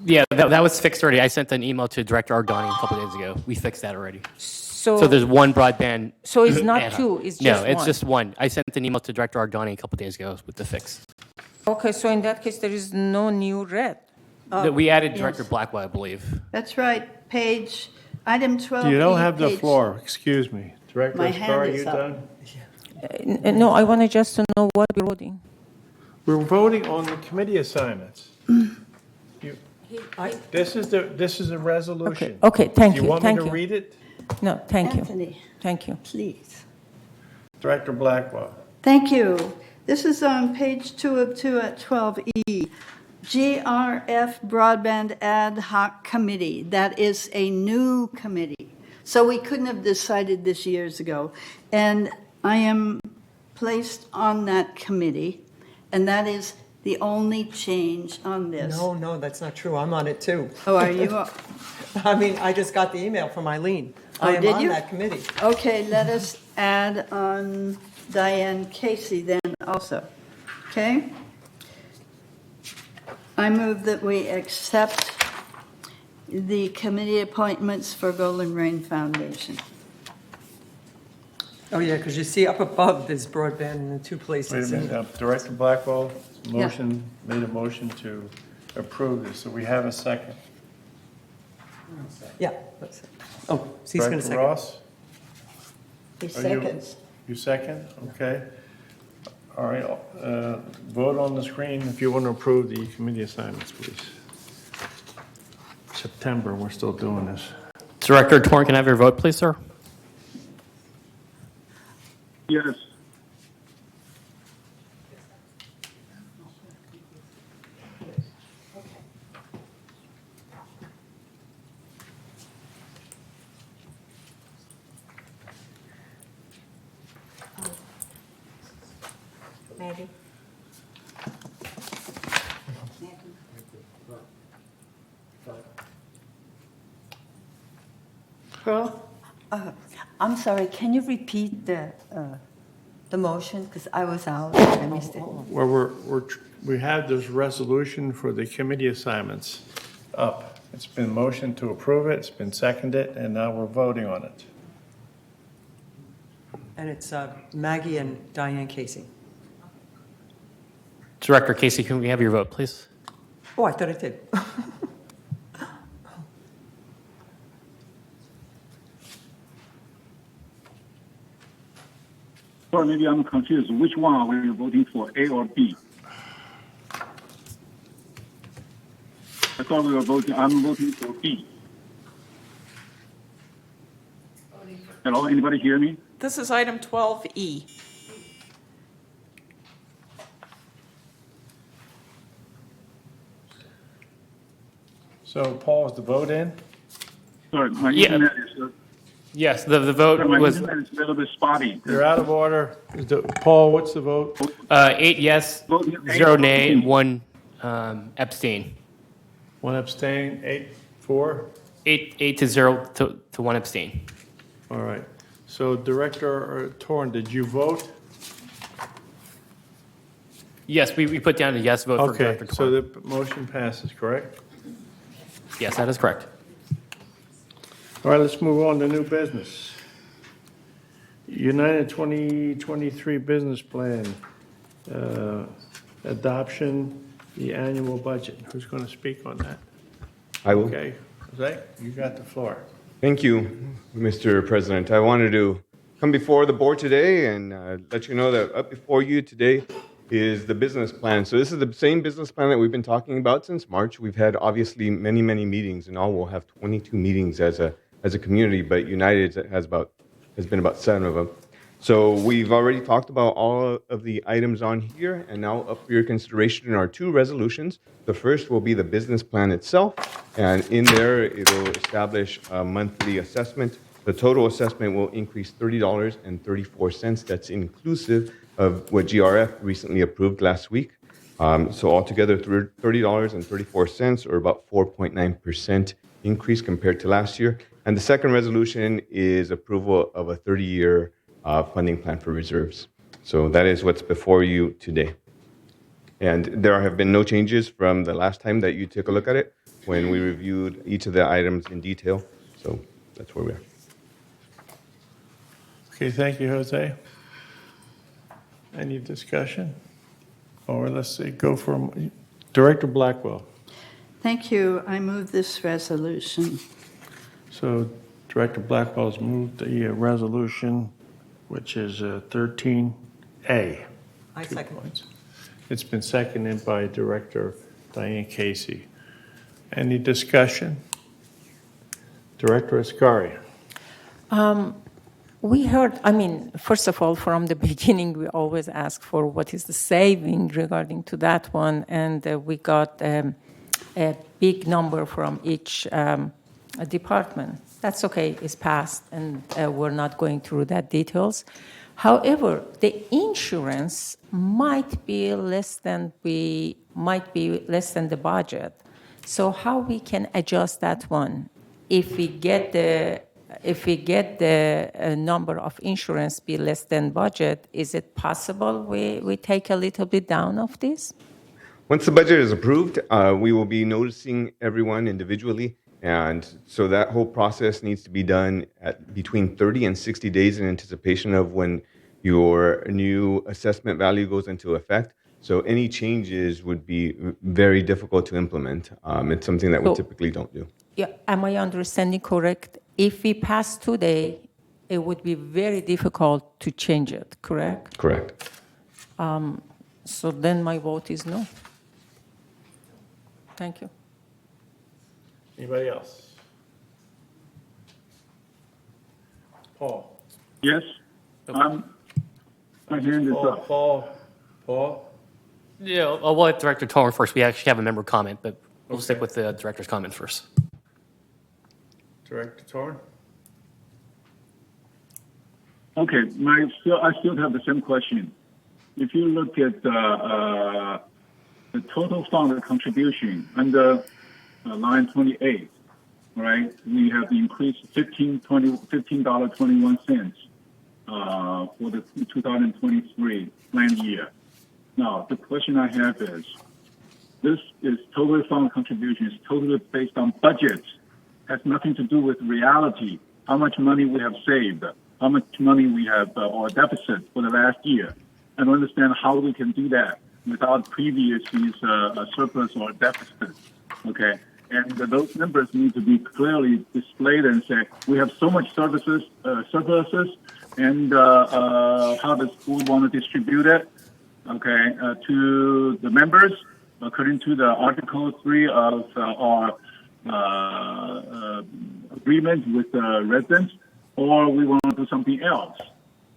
Yeah, that was fixed already. I sent an email to Director Ardani a couple days ago. We fixed that already. So there's one broadband. So it's not ad hoc. 2, it's just No, it's one. just one. I sent an email to Director Ardani a couple days ago with the fix. Okay, so in that case, there is no new red. We added Director yes. Blackwell, I believe. That's right, item 12E. You don't have the page- floor, excuse me. Director My hand Ascar, is you up. done? No, I want just to know what we're voting. We're voting on the committee assignments. This is a resolution. Okay, thank Do you, you want me thank to you. read it? No, thank you. Anthony, Thank you. please. Director Blackwell. Thank you. This is on page 2 of 2 at 12E. GRF Broadband Ad Hoc Committee. That is a new committee. So we couldn't have decided this years ago. And I am placed on that committee, and that is the only change on this. No, that's not true. I'm on it too. Oh, are you? I mean, I just got the email from Eileen. I am did on you? that committee. Okay, let us add on Diane Casey then also. Okay? I move that we accept the committee appointments for Golden Rain Foundation. Oh, yeah, because you see up above, there's broadband in the 2 Wait a places. minute, Director Blackwell made a motion to approve this, so we have a second. Yeah. Oh, he's going to Director second. Ross? He Are seconds. You second? Okay. All right, vote on the screen if you want to approve the committee assignments, please. September, we're still doing this. Director Torn, can I have your vote, please, sir? Yes. Maybe. Pearl? I'm sorry, can you repeat the motion? Because I was out, I missed it. Well, we have this resolution for the committee assignments up. It's been motioned to approve it, it's been seconded, and now we're voting on it. And it's Maggie and Diane Casey. Director Casey, can we have your vote, please? Oh, I thought I did. Or maybe I'm confused. Which one are we voting for, A or B? I thought I'm voting for B. Hello, anybody hear me? This is item 12E. So Paul, is the vote in? Sorry, my Yeah. internet is, Yes, the vote my was internet is a little bit spotty. You're out of order. Paul, what's the vote? 8 yes, Voting 0 8 nay, or and B? 1 abstain. 1 abstain, 8-4? 8 to 0 to 1 abstain. All right. So Director Torn, did you vote? Yes, we put down a yes vote for Okay, Director so Torn. the motion passes, correct? Yes, that is correct. All right, let's move on to new business. United 2023 Business Plan, adoption, the annual budget. Who's going to speak on that? I will. Okay, Jose, you got the floor. Thank you, Mr. President. I wanted to come before the board today and let you know that up before you today is the business plan. So this is the same business plan that we've been talking about since March. We've had obviously many, many meetings. In all, we'll have 22 meetings as a community, but United has been about 7 of them. So we've already talked about all of the items on here, and now up for your consideration are 2 resolutions. The first will be the business plan itself, and in there it'll establish a monthly assessment. The total assessment will increase $30.34. That's inclusive of what GRF recently approved last week. So altogether, $30.34, or about 4.9% increase compared to last year. And the second resolution is approval of a 30-year funding plan for reserves. So that is what's before you today. And there have been no changes from the last time that you took a look at it when we reviewed each of the items in detail. So that's where we are. Okay, thank you, Jose. Any discussion? Or let's see, go for Director Blackwell. Thank you. I move this resolution. So Director Blackwell has moved the resolution, which is 13A. I 2 second. points. It's been seconded by Director Diane Casey. Any discussion? Director Ascari. We heard, first of all, from the beginning, we always ask for what is the saving regarding to that one, and we got a big number from each department. That's okay, it's passed, and we're not going through that details. However, the insurance might be less than the budget. So how we can adjust that one? If we get the number of insurance be less than budget, is it possible we take a little bit down of this? Once the budget is approved, we will be noticing everyone individually. And so that whole process needs to be done at between 30 and 60 days in anticipation of when your new assessment value goes into effect. So any changes would be very difficult to implement. It's something that we typically don't do. Yeah, am I understanding correct? If we pass today, it would be very difficult to change it, correct? Correct. So then my vote is no. Thank you. Anybody else? Paul. Yes? My hand is up. Paul? Yeah, I'll let Director Torn first. We actually have a member comment, but we'll stick with the director's comment first. Director Torn? Okay, I still have the same question. If you look at the total fund contribution under line 28, right, we have increased $15.21 for the 2023 plan year. Now, the question I have is, this is total fund contribution, is totally based on budget, has nothing to do with reality, how much money we have saved, how much money we have or deficit for the last year. I don't understand how we can do that without previous surplus or deficit, okay? And those numbers need to be clearly displayed and say, we have so much surpluses, and how the school want to distribute it, okay, to the members according to the Article 3 of our agreement with the residents, or we want to do something else.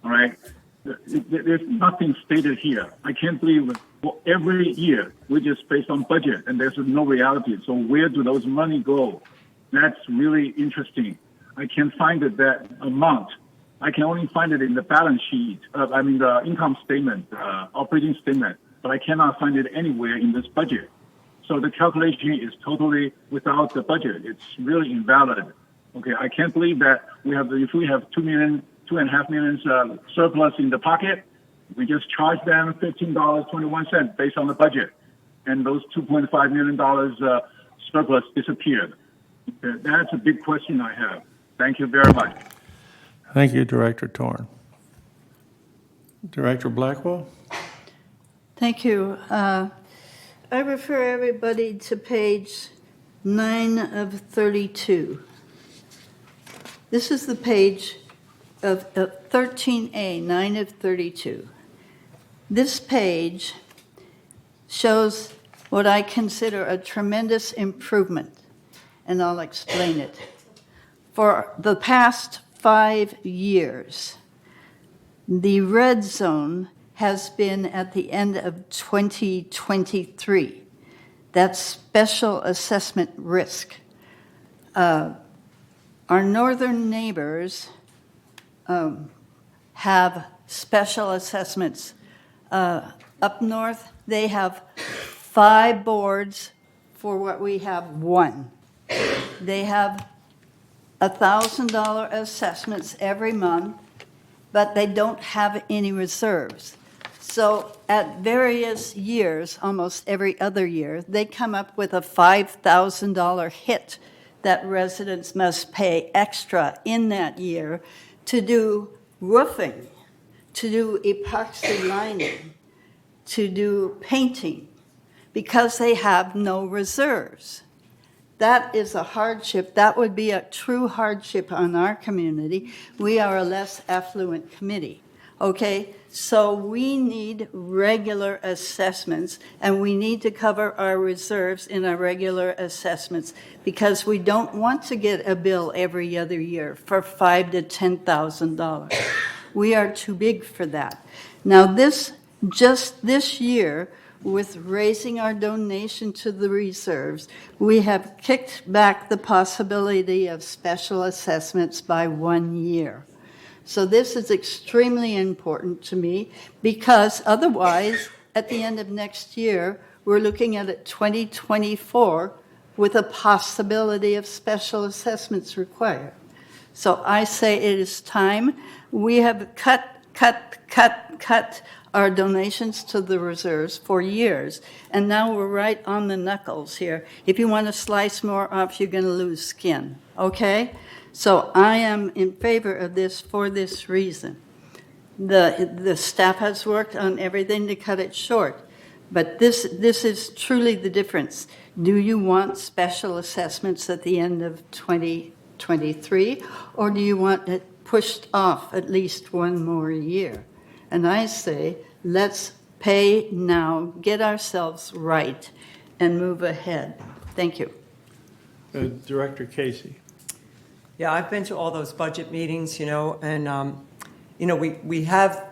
All right. There's nothing stated here. I can't believe every year we just based on budget and there's no reality. So where do those money go? That's really interesting. I can't find that amount. I can only find it in the balance sheet. The income statement, operating statement, but I cannot find it anywhere in this budget. So the calculation is totally without the budget. It's really invalid. Okay, I can't believe that if we have $2.5 million surplus in the pocket, we just charge them $15.21 based on the budget, and those $2.5 million surplus disappeared. Okay, that's a big question I have. Thank you very much. Thank you, Director Torn. Director Blackwell? Thank you. I refer everybody to page 9 of 32. This is the page of 13A, 9 of 32. This page shows what I consider a tremendous improvement, and I'll explain it. For the past 5 years, the red zone has been at the end of 2023. That's special assessment risk. Our northern neighbors have special assessments. Up north, they have 5 boards for what we have 1. They have $1,000 assessments every month, but they don't have any reserves. So at various years, almost every other year, they come up with a $5,000 hit that residents must pay extra in that year to do roofing, to do epoxy lining, to do painting, because they have no reserves. That is a hardship. That would be a true hardship on our community. We are a less affluent committee, okay? So we need regular assessments, and we need to cover our reserves in our regular assessments, because we don't want to get a bill every other year for $5,000 to $10,000. We are too big for that. Now, just this year, with raising our donation to the reserves, we have kicked back the possibility of special assessments by 1 year. So this is extremely important to me, because otherwise, at the end of next year, we're looking at it 2024 with a possibility of special assessments required. So I say it is time. We have cut our donations to the reserves for years, and now we're right on the knuckles here. If you want to slice more off, you're going to lose skin, okay? So I am in favor of this for this reason. The staff has worked on everything to cut it short, but this is truly the difference. Do you want special assessments at the end of 2023, or do you want it pushed off at least 1 more year? And I say, let's pay now, get ourselves right, and move ahead. Thank you. Director Casey. Yeah, I've been to all those budget meetings, and, we have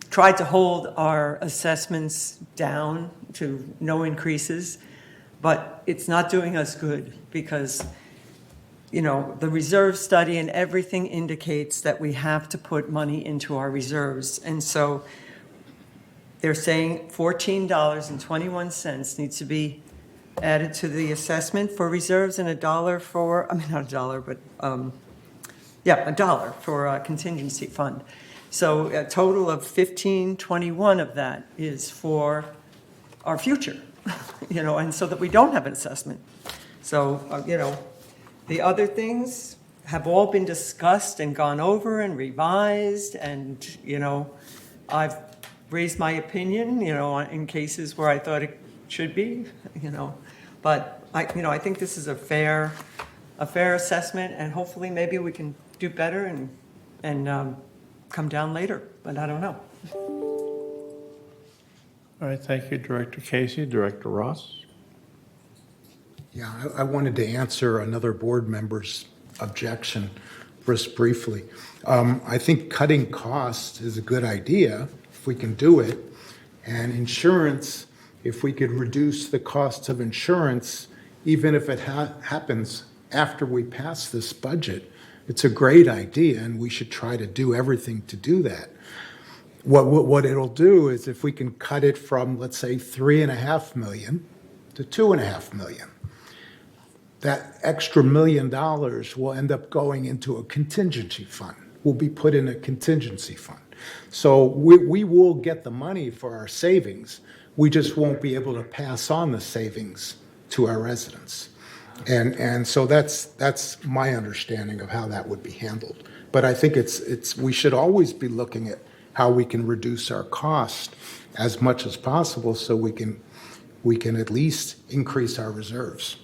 tried to hold our assessments down to no increases, but it's not doing us good, because the reserve study and everything indicates that we have to put money into our reserves. And so they're saying $14.21 needs to be added to the assessment for reserves, and $1 for, not $1, but, $1 for a contingency fund. So a total of $15.21 of that is for our future, and so that we don't have an assessment. So, the other things have all been discussed and gone over and revised, and, I've raised my opinion, in cases where I thought it should be, but I think this is a fair assessment, and hopefully maybe we can do better and and come down later, but I don't know. All right, thank you, Director Casey. Director Ross? Yeah, I wanted to answer another board member's objection just briefly. I think cutting costs is a good idea if we can do it. And insurance, if we could reduce the costs of insurance, even if it happens after we pass this budget, it's a great idea, and we should try to do everything to do that. What it'll do is if we can cut it from, let's say, $3.5 million to $2.5 million, that extra $1 million will end up going into a contingency fund, will be put in a contingency fund. So we will get the money for our savings. We just won't be able to pass on the savings to our residents. And so that's my understanding of how that would be handled. But I think we should always be looking at how we can reduce our cost as much as possible so we can at least increase our reserves.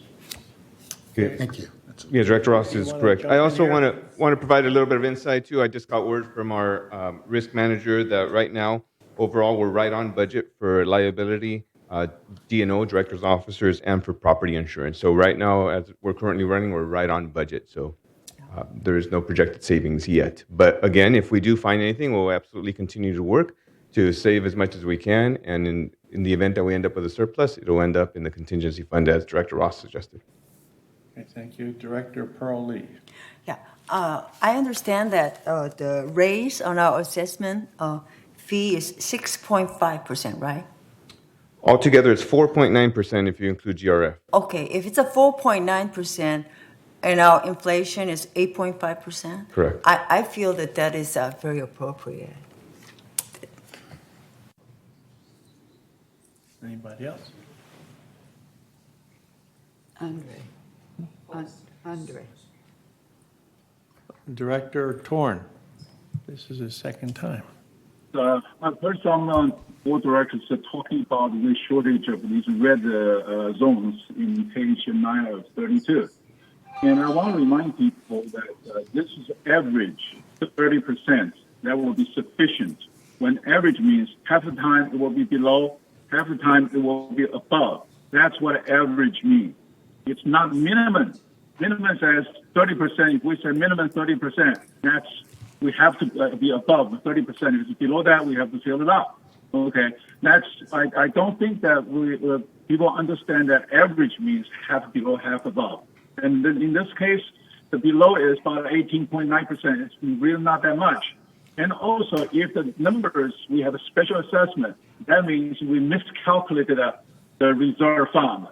Okay. Thank you. Yeah, Director Ross is correct. jump I in also here? want to provide a little bit of insight too. I just got word from our risk manager that right now, overall, we're right on budget for liability, D&O, directors, officers, and for property insurance. So right now, as we're currently running, we're right on budget. So there is no projected savings yet. But again, if we do find anything, we'll absolutely continue to work to save as much as we can. And in the event that we end up with a surplus, it'll end up in the contingency fund, as Director Ross suggested. Okay, thank you. Director Pearl Lee. Yeah, I understand that the raise on our assessment fee is 6.5%, right? Altogether, it's 4.9% if you include GRF. Okay, if it's a 4.9% and our inflation is 8.5%, Correct. I feel that is very appropriate. Anybody else? Andre. Director Torn. This is his second time. I've heard some board directors talking about the shortage of these red zones in page 9 of 32. And I want to remind people that this is average, 30%. That will be sufficient. When average means half the time it will be below, half the time it will be above. That's what average means. It's not minimum. Minimum says 30%. If we say minimum 30%, we have to be above the 30%. If it's below that, we have to fill it up. Okay, I don't think that people understand that average means half below, half above. And then in this case, the below is about 18.9%. It's really not that much. And also, if the numbers, we have a special assessment, that means we miscalculated the reserve fund.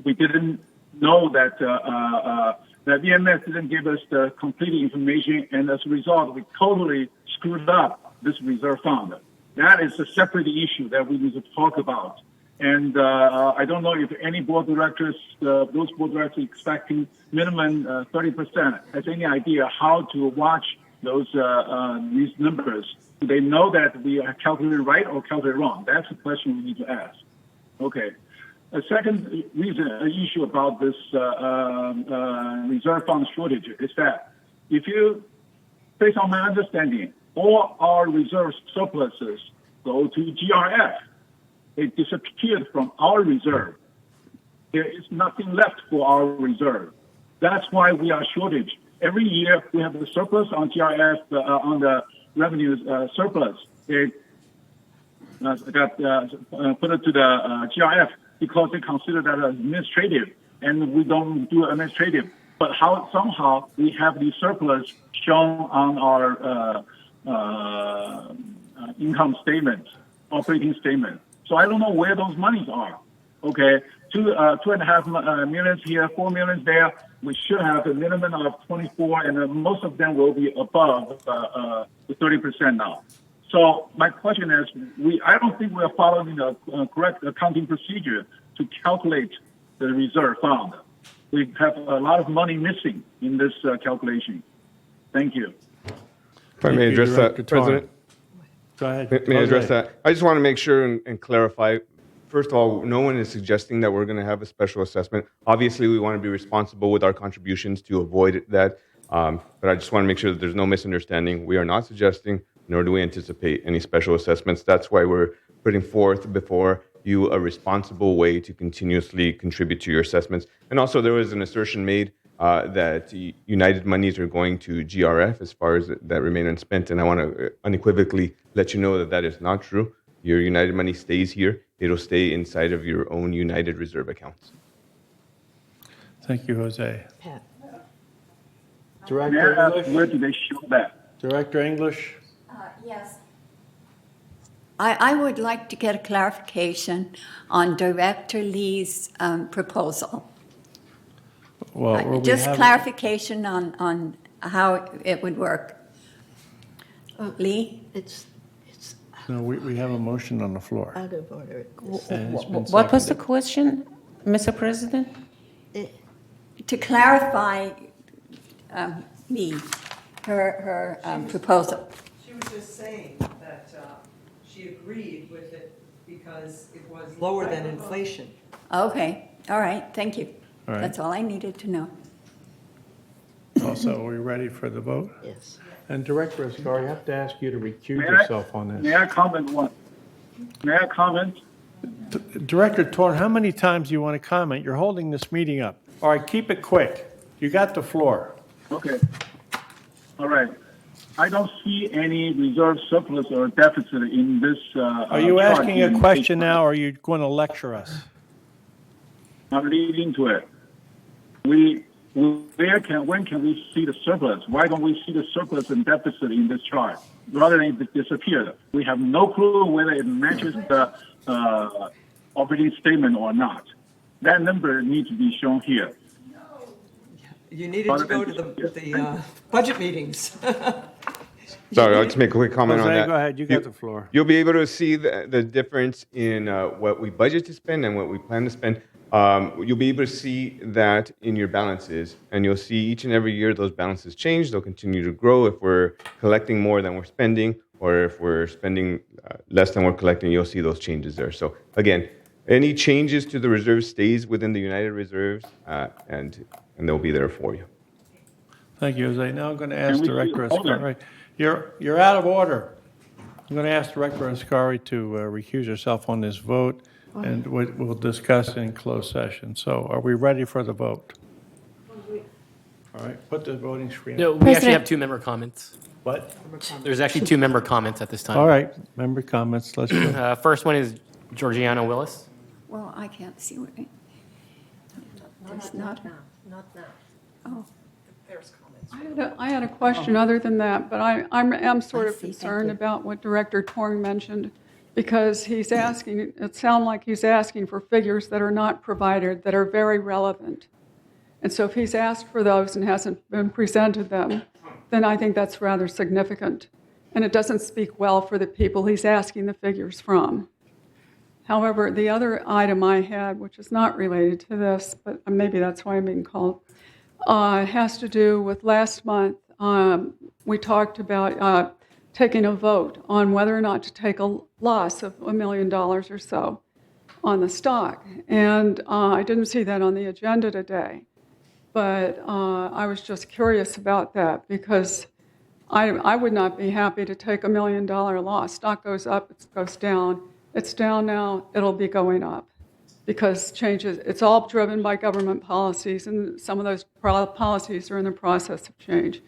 We didn't know that that VMS didn't give us the complete information, and as a result, we totally screwed up this reserve fund. That is a separate issue that we need to talk about. And I don't know if any board directors, those board directors expecting minimum 30%, has any idea how to watch these numbers. Do they know that we are calculated right or calculated wrong? That's the question we need to ask. Okay. A second issue about this reserve fund shortage is that based on my understanding, all our reserve surpluses go to GRF. They disappeared from our reserve. There is nothing left for our reserve. That's why we are shortage. Every year we have the surplus on GRF, on the revenue surplus. They got put it to the GRF because they consider that administrative, and we don't do administrative. But somehow we have the surplus shown on our income statement, operating statement. So I don't know where those monies are. Okay, 2.5 million here, 4 million there. We should have a minimum of 24, and most of them will be above the 30% now. So my question is, I don't think we are following the correct accounting procedure to calculate the reserve fund. We have a lot of money missing in this calculation. Thank you. If I may address that, President. Go ahead. May I address that? I just want to make sure and clarify. First of all, no one is suggesting that we're going to have a special assessment. Obviously, we want to be responsible with our contributions to avoid that. But I just want to make sure that there's no misunderstanding. We are not suggesting, nor do we anticipate any special assessments. That's why we're putting forth before you a responsible way to continuously contribute to your assessments. And also, there was an assertion made that United monies are going to GRF as far as that remain unspent. And I want to unequivocally let you know that that is not true. Your United money stays here. It'll stay inside of your own United Reserve accounts. Thank you, Jose. Pat. Director English? Where do they show that? Director English? Yes. I would like to get a clarification on Director Lee's proposal. Well, Just clarification on how it would work. Lee? No, we have a motion on the floor. Out of order. And it's been What was the seconded. question, Mr. President? To clarify Lee, her proposal. She was just saying that she agreed with it because it was lower than inflation. Okay, all right, thank you. All right. That's all I needed to know. Also, are we ready for the vote? Yes. And Director Escar, I have to ask you to recuse May I- yourself on May this. I comment one? May I comment? Director Torn, how many times do you want to comment? You're holding this meeting up. All right, keep it quick. You got the floor. Okay. All right. I don't see any reserve surplus or deficit in this. Are you chart asking here a in question page now, or are you going to lecture us? I'm leading to it. When can we see the surplus? Why don't we see the surplus and deficit in this chart rather than it disappear? We have no clue whether it matches the operating statement or not. That number needs to be shown here. You needed to go to the budget meetings. Sorry, I'll just make a quick comment on Jose, that. go ahead. You got the floor. You'll be able to see the difference in what we budget to spend and what we plan to spend. You'll be able to see that in your balances, and you'll see each and every year those balances change. They'll continue to grow if we're collecting more than we're spending, or if we're spending less than we're collecting. You'll see those changes there. So again, any changes to the reserve stays within the United Reserves, and they'll be there for you. Thank you, Jose. Now I'm going to ask Can we Director see- hold on. Escari. You're out of order. I'm going to ask Director Escari to recuse herself on this vote, and we'll discuss in closed session. So are we ready for the vote? All right, put the voting screen No, up. we actually have two member comments. What? There's actually two member comments at this time. All right, member comments, let's go. First one is Georgiana Willis. Well, I can't see what. It's not. Not now. Oh. There's comments. I had a question other than that, but I am sort I of see, thank concerned you. about what Director Torn mentioned, because he's asking, it sounds like he's asking for figures that are not provided, that are very relevant. And so if he's asked for those and hasn't been presented them, then I think that's rather significant. And it doesn't speak well for the people he's asking the figures from. However, the other item I had, which is not related to this, but maybe that's why I'm being called, has to do with last month. We talked about taking a vote on whether or not to take a loss of $1 million or so on the stock. And I didn't see that on the agenda today. But I was just curious about that because I would not be happy to take $1 million loss. Stock goes up, it goes down. It's down now, it'll be going up because changes, it's all driven by government policies, and some of those policies are in the process of change.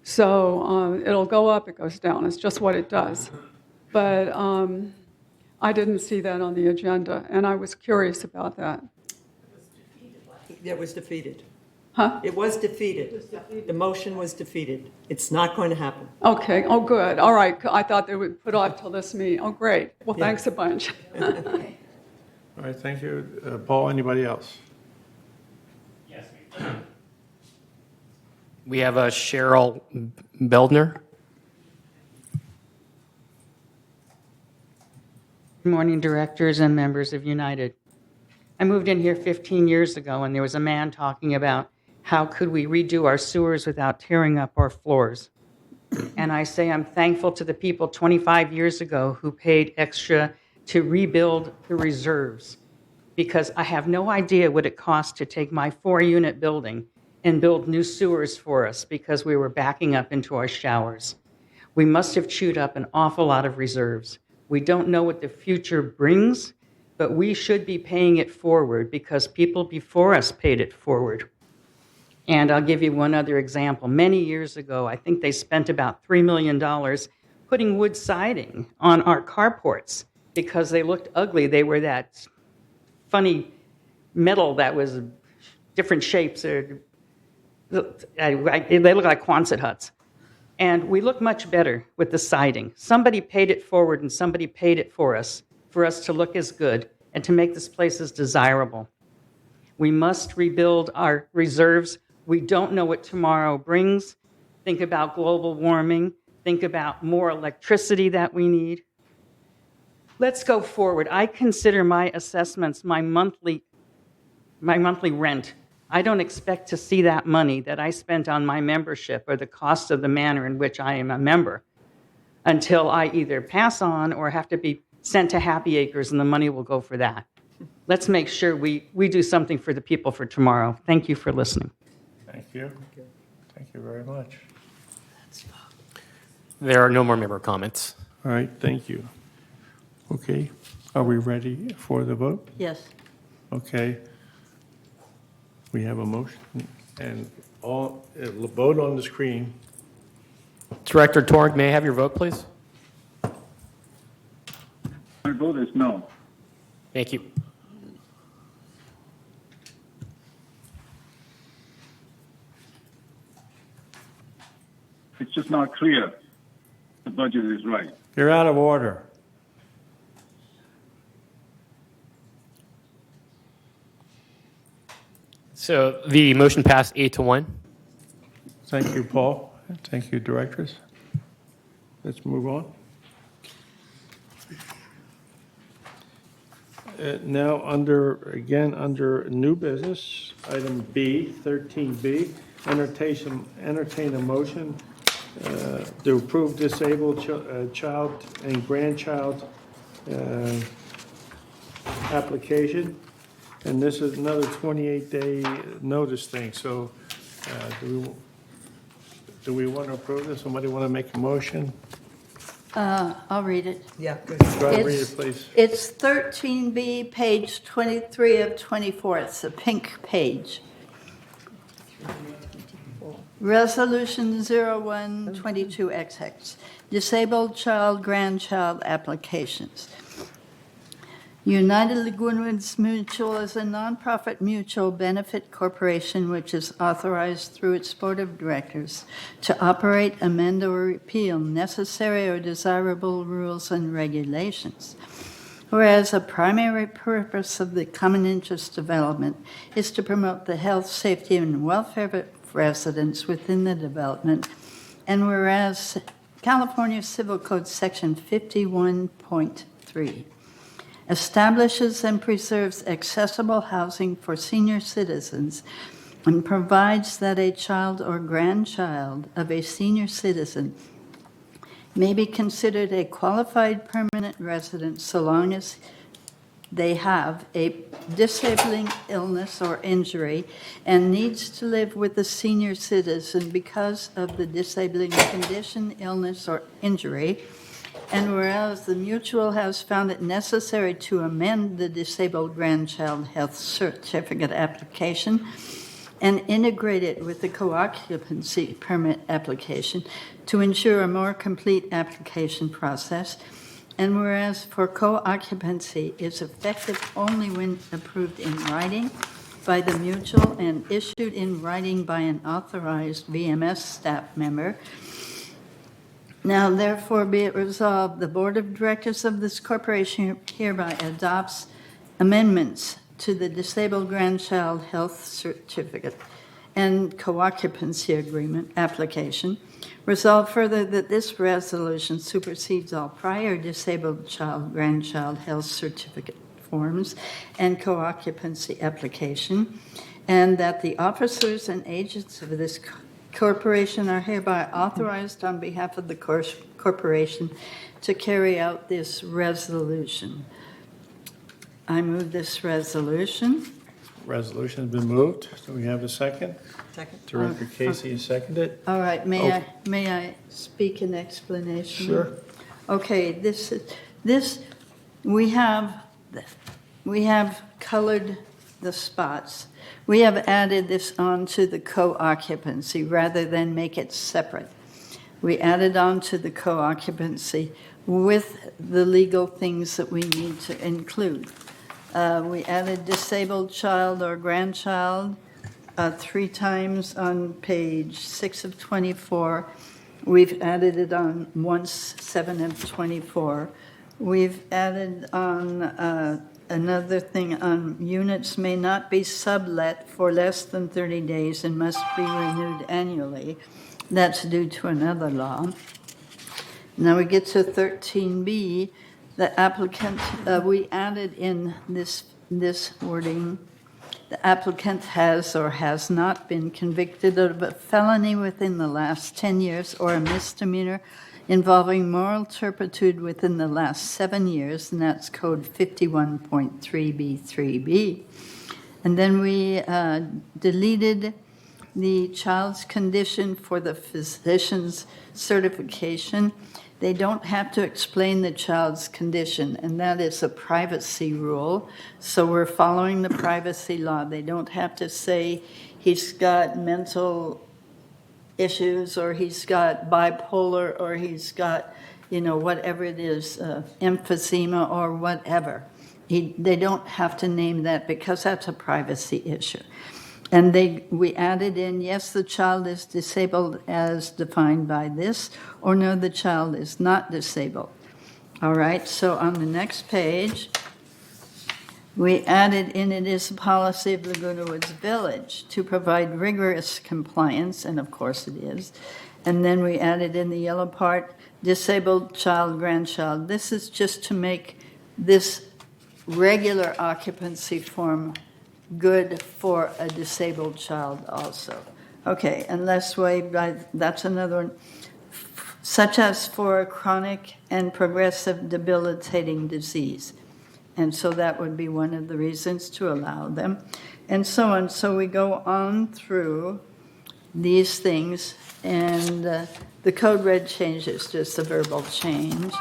So it'll go up, it goes down. It's just what it does. But I didn't see that on the agenda, and I was curious about that. It was defeated. Huh? It was defeated. The motion was defeated. It's not going to happen. Okay, oh, good. All right, I thought they would put off till this meeting. Oh, great. Well, Yeah. thanks a bunch. All right, thank you. Paul, anybody else? Yes. We have Cheryl Beldner. Good morning, directors and members of United. I moved in here 15 years ago, and there was a man talking about how could we redo our sewers without tearing up our floors. And I say I'm thankful to the people 25 years ago who paid extra to rebuild the reserves, because I have no idea what it costs to take my 4-unit building and build new sewers for us because we were backing up into our showers. We must have chewed up an awful lot of reserves. We don't know what the future brings, but we should be paying it forward because people before us paid it forward. And I'll give you one other example. Many years ago, I think they spent about $3 million putting wood siding on our carports because they looked ugly. They were that funny metal that was different shapes. They look like Quonset huts. And we look much better with the siding. Somebody paid it forward and somebody paid it for us to look as good and to make this place as desirable. We must rebuild our reserves. We don't know what tomorrow brings. Think about global warming. Think about more electricity that we need. Let's go forward. I consider my assessments my monthly rent. I don't expect to see that money that I spent on my membership or the cost of the manor in which I am a member until I either pass on or have to be sent to Happy Acres, and the money will go for that. Let's make sure we do something for the people for tomorrow. Thank you for listening. Thank you. Thank you very much. There are no more member comments. All right, thank you. Okay, are we ready for the vote? Yes. Okay. We have a motion and all, vote on the screen. Director Torg, may I have your vote, please? My vote is no. Thank you. It's just not clear the budget is right. You're out of order. So the motion passed 8-1. Thank you, Paul. Thank you, directors. Let's move on. Now, under new business, item B, 13B, entertain a motion to approve disabled child and grandchild application. And this is another 28-day notice thing. So do we want to approve this? Somebody want to make a motion? I'll read it. Yeah, good. Go ahead, read it, please. It's 13B, page 23 of 24. It's a pink page. Resolution 0122XX, disabled child, grandchild applications. United Laguna Woods Mutual is a nonprofit mutual benefit corporation which is authorized through its board of directors to operate, amend, or repeal necessary or desirable rules and regulations. Whereas a primary purpose of the common interest development is to promote the health, safety, and welfare of residents within the development, and whereas California Civil Code Section 51.3 establishes and preserves accessible housing for senior citizens and provides that a child or grandchild of a senior citizen may be considered a qualified permanent resident so long as they have a disabling illness or injury and needs to live with the senior citizen because of the disabling condition, illness, or injury. And whereas the mutual has found it necessary to amend the disabled grandchild health certificate application and integrate it with the co-occupancy permit application to ensure a more complete application process. And whereas for co-occupancy is effective only when approved in writing by the mutual and issued in writing by an authorized VMS staff member. Now, therefore, be it resolved, the Board of Directors of this corporation hereby adopts amendments to the Disabled Grandchild Health Certificate and Co-Occupancy Agreement application. Resolve further that this resolution supersedes all prior Disabled Child Grandchild Health Certificate forms and co-occupancy application, and that the officers and agents of this corporation are hereby authorized on behalf of the corporation to carry out this resolution. I move this resolution. Resolution's been moved. Do we have a second? Second. Director Casey has seconded. All right, may I speak in explanation? Sure. Okay, we have colored the spots. We have added this on to the co-occupancy rather than make it separate. We added on to the co-occupancy with the legal things that we need to include. We added disabled child or grandchild 3 times on page 6 of 24. We've added it on 7 of 24. We've added on another thing on units may not be sublet for less than 30 days and must be renewed annually. That's due to another law. Now we get to 13B. The applicant, we added in this wording, the applicant has or has not been convicted of a felony within the last 10 years or a misdemeanor involving moral turpitude within the last 7 years, and that's Code 51.3B3B. And then we deleted the child's condition for the physician's certification. They don't have to explain the child's condition, and that is a privacy rule. So we're following the privacy law. They don't have to say he's got mental issues or he's got bipolar or he's got, whatever it is, emphysema or whatever. They don't have to name that because that's a privacy issue. And we added in, yes, the child is disabled as defined by this, or no, the child is not disabled. All right, so on the next page, we added in, it is the policy of Laguna Woods Village to provide rigorous compliance, and of course it is. And then we added in the yellow part, disabled child, grandchild. This is just to make this regular occupancy form good for a disabled child also. Okay, and last way, that's another one. Such as for a chronic and progressive debilitating disease. And so that would be one of the reasons to allow them, and so on. So we go on through these things, and the code red change is just a verbal change.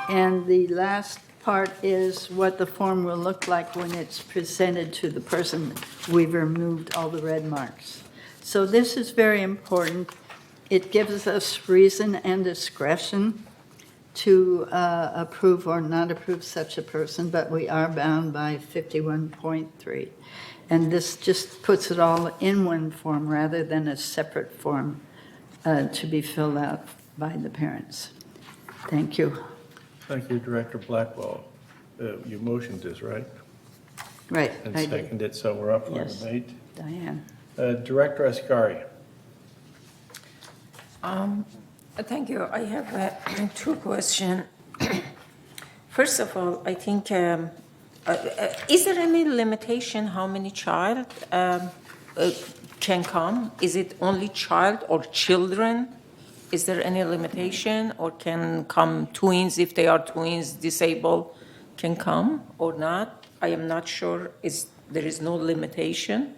And the last part is what the form will look like when it's presented to the person. We've removed all the red marks. So this is very important. It gives us reason and discretion to approve or not approve such a person, but we are bound by 51.3. And this just puts it all in one form rather than a separate form to be filled out by the parents. Thank you. Thank you, Director Blackwell. You motioned this, right? Right. And I did. seconded, so we're up for Yes. debate. Diane. Director Ascari. Thank you. I have 2 questions. First of all, I think, is there any limitation how many child can come? Is it only child or children? Is there any limitation, or can come twins if they are twins, disabled, can come or not? I am not sure. There is no limitation?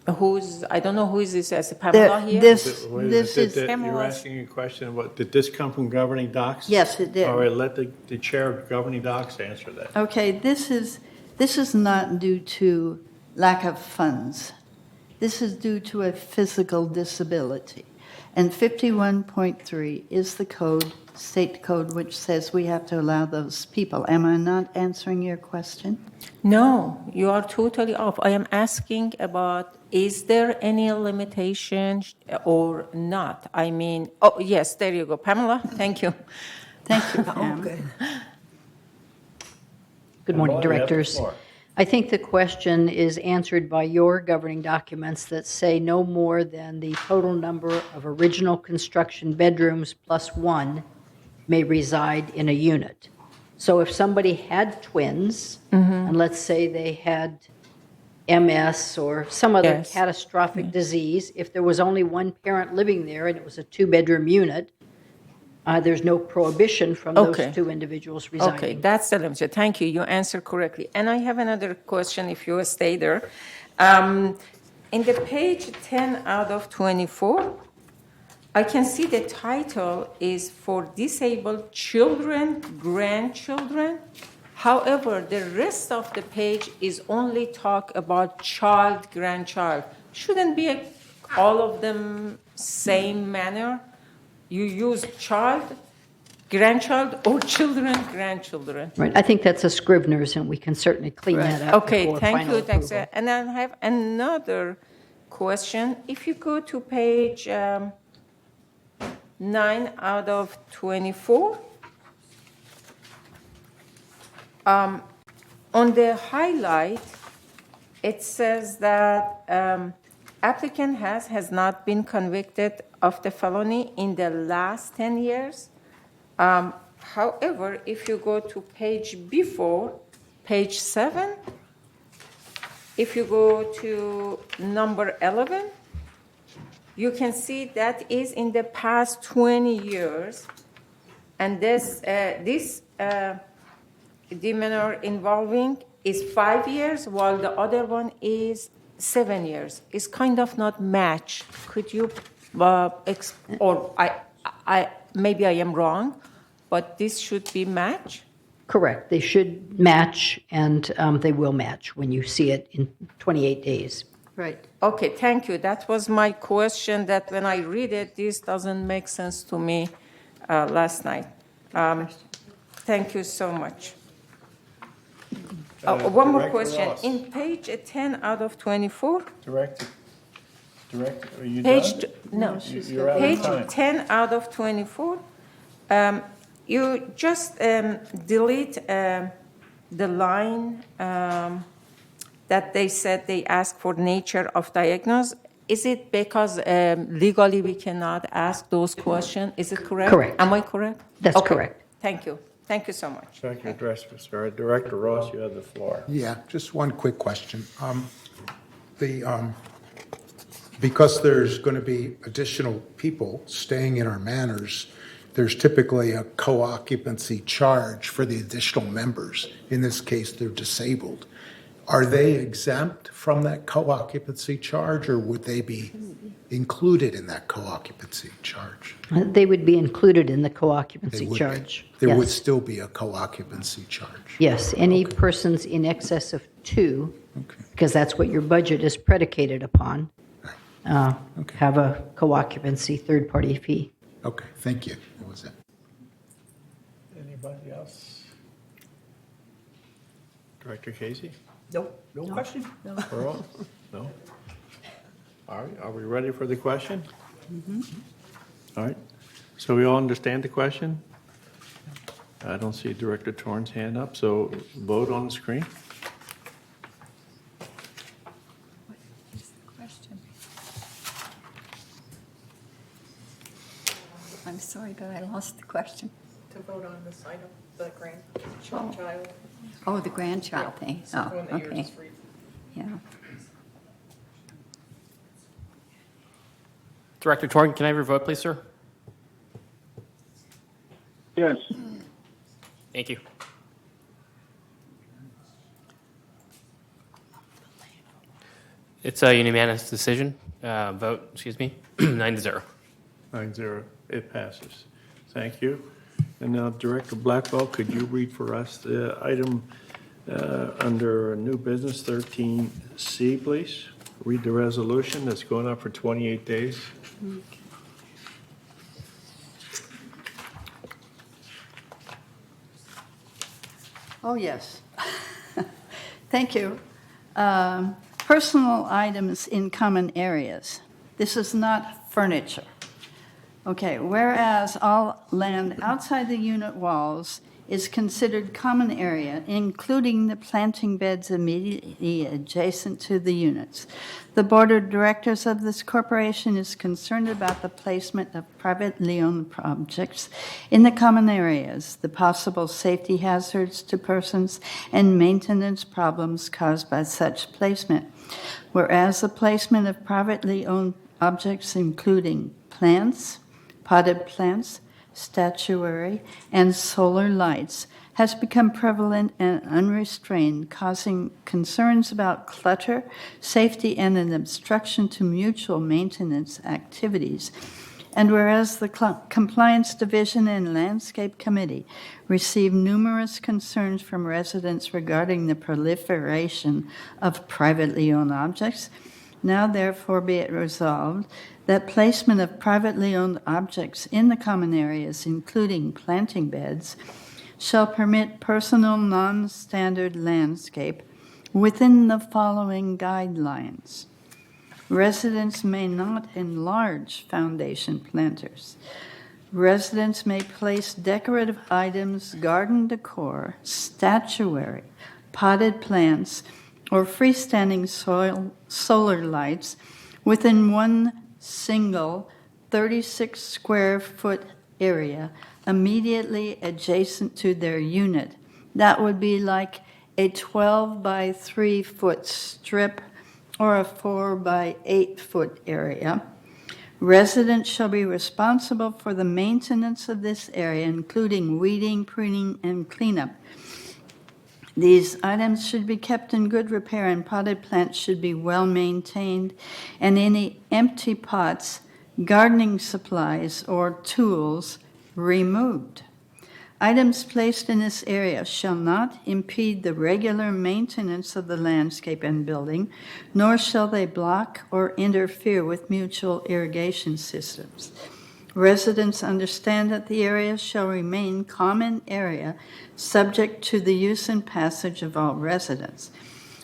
I don't know who is this, as Pamela here? You're asking a question, did this come from governing docs? Yes, it did. All right, let the chair of governing docs answer that. Okay, this is not due to lack of funds. This is due to a physical disability. And 51.3 is the code, state code, which says we have to allow those people. Am I not answering your question? No, you are totally off. I am asking about, is there any limitation or not? I mean, oh, yes, there you go. Pamela, thank you. Thank you, Pam. Good morning, Pamela, you have the directors. floor. I think the question is answered by your governing documents that say no more than the total number of original construction bedrooms plus 1 may reside in a unit. So if somebody had twins, and let's say they had MS or some other catastrophic disease, if there was only one parent living there and it was a 2-bedroom unit, There's no prohibition from Okay. those two individuals residing. Okay, that's the limit. Thank you. You answered correctly. And I have another question if you stay there. In the page 10 out of 24, I can see the title is for disabled children, grandchildren. However, the rest of the page is only talk about child, grandchild. Shouldn't be all of them same manner? You use child, grandchild, or children, grandchildren. Right, I think that's a Scrivener's, and we can certainly clean that up Okay, before thank final you. Thanks. approval. And I have another question. If you go to page 9 out of 24, on the highlight, it says that applicant has not been convicted of the felony in the last 10 years. However, if you go to page before, page 7, if you go to number 11, you can see that is in the past 20 years. And this demeanor involving is 5 years, while the other one is 7 years. It's kind of not match. Could you, maybe I am wrong, but this should be match? Correct, they should match, and they will match when you see it in 28 days. Right. Okay, thank you. That was my question, that when I read it, this doesn't make sense to me last night. Thank you so much. One more Director question. Ross. In page 10 out of 24, Director, are you page, done? no, You're out of page time. 10 out of 24, you just delete the line that they said they asked for nature of diagnosis. Is it because legally we cannot ask those questions? Is it correct? Correct. Am I correct? That's Okay. correct. Thank you. Thank you so much. Thank you, Director Ross, you have the floor. Yeah, just one quick question. Because there's going to be additional people staying in our manors, there's typically a co-occupancy charge for the additional members. In this case, they're disabled. Are they exempt from that co-occupancy charge, or would they be included in that co-occupancy charge? They would be included in the co-occupancy They would be. charge. There would Yes. still be a co-occupancy charge. Yes, any persons in excess of 2, because that's what your budget is predicated upon, have a co-occupancy third-party fee. Okay, thank you. That was it. Anybody else? Director Casey? Nope, no question. No. Pearl? No? All right, are we ready for the question? All right, so we all understand the question? I don't see Director Torn's hand up, so vote on the screen. Question. I'm sorry, but I lost the question. To vote on this item, the grandchild. Oh, the grandchild thing. It's the Oh, one that you're okay. just reading. Yeah. Director Torn, can I have your vote, please, sir? Yes. Thank you. It's a unanimous decision, vote, excuse me, 9-0. 9-0, it passes. Thank you. And now, Director Blackwell, could you read for us the item under new business 13C, please? Read the resolution that's going up for 28 days. Oh, yes. Thank you. Personal items in common areas. This is not furniture. Okay, whereas all land outside the unit walls is considered common area, including the planting beds immediately adjacent to the units. The board of directors of this corporation is concerned about the placement of privately owned objects in the common areas, the possible safety hazards to persons, and maintenance problems caused by such placement. Whereas the placement of privately owned objects, including plants, potted plants, statuary, and solar lights has become prevalent and unrestrained, causing concerns about clutter, safety, and an obstruction to mutual maintenance activities. And whereas the Compliance Division and Landscape Committee received numerous concerns from residents regarding the proliferation of privately owned objects, now therefore be it resolved that placement of privately owned objects in the common areas, including planting beds, shall permit personal non-standard landscape within the following guidelines. Residents may not enlarge foundation planters. Residents may place decorative items, garden decor, statuary, potted plants, or freestanding solar lights within one single 36 square foot area immediately adjacent to their unit. That would be like a 12 by 3 foot strip or a 4 by 8 foot area. Residents shall be responsible for the maintenance of this area, including weeding, pruning, and cleanup. These items should be kept in good repair, and potted plants should be well maintained, and any empty pots, gardening supplies, or tools removed. Items placed in this area shall not impede the regular maintenance of the landscape and building, nor shall they block or interfere with mutual irrigation systems. Residents understand that the area shall remain common area, subject to the use and passage of all residents.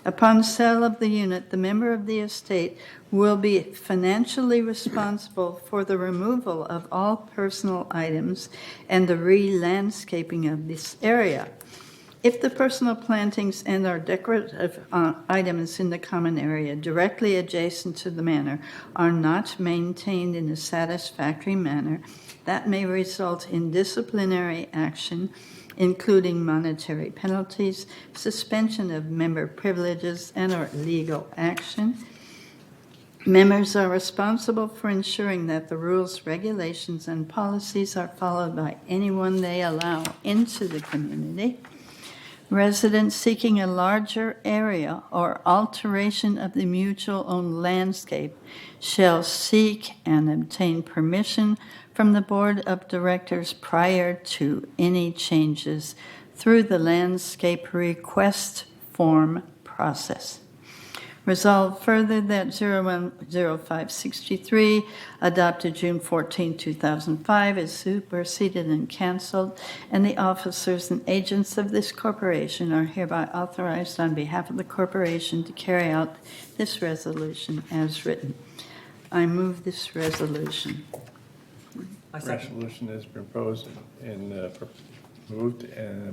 Upon sale of the unit, the member of the estate will be financially responsible for the removal of all personal items and the re-landscaping of this area. If the personal plantings and or decorative items in the common area directly adjacent to the manor are not maintained in a satisfactory manner, that may result in disciplinary action, including monetary penalties, suspension of member privileges, and or legal action. Members are responsible for ensuring that the rules, regulations, and policies are followed by anyone they allow into the community. Residents seeking a larger area or alteration of the mutual-owned landscape shall seek and obtain permission from the Board of Directors prior to any changes through the landscape request form process. Resolved further that 010563, adopted June 14, 2005, is superseded and canceled, and the officers and agents of this corporation are hereby authorized on behalf of the corporation to carry out this resolution as written. I move this resolution. Resolution has been proposed and moved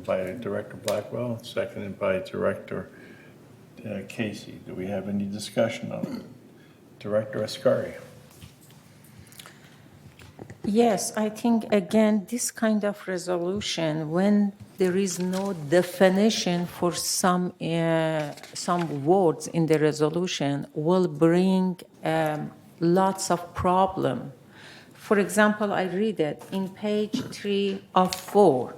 by Director Blackwell, seconded by Director Casey. Do we have any discussion on it? Director Ascari. Yes, I think, again, this kind of resolution, when there is no definition for some words in the resolution, will bring lots of problem. For example, I read it in page 3 of 4.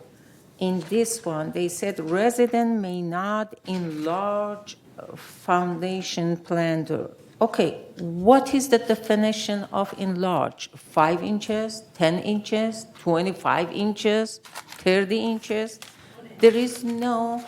In this one, they said resident may not enlarge foundation planter. Okay, what is the definition of enlarge? 5 inches, 10 inches, 25 inches, 30 inches? There is no,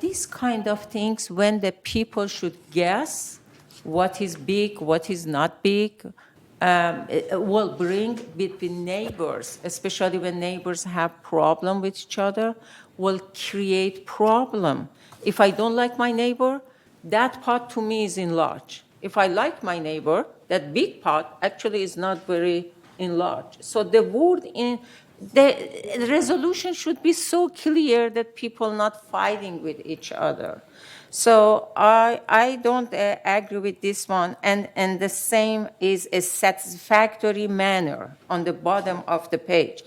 these kind of things when the people should guess what is big, what is not big, it will bring between neighbors, especially when neighbors have problem with each other, will create problem. If I don't like my neighbor, that pot to me is enlarged. If I like my neighbor, that big pot actually is not very enlarged. So the word in the resolution should be so clear that people not fighting with each other. So I don't agree with this one. And the same is a satisfactory manner on the bottom of the page.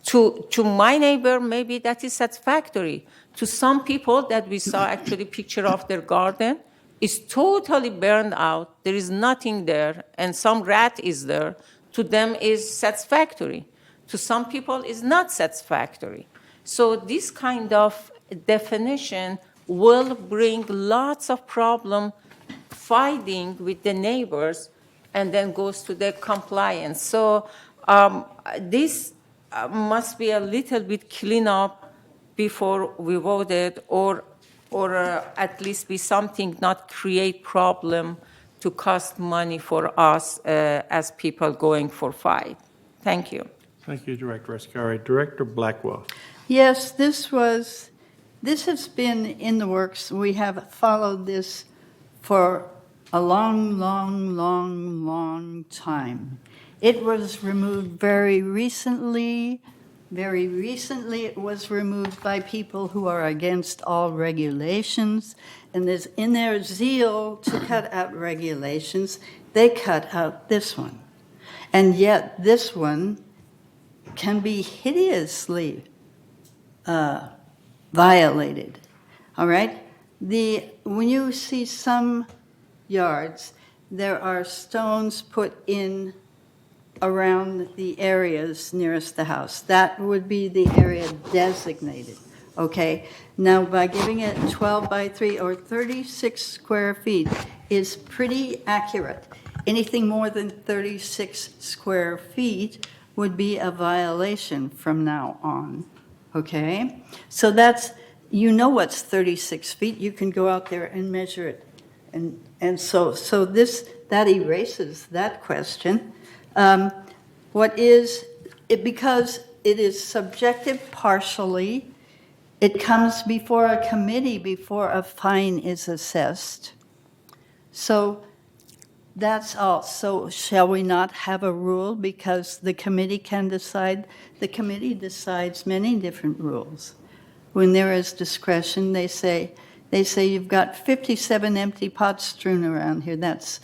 To my neighbor, maybe that is satisfactory. To some people that we saw actually picture of their garden, is totally burned out. There is nothing there, and some rat is there. To them is satisfactory. to some people is not satisfactory. So this kind of definition will bring lots of problem fighting with the neighbors and then goes to the compliance. So this must be a little bit clean up before we voted, or at least be something not create problem to cost money for us as people going for fight. Thank you. Thank you, Director Ascari. Director Blackwell. Yes, this has been in the works. We have followed this for a long, long, long, long time. It was removed very recently. Very recently, it was removed by people who are against all regulations. And in their zeal to cut out regulations, they cut out this one. And yet, this one can be hideously violated. All right? When you see some yards, there are stones put in around the areas nearest the house. That would be the area designated. Okay? Now, by giving it 12 by 3 or 36 square feet is pretty accurate. Anything more than 36 square feet would be a violation from now on. Okay? So that's, what's 36 feet. You can go out there and measure it. And so that erases that question. Because it is subjective partially, it comes before a committee before a fine is assessed. So that's all. So shall we not have a rule because the committee can decide? The committee decides many different rules. When there is discretion, they say you've got 57 empty pots strewn around here. That's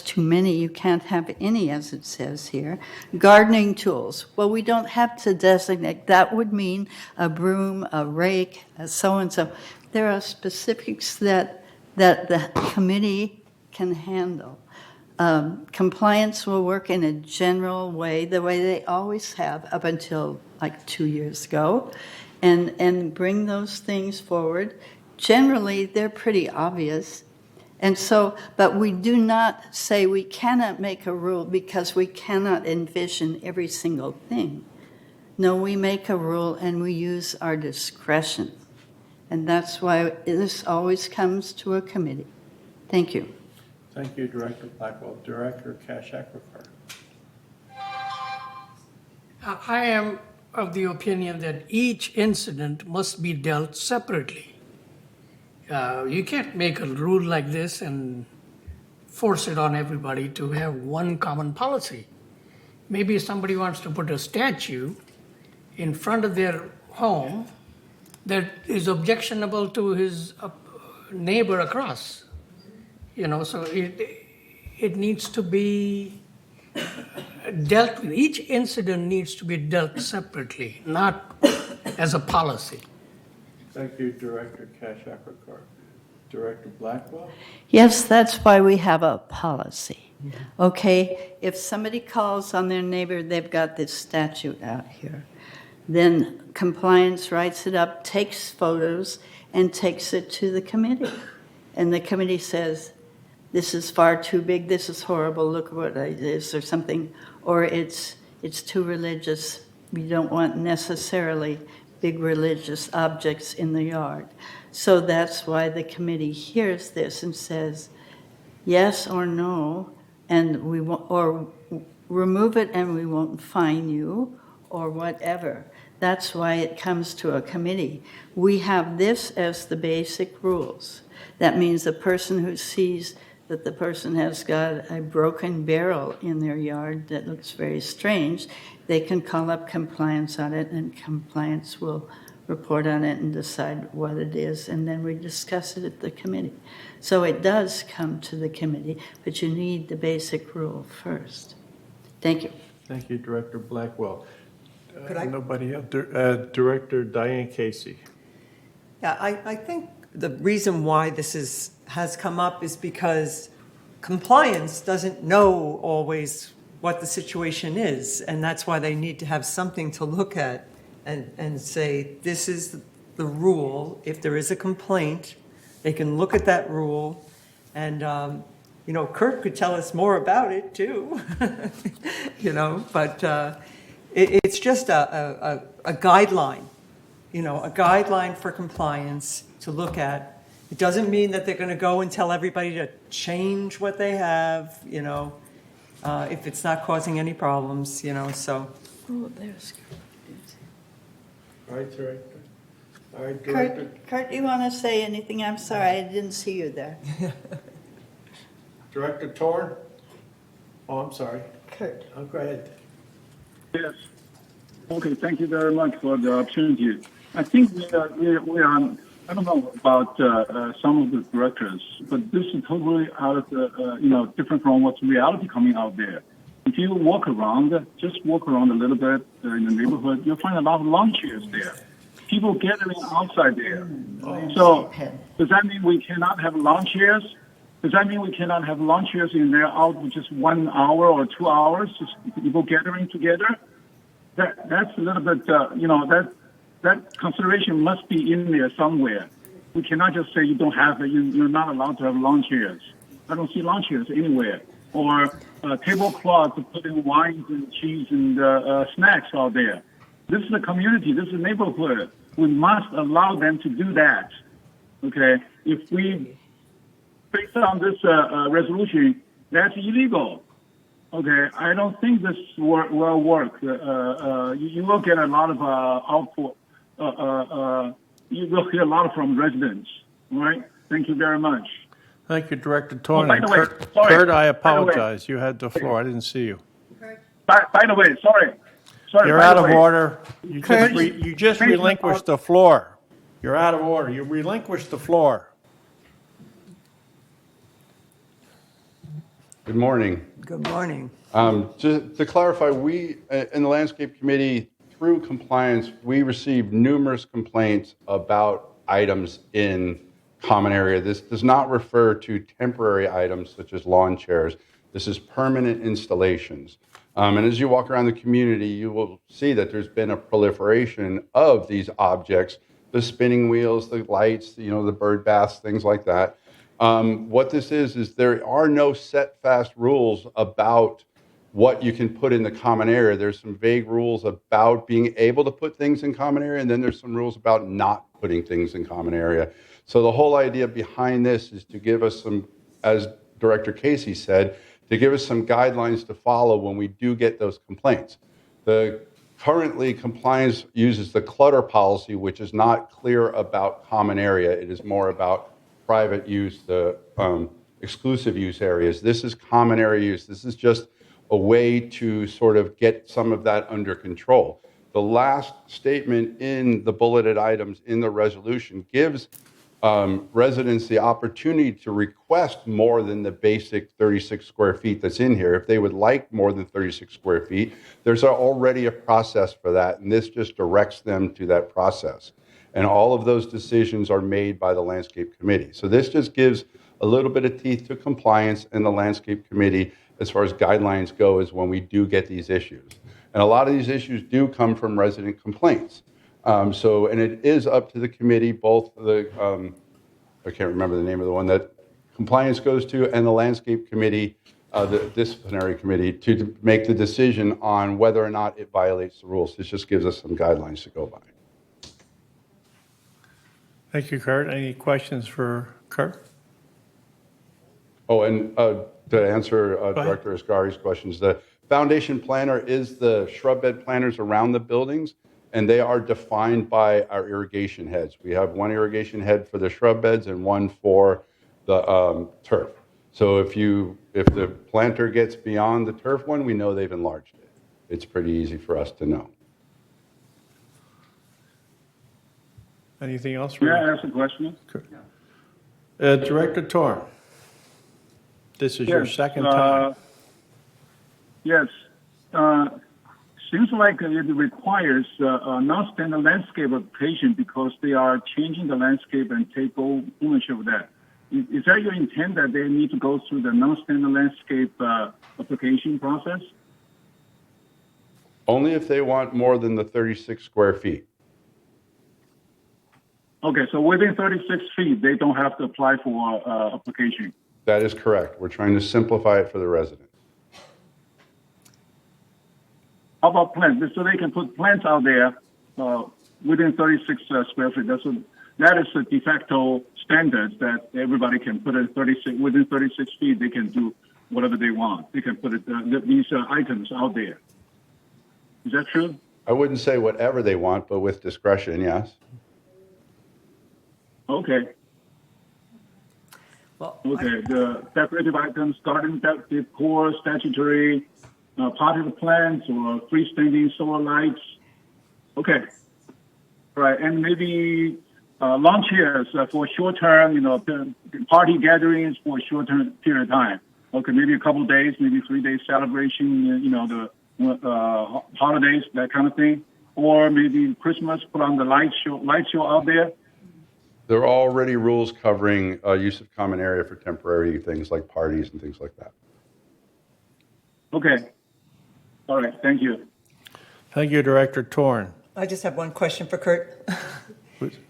too many. You can't have any, as it says here. Gardening tools. Well, we don't have to designate. That would mean a broom, a rake, a so-and-so. There are specifics that the committee can handle. Compliance will work in a general way, the way they always have up until like 2 years ago, and bring those things forward. Generally, they're pretty obvious. And so, but we do not say we cannot make a rule because we cannot envision every single thing. No, we make a rule and we use our discretion. And that's why this always comes to a committee. Thank you. Thank you, Director Blackwell. Director Cash-Aquifer. I am of the opinion that each incident must be dealt separately. You can't make a rule like this and force it on everybody to have one common policy. Maybe somebody wants to put a statue in front of their home that is objectionable to his neighbor across. So it needs to be dealt with. Each incident needs to be dealt separately, not as a policy. Thank you, Director Cash-Aquifer. Director Blackwell? Yes, that's why we have a policy. Okay, if somebody calls on their neighbor, they've got this statute out here. Then compliance writes it up, takes photos, and takes it to the committee. And the committee says, this is far too big, this is horrible, look what it is, or something. Or it's too religious, we don't want necessarily big religious objects in the yard. So that's why the committee hears this and says, yes or no, and or remove it and we won't fine you, or whatever. That's why it comes to a committee. We have this as the basic rules. That means the person who sees that the person has got a broken barrel in their yard that looks very strange, they can call up compliance on it, and compliance will report on it and decide what it is, and then we discuss it at the committee. So it does come to the committee, but you need the basic rule first. Thank you. Thank you, Director Blackwell. Could I? Nobody else. Director Diane Casey. Yeah, I think the reason why this has come up is because compliance doesn't know always what the situation is, and that's why they need to have something to look at and say, this is the rule. If there is a complaint, they can look at that rule, and, Kurt could tell us more about it too, but it's just a guideline, a guideline for compliance to look at. It doesn't mean that they're going to go and tell everybody to change what they have, if it's not causing any problems, so. Oh, there's. All right, Director. All right, Director. Kurt, you want to say anything? I'm sorry, I didn't see you there. Director Torn? Oh, I'm sorry. Kurt. Oh, go ahead. Yes. Okay, thank you very much for the opportunity. I think we are I don't know about some of the directors, but this is totally out of the, different from what's reality coming out there. If you just walk around a little bit in the neighborhood, you'll find a lot of lawn chairs there. People gathering outside there. So does that mean we cannot have lawn chairs? Does that mean we cannot have lawn chairs in there out for just 1 hour or 2 hours, just people gathering together? That's a little bit, that consideration must be in there somewhere. We cannot just say you don't have it, you're not allowed to have lawn chairs. I don't see lawn chairs anywhere. Or tablecloths to put in wines and cheese and snacks out there. This is a community, this is a neighborhood. We must allow them to do that. Okay? If we, based on this resolution, that's illegal. Okay, I don't think this will work. You will get a lot of output. You will hear a lot from residents. All right? Thank you very much. Thank you, Director Torn. by the way, Kurt, I apologize. You had the floor. I didn't see you. By the way, sorry. You're out of order. You just relinquished the floor. You're out of order. You relinquished the floor. Good morning. Good morning. To clarify, we, in the Landscape Committee, through compliance, we received numerous complaints about items in common area. This does not refer to temporary items such as lawn chairs. This is permanent installations. And as you walk around the community, you will see that there's been a proliferation of these objects, the spinning wheels, the lights, the bird baths, things like that. What this is there are no set fast rules about what you can put in the common area. There's some vague rules about being able to put things in common area, and then there's some rules about not putting things in common area. So the whole idea behind this is to give us some, as Director Casey said, to give us some guidelines to follow when we do get those complaints. Currently, compliance uses the clutter policy, which is not clear about common area. It is more about private use, the exclusive use areas. This is common area use. This is just a way to sort of get some of that under control. The last statement in the bulleted items in the resolution gives residents the opportunity to request more than the basic 36 square feet that's in here. If they would like more than 36 square feet, there's already a process for that, and this just directs them to that process. And all of those decisions are made by the Landscape Committee. So this just gives a little bit of teeth to compliance in the Landscape Committee as far as guidelines go, is when we do get these issues. And a lot of these issues do come from resident complaints. And it is up to the committee, both the, I can't remember the name of the one that compliance goes to, and the Landscape Committee, the disciplinary committee, to make the decision on whether or not it violates the rules. This just gives us some guidelines to go by. Thank you, Kurt. Any questions for Kurt? Oh, and to answer Director Asghari's questions, the foundation planner is the shrub bed planners around the buildings, and they are defined by our irrigation heads. We have one irrigation head for the shrub beds and one for the turf. So if the planter gets beyond the turf one, we know they've enlarged it. It's pretty easy for us to know. Anything else? May I ask a question? Director Torn, this is your second time. Yes. Seems like it requires non-standard landscape application because they are changing the landscape and take ownership of that. Is that your intent, that they need to go through the non-standard landscape application process? Only if they want more than the 36 square feet. Okay, so within 36 feet, they don't have to apply for application. That is correct. We're trying to simplify it for the residents. How about plants? So they can put plants out there within 36 square feet. That is the de facto standard that everybody can put it within 36 feet. They can do whatever they want. They can put these items out there. Is that true? I wouldn't say whatever they want, but with discretion, yes. Okay. Well, okay, the decorative items, garden decor, statutory, potted plants, or freestanding solar lights. Okay. Right, and maybe lawn chairs for short-term, party gatherings for a short-term period of time. Okay, maybe a couple days, maybe 3 days celebration, the holidays, that kind of thing. Or maybe Christmas, put on the light show out there. There are already rules covering use of common area for temporary things like parties and things like that. Okay. All right. Thank you. Thank you, Director Torn. I just have one question for Kurt.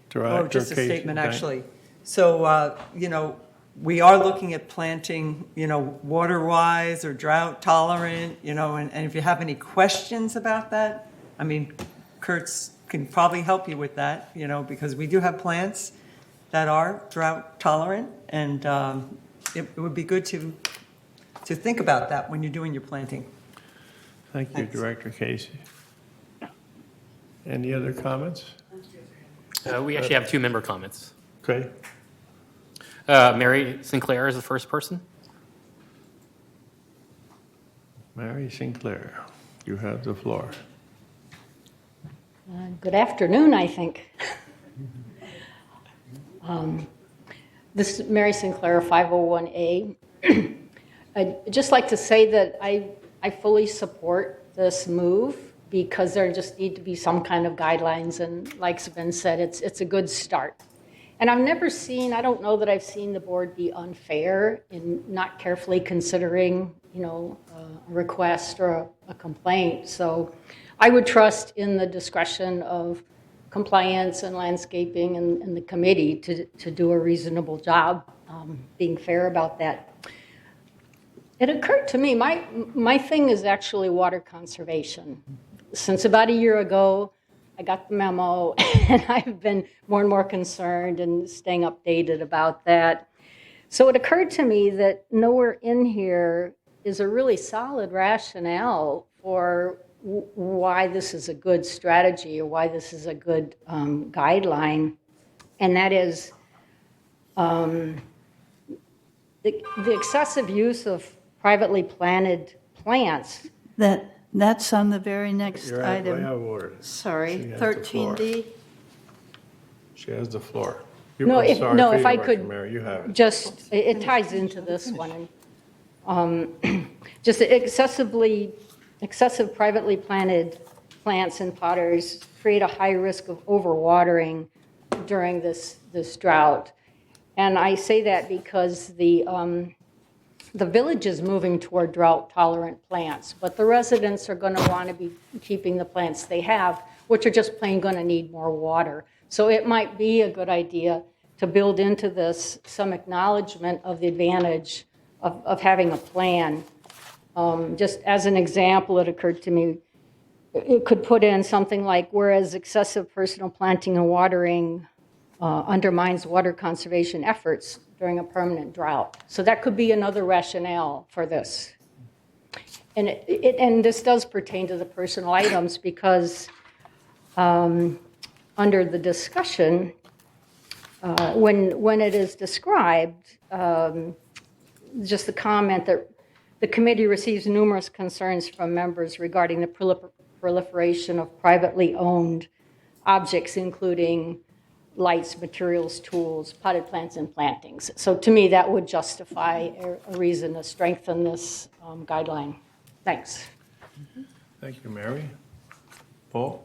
Director Just a Casey, statement, okay. actually. So, we are looking at planting, water-wise or drought-tolerant, and if you have any questions about that, I mean, Kurt's can probably help you with that, because we do have plants that are drought-tolerant, and it would be good to think about that when you're doing your planting. Thank you, Thanks. Director Casey. Any other comments? We actually have 2 member comments. Okay. Mary Sinclair is the first person. Mary Sinclair, you have the floor. Good afternoon, I think. This is Mary Sinclair, 501A. I'd just like to say that I fully support this move because there just need to be some kind of guidelines, and like's been said, it's a good start. And I don't know that I've seen the board be unfair in not carefully considering, a request or a complaint. So I would trust in the discretion of compliance and landscaping and the committee to do a reasonable job being fair about that. It occurred to me, my thing is actually water conservation. Since about a year ago, I got the memo, and I've been more and more concerned and staying updated about that. So it occurred to me that nowhere in here is a really solid rationale for why this is a good strategy or why this is a good guideline, and that is the excessive use of privately planted plants. That's on the very next You're item. way out of order. Sorry, She has the floor. 13D. She has the floor. No, I'm if sorry for I interrupting, could Mary, you have it. just, it ties into this one. Just excessive privately planted plants and potters create a high risk of overwatering during this drought. And I say that because the village is moving toward drought-tolerant plants, but the residents are going to want to be keeping the plants they have, which are just plain going to need more water. So it might be a good idea to build into this some acknowledgement of the advantage of having a plan. Just as an example, it occurred to me, it could put in something like, whereas excessive personal planting and watering undermines water conservation efforts during a permanent drought. So that could be another rationale for this. And and this does pertain to the personal items because under the discussion, when it is described, just the comment that the committee receives numerous concerns from members regarding the proliferation of privately owned objects, including lights, materials, tools, potted plants, and plantings. So to me, that would justify a reason to strengthen this guideline. Thanks. Thank you, Mary. Paul?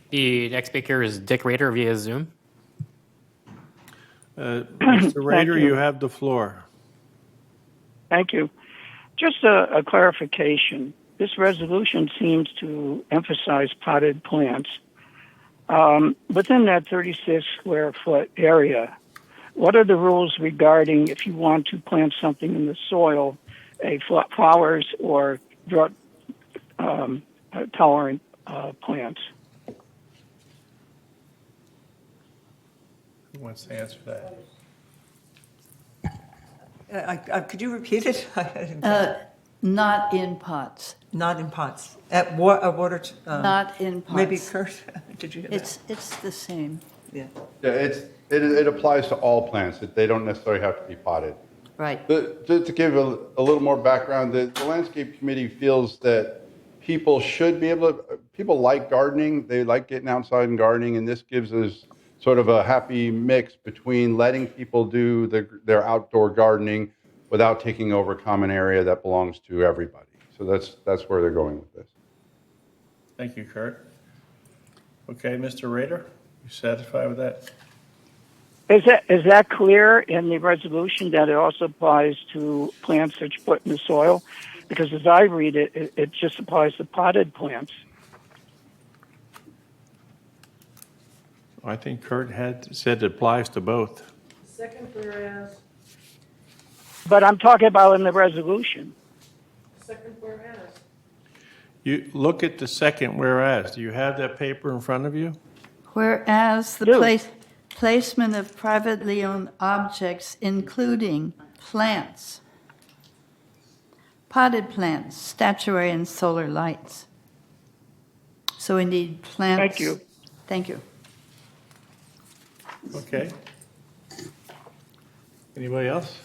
The next speaker is Dick Rader via Zoom. Mr. Rader, you have the floor. Thank you. Just a clarification. this resolution seems to emphasize potted plants. Within that 36 square foot area, what are the rules regarding if you want to plant something in the soil, flowers or drought tolerant plants? Who wants to answer that? Could you repeat it? Not in pots. Not in pots. At water. Not in pots. Maybe Kurt, did you hear that? It's the same. Yeah. Yeah, it applies to all plants. They don't necessarily have to be potted. Right. To give a little more background, the landscape committee feels that people should be able to. People like gardening. They like getting outside and gardening, and this gives us sort of a happy mix between letting people do their outdoor gardening without taking over common area that belongs to everybody. So that's where they're going with this. Thank you, Kurt. Okay, Mr. Rader, you satisfied with that? Is that clear in the resolution that it also applies to plants that you put in the soil? Because as I read it, it just applies to potted plants. I think Kurt had said it applies to both. Second whereas. But I'm talking about in the resolution. Second whereas. You look at the second whereas. Do you have that paper in front of you? Whereas the placement of privately owned objects, including plants, potted plants, statuary, and solar lights. So we need plants. Thank you. Thank you. Okay. Anybody else?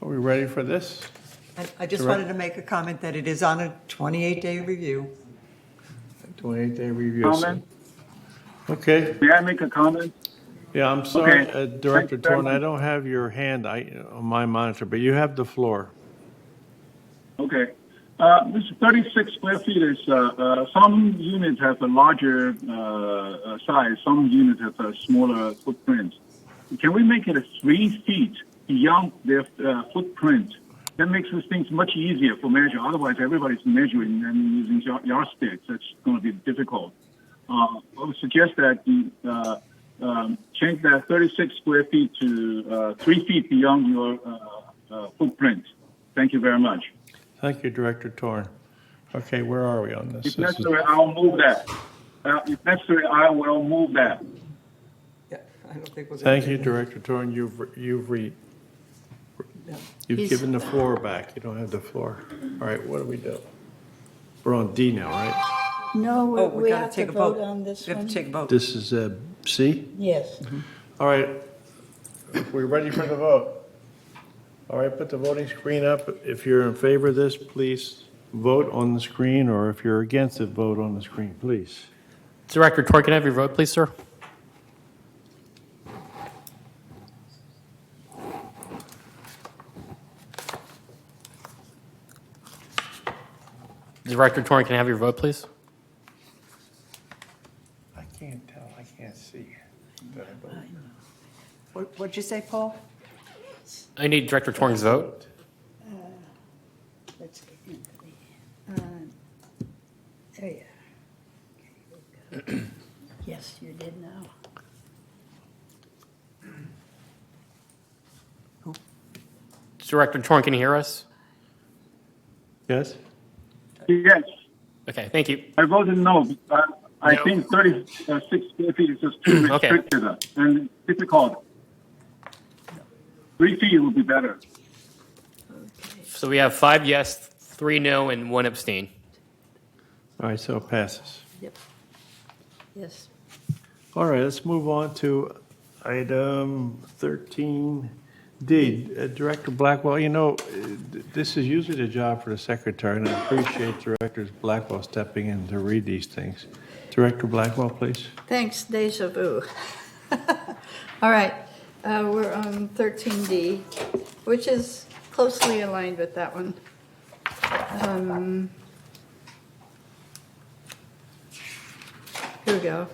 Are we ready for this? I just wanted to make a comment that it is on a 28-day review. 28-day review. Comment? Okay. May I make a comment? Yeah, I'm sorry, Okay. Director Thank you very Torn, I much. don't have your hand on my monitor, but you have the floor. Okay. This 36 square feet is, some units have a larger size, some units have a smaller footprint. Can we make it a 3 feet beyond their footprint? That makes these things much easier for measure. Otherwise, everybody's measuring and using yardsticks. That's going to be difficult. I would suggest that you change that 36 square feet to 3 feet beyond your footprint. Thank you very much. Thank you, Director Torn. Okay, where are we on this? If necessary, I'll move that. If necessary, I will move that. Yeah, I don't think we're gonna Thank do you, that. Director Torn. You've given the floor back. You don't have the floor. All right, what do we do? We're on D now, right? No, Oh, we gotta have take to a vote vote. on this We have one. to take a vote. This is C? Yes. All right, we're ready for the vote. All right, put the voting screen up. If you're in favor of this, please vote on the screen, or if you're against it, vote on the screen, please. Director Torn, can I have your vote, please, sir? Director Torn, can I have your vote, please? I can't tell, I can't see. What'd you say, Paul? I need Director Torn's vote. Let's get into there you are. Okay, yes, you did now. Director Torn, can you hear us? Yes? Yes, Okay, thank you. I voted no. I think 36 square feet is just too Okay. restricted and difficult. 3 feet would be better. So we have 5 yes, 3 no, and 1 abstain. All right, so it passes. Yep. Yes. All right, let's move on to item 13D. Director Blackwell, you know, this is usually the job for the secretary, and I appreciate Director Blackwell stepping in to read these things. Director Blackwell, please. Thanks, deja vu. All right, we're on 13D, which is closely aligned with that one. Here we go.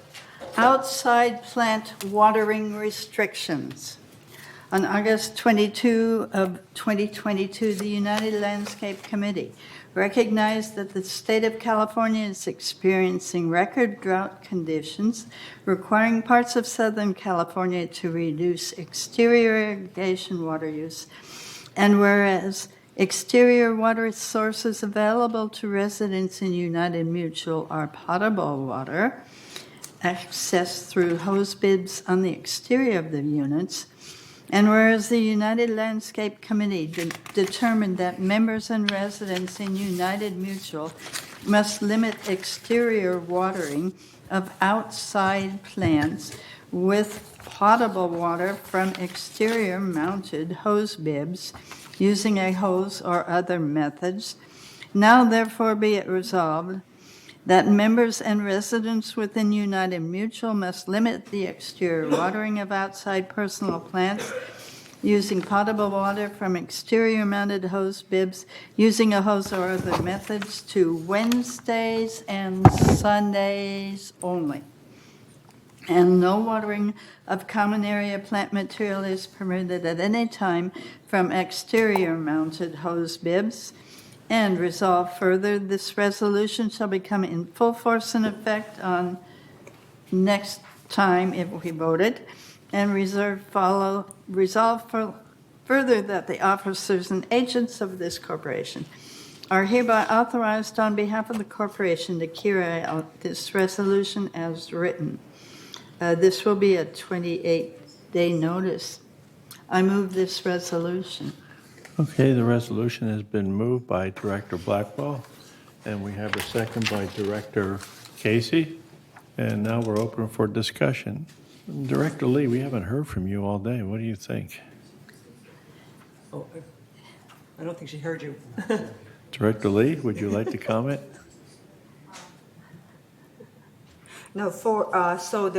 Outside plant watering restrictions. On August 22 of 2022, the United Landscape Committee recognized that the state of California is experiencing record drought conditions, requiring parts of Southern California to reduce exterior irrigation water use. And whereas exterior water sources available to residents in United Mutual are potable water, accessed through hose bibs on the exterior of the units, and whereas the United Landscape Committee determined that members and residents in United Mutual must limit exterior watering of outside plants with potable water from exterior mounted hose bibs using a hose or other methods, now therefore be it resolved that members and residents within United Mutual must limit the exterior watering of outside personal plants using potable water from exterior mounted hose bibs using a hose or other methods to Wednesdays and Sundays only. And no watering of common area plant material is permitted at any time from exterior mounted hose bibs. And resolve further, this resolution shall become in full force and effect on next time if we voted, and resolve further that the officers and agents of this corporation are hereby authorized on behalf of the corporation to carry out this resolution as written. This will be a 28-day notice. I move this resolution. Okay, the resolution has been moved by Director Blackwell, and we have a second by Director Casey. And now we're open for discussion. Director Lee, we haven't heard from you all day. What do you think? Oh, I don't think she heard you. Director Lee, would you like to comment? No, so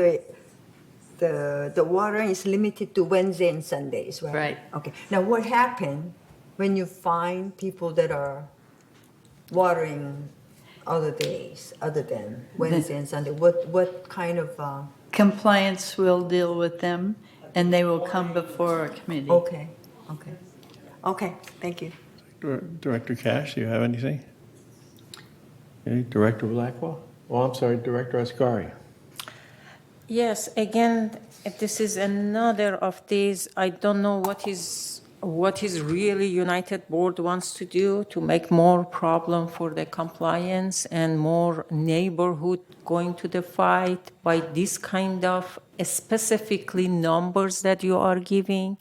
the watering is limited to Wednesday and Sundays, right? Right. Okay. Now, what happened when you find people that are watering other days other than Wednesday and Sunday? What kind of Compliance will deal with them, and they will come before a committee. Okay. Thank you. Director Cash, do you have anything? Okay, Director Blackwell? Oh, I'm sorry, Director Ascari. Yes, again, this is another of these. I don't know what is really United Board wants to do to make more problem for the compliance and more neighborhood going to the fight by this kind of specifically numbers that you are giving.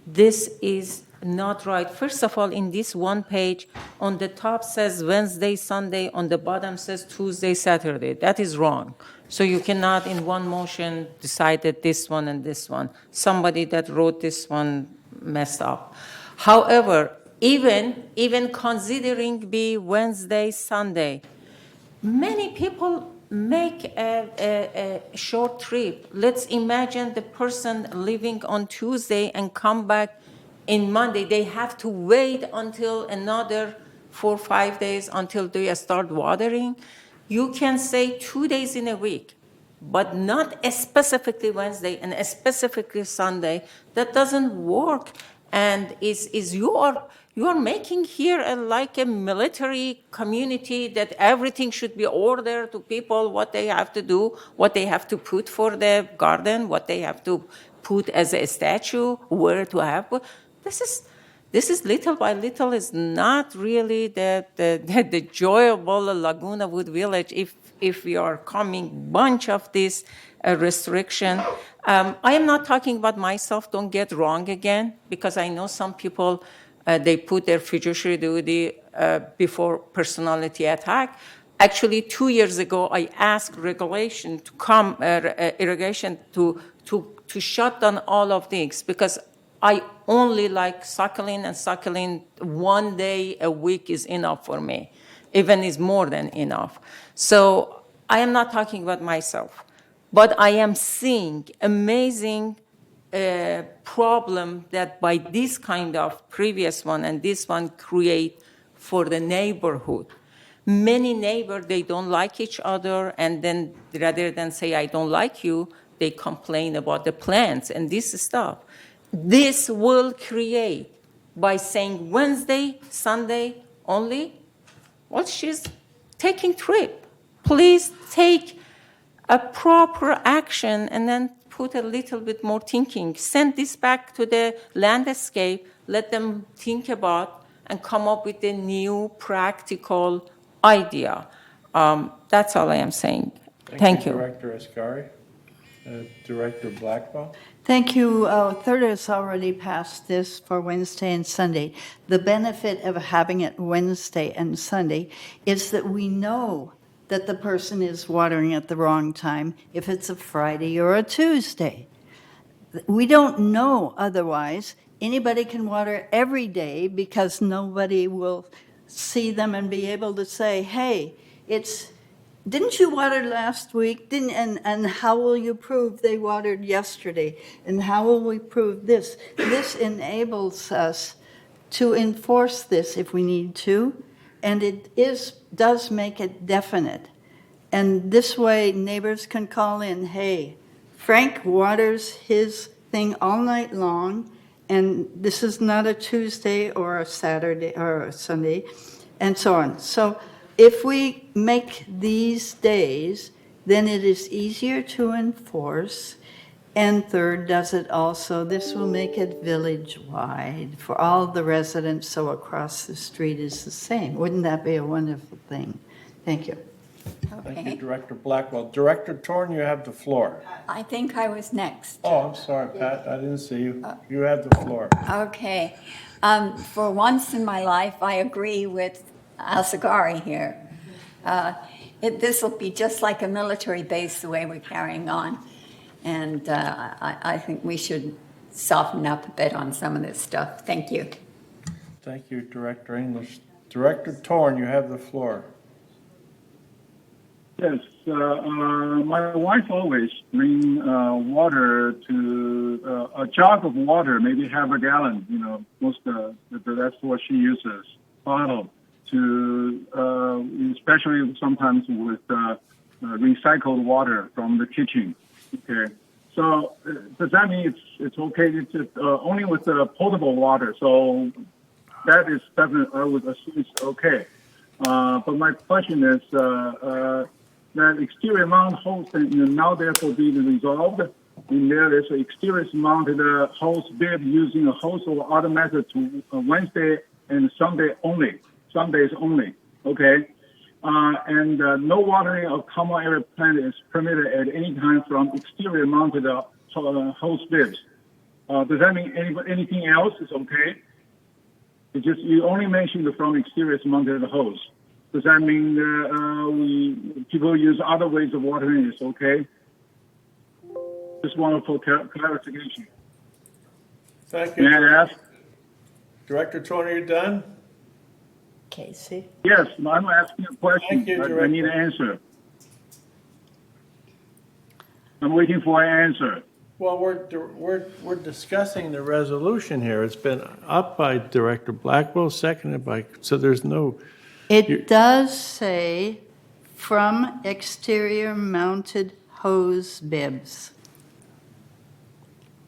This is not right. First of all, in this one page, on the top says Wednesday, Sunday, on the bottom says Tuesday, Saturday. That is wrong. So you cannot in one motion decide that this one and this one. Somebody that wrote this one messed up. However, even considering be Wednesday, Sunday, many people make a short trip. Let's imagine the person living on Tuesday and come back in Monday. They have to wait until another 4 or 5 days until they start watering. You can say 2 days in a week, but not specifically Wednesday and specifically Sunday. That doesn't work. And you are making here like a military community that everything should be ordered to people, what they have to do, what they have to put for the garden, what they have to put as a statue, where to have. This is little by little is not really the enjoyable Laguna Woods Village if we are coming bunch of this restriction. I am not talking about myself, don't get wrong again, because I know some people, they put their fiduciary duty before personality attack. Actually, 2 years ago, I asked regulation to come, irrigation to shut down all of things, because I only like suckling, and suckling 1 day a week is enough for me, even is more than enough. So I am not talking about myself, but I am seeing amazing problem that by this kind of previous one and this one create for the neighborhood. Many neighbors, they don't like each other, and then rather than say, I don't like you, they complain about the plants and this stuff. this will create by saying Wednesday, Sunday only? Well, she's taking trip. Please take a proper action and then put a little bit more thinking. Send this back to the landscape, let them think about and come up with a new practical idea. That's all I am saying. Thank you. Director Ascari. Director Blackwell. Thank you. Third has already passed this for Wednesday and Sunday. The benefit of having it Wednesday and Sunday is that we know that the person is watering at the wrong time if it's a Friday or a Tuesday. We don't know otherwise. Anybody can water every day because nobody will see them and be able to say, hey, didn't you water last week? And how will you prove they watered yesterday? And how will we prove this? This enables us to enforce this if we need to, and it does make it definite. And this way, neighbors can call in, hey, Frank waters his thing all night long, and this is not a Tuesday or a Saturday or a Sunday, and so on. So if we make these days, then it is easier to enforce. And third does it also. This will make it village-wide for all the residents, so across the street is the same. Wouldn't that be a wonderful thing? Thank you. Thank you, Director Blackwell. Director Torn, you have the floor. I think I was next. Oh, I'm sorry, Pat. I didn't see you. You have the floor. Okay. For once in my life, I agree with Asagari here. This will be just like a military base the way we're carrying on. And I think we should soften up a bit on some of this stuff. Thank you. Thank you, Director English. Director Torn, you have the floor. Yes, my wife always bring water to a jug of water, maybe half a gallon. That's what she uses, bottle, to especially sometimes with recycled water from the kitchen. Okay, so does that mean it's okay? It's only with the potable water, so that is definitely, I would assume it's okay. But my question is, that exterior mount hose now therefore being resolved, and there is an exterior mounted hose bib using a hose or other method to Wednesday and Sunday only, Sundays only, okay? And no watering of common area plant is permitted at any time from exterior mounted hose bibs. Does that mean anything else is okay? It's just you only mentioned from exterior mounted hose. Does that mean people use other ways of watering is okay? Just want for clarification. Thank you. May I ask? Director Torn, are you done? Casey? Yes, I'm asking a question. Thank you, I need an answer. I'm waiting for an answer. Well, we're discussing the resolution here. It's been up by Director Blackwell, seconded by, so there's no. It does say from exterior mounted hose bibs.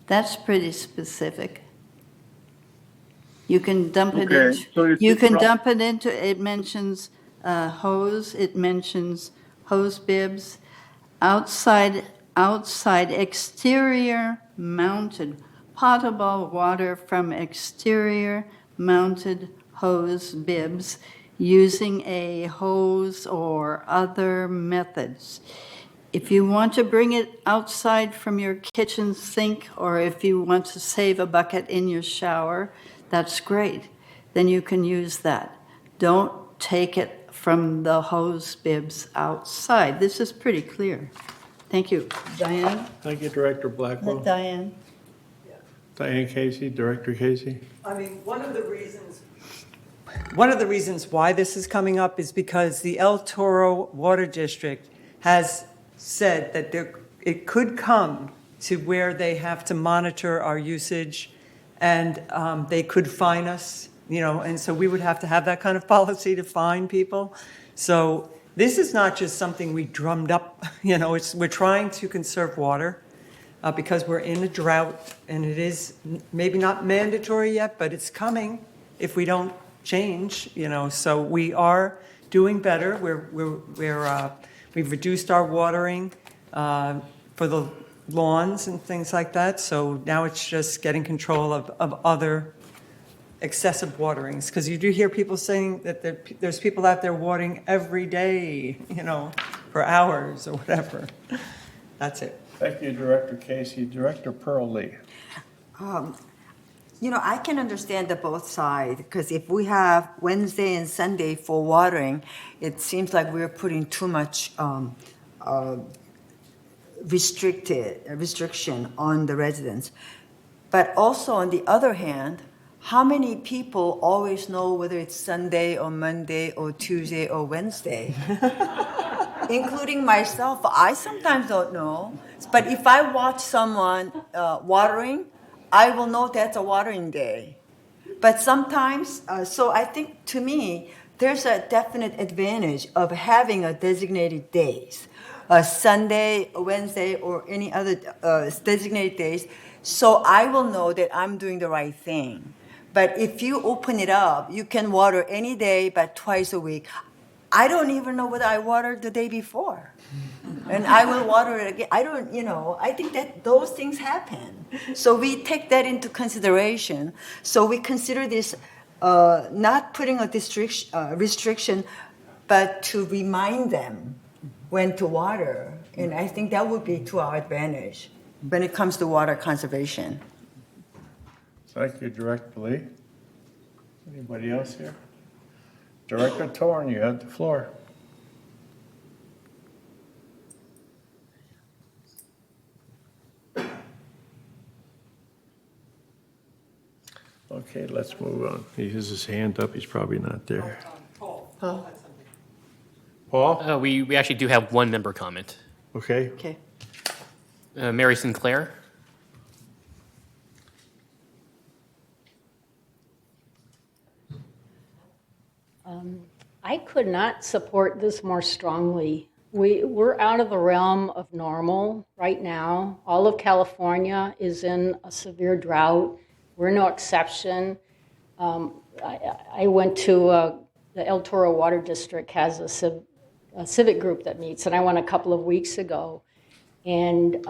That's pretty specific. You can dump it Okay, into, so it's you can from- dump it into, it mentions hose, it mentions hose bibs, outside exterior mounted potable water from exterior mounted hose bibs using a hose or other methods. If you want to bring it outside from your kitchen sink, or if you want to save a bucket in your shower, that's great. Then you can use that. Don't take it from the hose bibs outside. This is pretty clear. Thank you. Diane? Thank you, Director Blackwell. Diane? Diane Casey, Director Casey. I mean, one of the reasons why this is coming up is because the El Toro Water District has said that it could come to where they have to monitor our usage, and they could fine us, and so we would have to have that kind of policy to fine people. So this is not just something we drummed up, we're trying to conserve water. because we're in a drought, and it is maybe not mandatory yet, but it's coming if we don't change, So we are doing better. We've reduced our watering for the lawns and things like that. So now it's just getting control of other excessive waterings, because you do hear people saying that there's people out there watering every day, for hours or whatever. That's it. Thank you, Director Casey. Director Pearl Lee. I can understand the both sides, because if we have Wednesday and Sunday for watering, it seems like we're putting too much restriction on the residents. But also, on the other hand, how many people always know whether it's Sunday or Monday or Tuesday or Wednesday? Including myself, I sometimes don't know. But if I watch someone watering, I will know that's a watering day. But sometimes, so I think to me, there's a definite advantage of having a designated days, a Sunday, a Wednesday, or any other designated days, so I will know that I'm doing the right thing. But if you open it up, you can water any day, but twice a week. I don't even know whether I watered the day before. And I will water it again. I think that those things happen. So we take that into consideration. So we consider this not putting a restriction, but to remind them when to water. And I think that would be to our advantage when it comes to water conservation. Thank you, Director Lee. Anybody else here? Director Torn, you have the floor. Okay, let's move on. He has his hand up. He's probably not there. Paul? We actually do have one member comment. Okay. Okay. Mary Sinclair. I could not support this more strongly. We're out of the realm of normal right now. All of California is in a severe drought. We're no exception. I went to the El Toro Water District has a civic group that meets, and I went a couple of weeks ago. And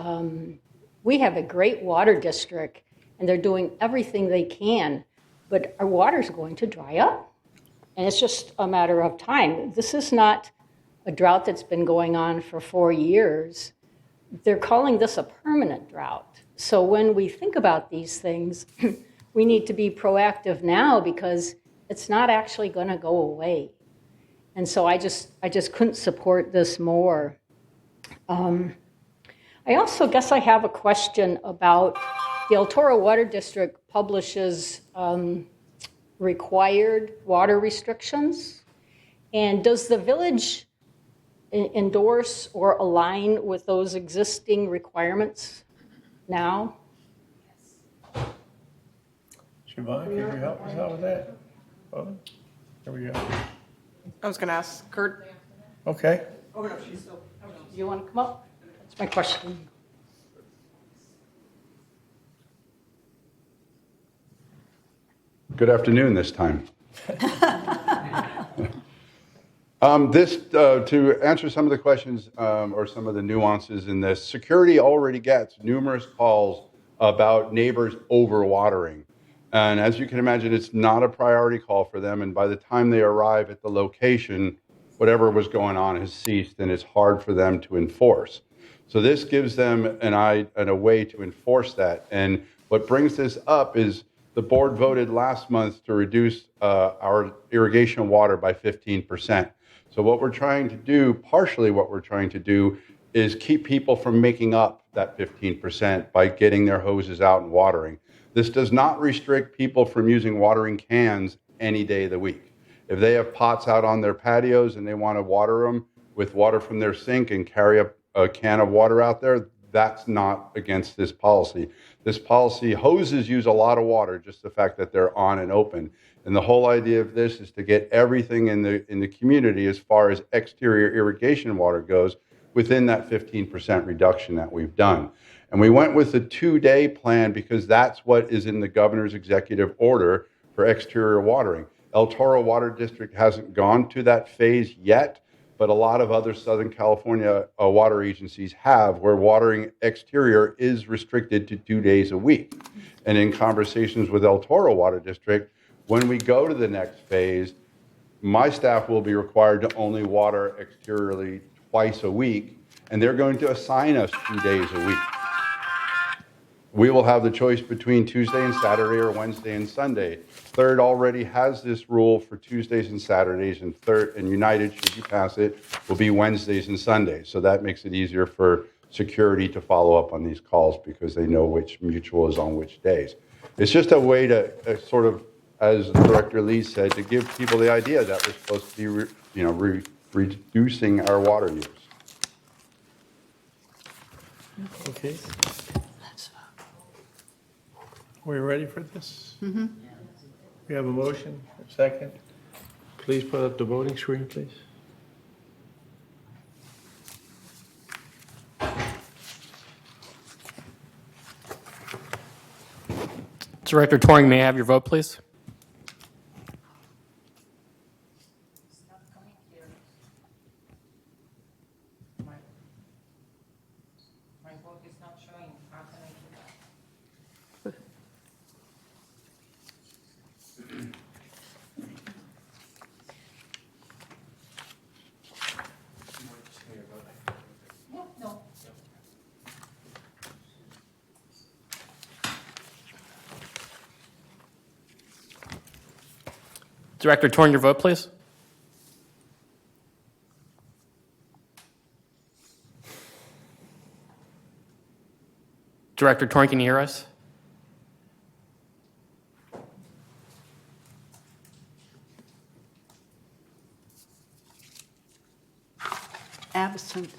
we have a great water district, and they're doing everything they can, but our water's going to dry up. And it's just a matter of time. This is not a drought that's been going on for 4 years. They're calling this a permanent drought. So when we think about these things, we need to be proactive now, because it's not actually going to go away. And so I just couldn't support this more. I also guess I have a question about the El Toro Water District publishes required water restrictions. And does the village endorse or align with those existing requirements now? Siobhan, can you help us out with that? Oh, here we go. I was going to ask Kurt. Okay. Oh, no, she's still. Do you want to come up? That's my question. Good afternoon this time. To answer some of the questions or some of the nuances in this, security already gets numerous calls about neighbors overwatering. And as you can imagine, it's not a priority call for them. And by the time they arrive at the location, whatever was going on has ceased, and it's hard for them to enforce. So this gives them a way to enforce that. And what brings this up is the board voted last month to reduce our irrigation water by 15%. So what we're trying to do, partially what we're trying to do, is keep people from making up that 15% by getting their hoses out and watering. This does not restrict people from using watering cans any day of the week. If they have pots out on their patios and they want to water them with water from their sink and carry a can of water out there, that's not against this policy. This policy, hoses use a lot of water, just the fact that they're on and open. And the whole idea of this is to get everything in the community as far as exterior irrigation water goes within that 15% reduction that we've done. And we went with the 2-day plan because that's what is in the governor's executive order for exterior watering. El Toro Water District hasn't gone to that phase yet, but a lot of other Southern California water agencies have, where watering exterior is restricted to 2 days a week. And in conversations with El Toro Water District, when we go to the next phase, my staff will be required to only water exteriorly twice a week, and they're going to assign us 2 days a week. We will have the choice between Tuesday and Saturday or Wednesday and Sunday. Third already has this rule for Tuesdays and Saturdays, and Third and United, should you pass it, will be Wednesdays and Sundays. So that makes it easier for security to follow up on these calls because they know which mutual is on which days. It's just a way to sort of, as Director Lee said, to give people the idea that we're supposed to be, reducing our water use. Okay. We ready for this? Mm-hmm. We have a motion, a second. Please put up the voting screen, please. Director Toring, may I have your vote, please? Director Toring, your vote, please. Director Toring, can you hear us? Absent.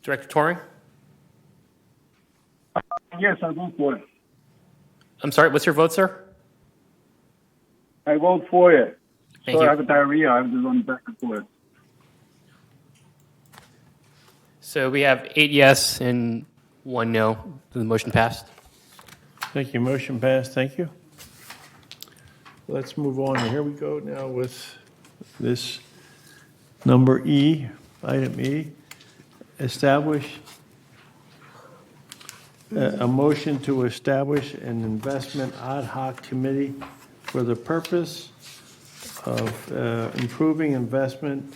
Director Toring? Yes, I vote for it. I'm sorry, what's your vote, sir? I vote for it. Thank So you. I have diarrhea. I'm just on back and forth. So we have 8 yes and 1 no. The motion passed. Thank you. Motion passed. Thank you. Let's move on. Here we go now with this number E, item E. Establish a motion to establish an investment ad hoc committee for the purpose of improving investment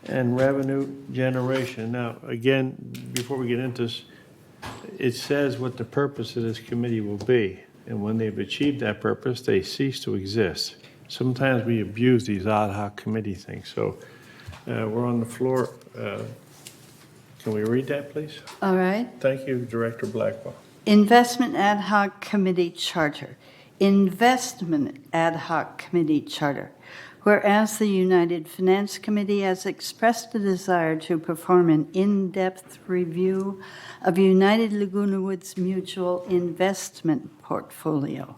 and revenue generation. Now, again, before we get into this, it says what the purpose of this committee will be. And when they've achieved that purpose, they cease to exist. Sometimes we abuse these ad hoc committee things. So we're on the floor. Can we read that, please? All right. Thank you, Director Blackwell. Investment Ad Hoc Committee Charter. Investment Ad Hoc Committee Charter. Whereas the United Finance Committee has expressed a desire to perform an in-depth review of United Laguna Woods Mutual investment portfolio.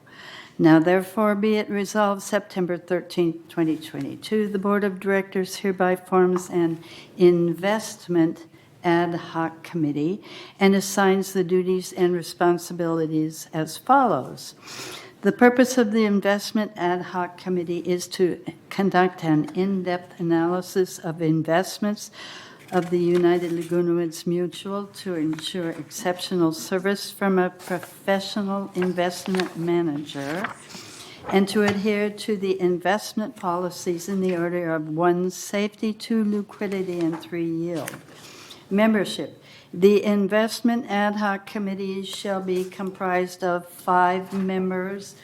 Now therefore be it resolved, September 13, 2022, the Board of Directors hereby forms an investment ad hoc committee and assigns the duties and responsibilities as follows. The purpose of the investment ad hoc committee is to conduct an in-depth analysis of investments of the United Laguna Woods Mutual to ensure exceptional service from a professional investment manager and to adhere to the investment policies in the order of 1, safety, 2, liquidity, and 3, yield. Membership. The investment ad hoc committee shall be comprised of 5 members,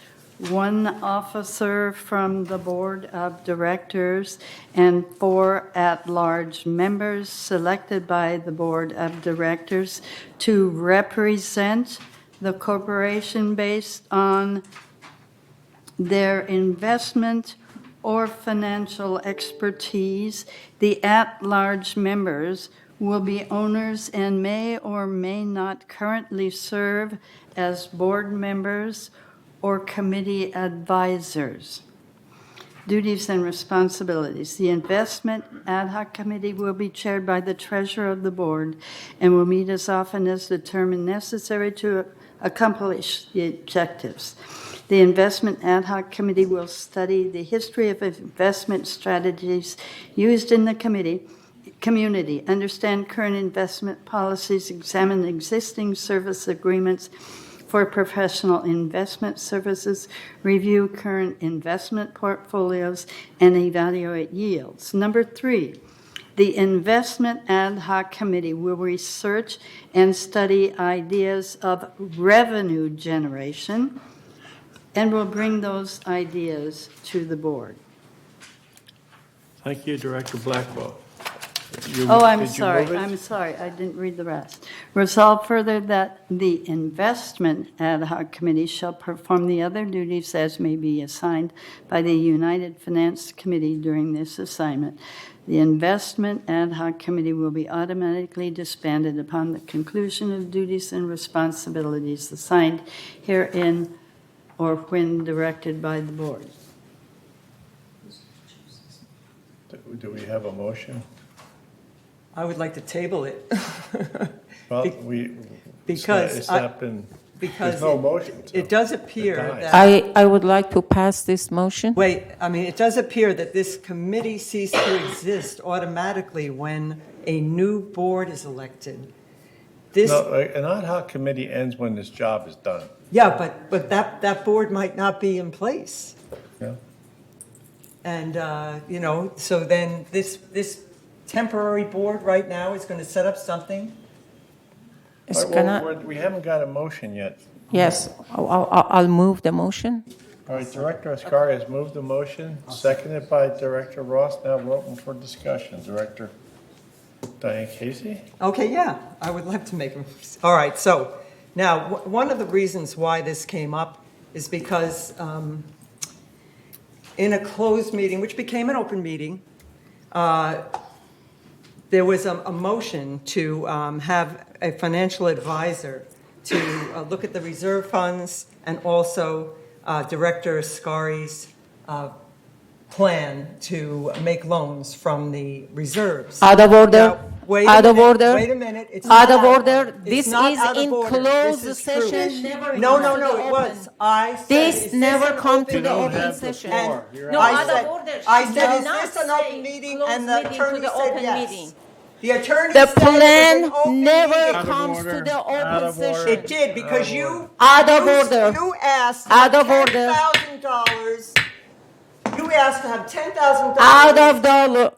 1 officer from the board of directors, and 4 at-large members selected by the board of directors to represent the corporation based on their investment or financial expertise. The at-large members will be owners and may or may not currently serve as board members or committee advisors. Duties and responsibilities. The Investment Ad Hoc Committee will be chaired by the Treasurer of the Board and will meet as often as determined necessary to accomplish the objectives. The Investment Ad Hoc Committee will study the history of investment strategies used in the community, understand current investment policies, examine existing service agreements for professional investment services, review current investment portfolios, and evaluate yields. Number 3, the Investment Ad Hoc Committee will research and study ideas of revenue generation and will bring those ideas to the board. Thank you, Director Blackwell. Oh, I'm Did you sorry, move it? I'm sorry, I didn't read the rest. Resolve further that the Investment Ad Hoc Committee shall perform the other duties as may be assigned by the United Finance Committee during this assignment. The Investment Ad Hoc Committee will be automatically disbanded upon the conclusion of duties and responsibilities assigned herein or when directed by the board. Do we have a motion? I would like to table it. Well, Because it's I- not been, Because there's no motion. it does appear dies. that. I would like to pass this motion. Wait, I mean, it does appear that this committee ceased to exist automatically when a new board is elected. This, No, an ad hoc committee ends when this job is done. yeah, but that board might not be in place. Yeah. And, so then this temporary board right now is going to set up something. It's All right, well, gonna- we haven't got a motion yet. Yes, I'll move the motion. All right, Director Ascari has moved the motion, seconded by Director Ross. Now we're open for discussion. Director Diane Casey? Okay, yeah, I would like to make, all right, so now, one of the reasons why this came up is because in a closed meeting, which became an open meeting, there was a motion to have a financial advisor to look at the reserve funds and also Director Ascari's plan to make loans from the reserves. Out of order. Now, wait a Out of minute, order. Wait a minute. It's Out not of order. It's This not is out of in order. closed This is true. session. No, it was. I said, This is never an come open to the meeting? open session. floor. And You're No, I out said, of order. I She said, did is not this an say open meeting? closed And the meeting to attorney the said open yes. meeting. The attorney The said it was plan an open never meeting. comes to order. the Out open of order. session. It did, because you. Out of order. You asked for Out of order. $10,000. You asked to have $10,000.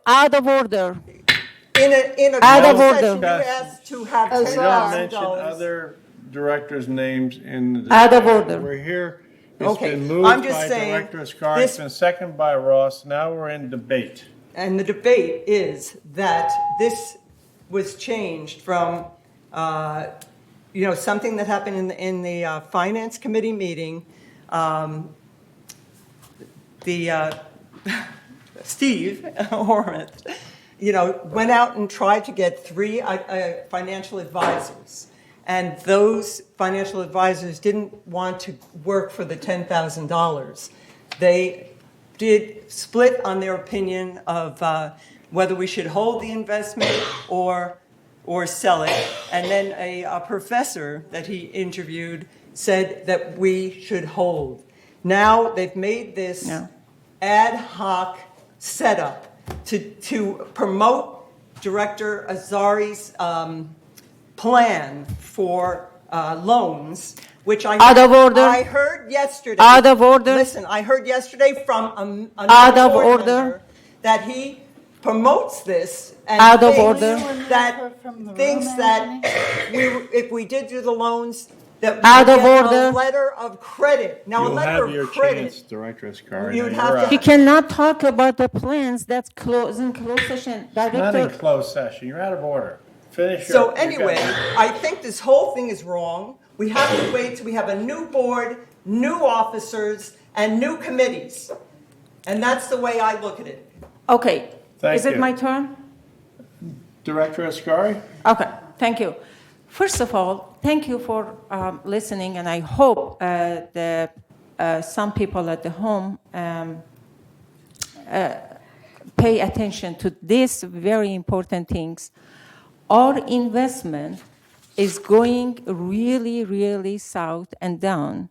Out of order. In a Out of closed order. session, you asked to have We don't mention $10,000. other directors' names in the. Out of order. We're here. It's Okay, been moved I'm just by saying, Director Ascari. this- It's been seconded by Ross. Now we're in debate. And the debate is that this was changed from, something that happened in the Finance Committee meeting. Steve Horvath, went out and tried to get 3 financial advisors. And those financial advisors didn't want to work for the $10,000. They did split on their opinion of whether we should hold the investment or sell it. And then a professor that he interviewed said that we should hold. Now they've made this ad hoc setup to promote Director Azari's plan for loans, which Out of order. I heard yesterday. Out of order. Listen, I heard yesterday from Out of board order. member that he promotes this and Out of thinks order. that if we did do the loans, that we Out would of get order. a letter of credit. Now, a You'll letter have your of credit. chance, Director Ascari. You'd Now have you're to- out. He cannot talk about the plans that's closed in closed session. Not in Director, closed session. You're out of order. Finish So your. anyway, I think this whole thing is wrong. We have to wait till we have a new board, new officers, and new committees. And that's the way I look at it. okay. Thank Is it you. my turn? Director Ascari? Okay, thank you. First of all, thank you for listening, and I hope that some people at the home pay attention to these very important things. Our investment is going really, really south and down.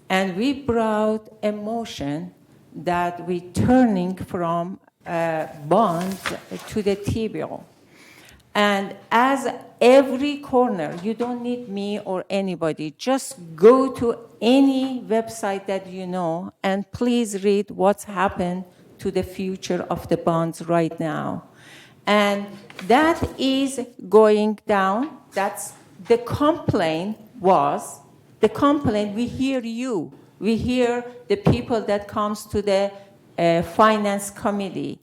And we brought a motion that we're turning from bonds to the T-bill. And as every corner, you don't need me or anybody, just go to any website that you know and please read what's happened to the future of the bonds right now. And that is going down. That's the complaint was, we hear you. We hear the people that comes to the finance committee.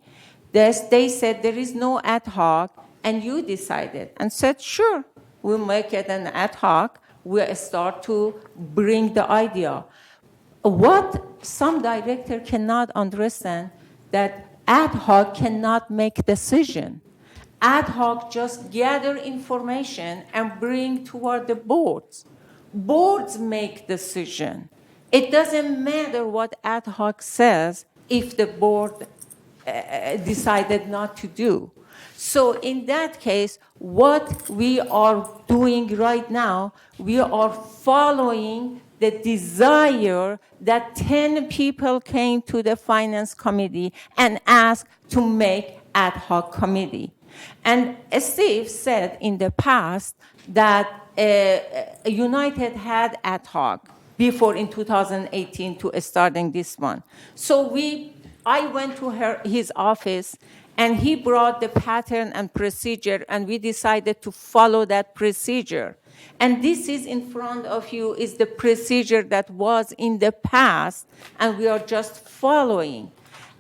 They said there is no ad hoc, and you decided and said, sure, we'll make it an ad hoc. We'll start to bring the idea. What some director cannot understand, that ad hoc cannot make decision. Ad hoc just gather information and bring toward the boards. Boards make decision. It doesn't matter what ad hoc says if the board decided not to do. So in that case, what we are doing right now, we are following the desire that 10 people came to the finance committee and asked to make ad hoc committee. And Steve said in the past that United had ad hoc before in 2018 to starting this one. So I went to his office and he brought the pattern and procedure and we decided to follow that procedure. And this is in front of you is the procedure that was in the past and we are just following.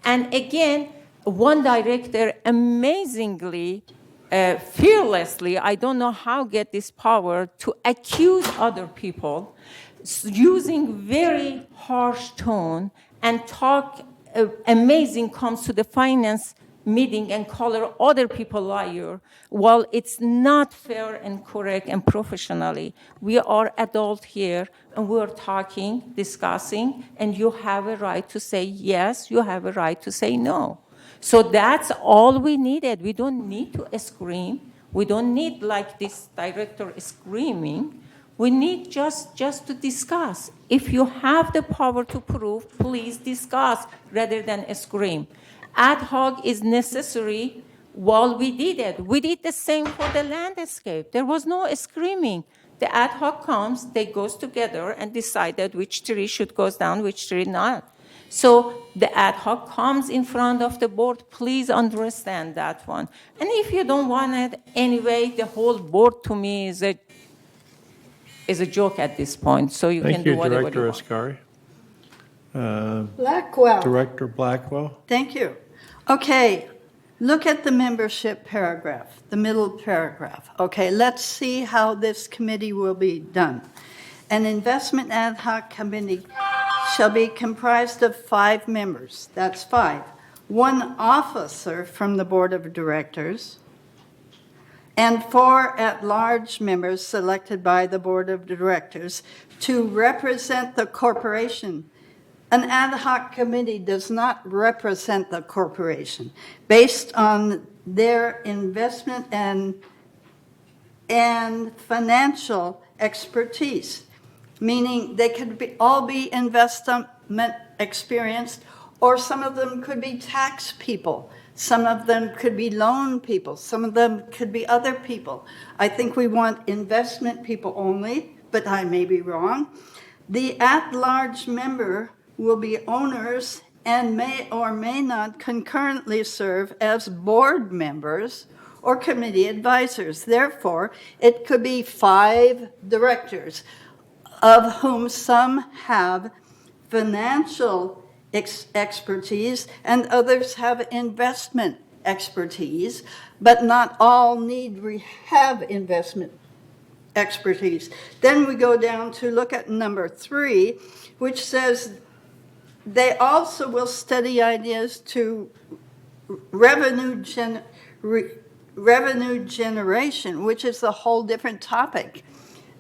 And again, one director amazingly, fearlessly, I don't know how get this power to accuse other people using very harsh tone and talk amazing comes to the finance meeting and call other people liar. Well, it's not fair and correct and professionally. We are adult here and we are talking, discussing, and you have a right to say yes, you have a right to say no. So that's all we needed. We don't need to scream. We don't need like this director screaming. We need just to discuss. If you have the power to prove, please discuss rather than scream. Ad hoc is necessary. Well, we did it. We did the same for the landscape. There was no screaming. The ad hoc comes, they goes together and decided which tree should go down, which tree not. So the ad hoc comes in front of the board. Please understand that one. And if you don't want it anyway, the whole board to me is a joke at this point. So you can do whatever you want. Thank you, Director Ascari. Blackwell. Director Blackwell. Thank you. Okay, look at the membership paragraph, the middle paragraph. Okay, let's see how this committee will be done. An investment ad hoc committee shall be comprised of 5 members. That's 5. 1 officer from the board of directors, and 4 at-large members selected by the board of directors to represent the corporation. An ad hoc committee does not represent the corporation based on their investment and financial expertise, meaning they could all be investment experienced, or some of them could be tax people. Some of them could be loan people. Some of them could be other people. I think we want investment people only, but I may be wrong. The at-large member will be owners and may or may not concurrently serve as board members or committee advisors. Therefore, it could be 5 directors, of whom some have financial expertise and others have investment expertise, but not all have investment expertise. Then we go down to look at number 3, which says they also will study ideas to revenue generation, which is a whole different topic.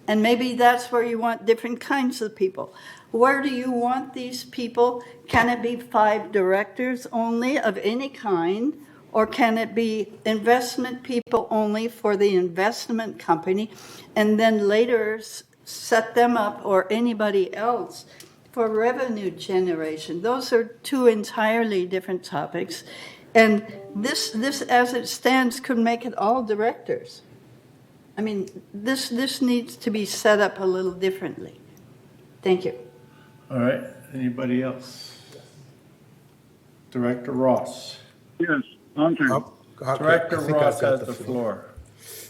And maybe that's where you want different kinds of people. Where do you want these people? Can it be 5 directors only of any kind? Or can it be investment people only for the investment company? And then later set them up, or anybody else, for revenue generation? Those are 2 entirely different topics. And this as it stands, could make it all directors. I mean, this needs to be set up a little differently. Thank you. All right, anybody else? Director Ross. Yes, Andre. Director Ross has the floor.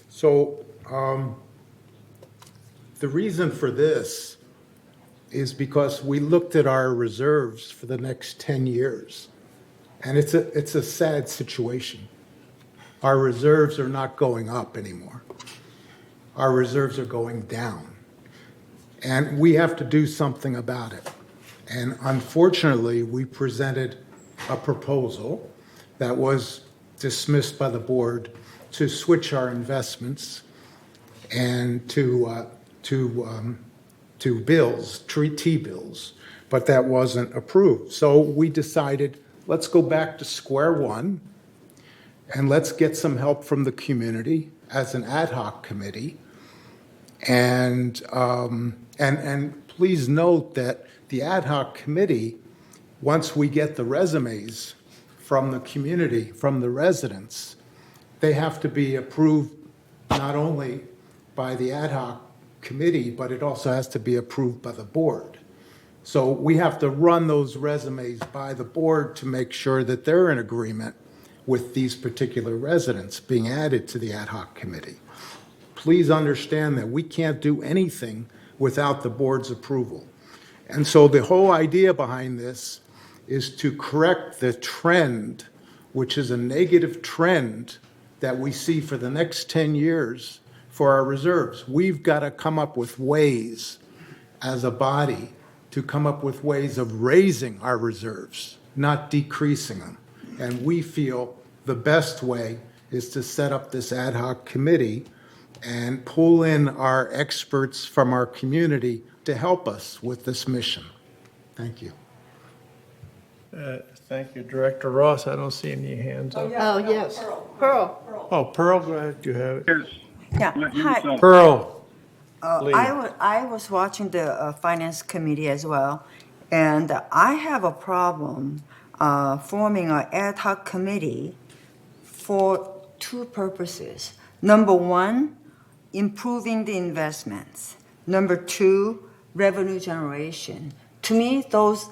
So, the reason for this is because we looked at our reserves for the next 10 years. And it's a sad situation. Our reserves are not going up anymore. Our reserves are going down. And we have to do something about it. And unfortunately, we presented a proposal that was dismissed by the board to switch our investments and to bills, T-bills, but that wasn't approved. So we decided, let's go back to square one and let's get some help from the community as an ad hoc committee. And please note that the ad hoc committee, once we get the resumes from the community, from the residents, they have to be approved not only by the ad hoc committee, but it also has to be approved by the board. So we have to run those resumes by the board to make sure that they're in agreement with these particular residents being added to the ad hoc committee. Please understand that we can't do anything without the board's approval. And so the whole idea behind this is to correct the trend, which is a negative trend that we see for the next 10 years for our reserves. We've got to come up with ways as a body to come up with ways of raising our reserves, not decreasing them. And we feel the best way is to set up this ad hoc committee and pull in our experts from our community to help us with this mission. Thank you. Thank you, Director Ross. I don't see any hands up. Oh, yes. Pearl. Oh, Pearl, go ahead, you have it. Yes. Yeah, hi. Pearl. I was watching the Finance Committee as well, and I have a problem forming an ad hoc committee for 2 purposes. Number 1, improving the investments. Number 2, revenue generation. To me, those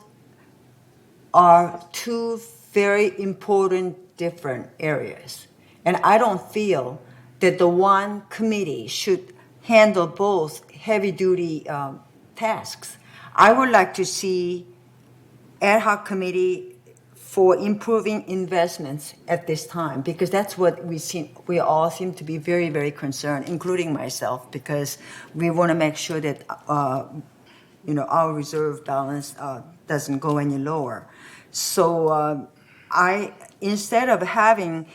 are 2 very important different areas. And I don't feel that the one committee should handle both heavy-duty tasks. I would like to see ad hoc committee for improving investments at this time, because that's what we all seem to be very, very concerned, including myself, because we want to make sure that our reserve balance doesn't go any lower. So instead of having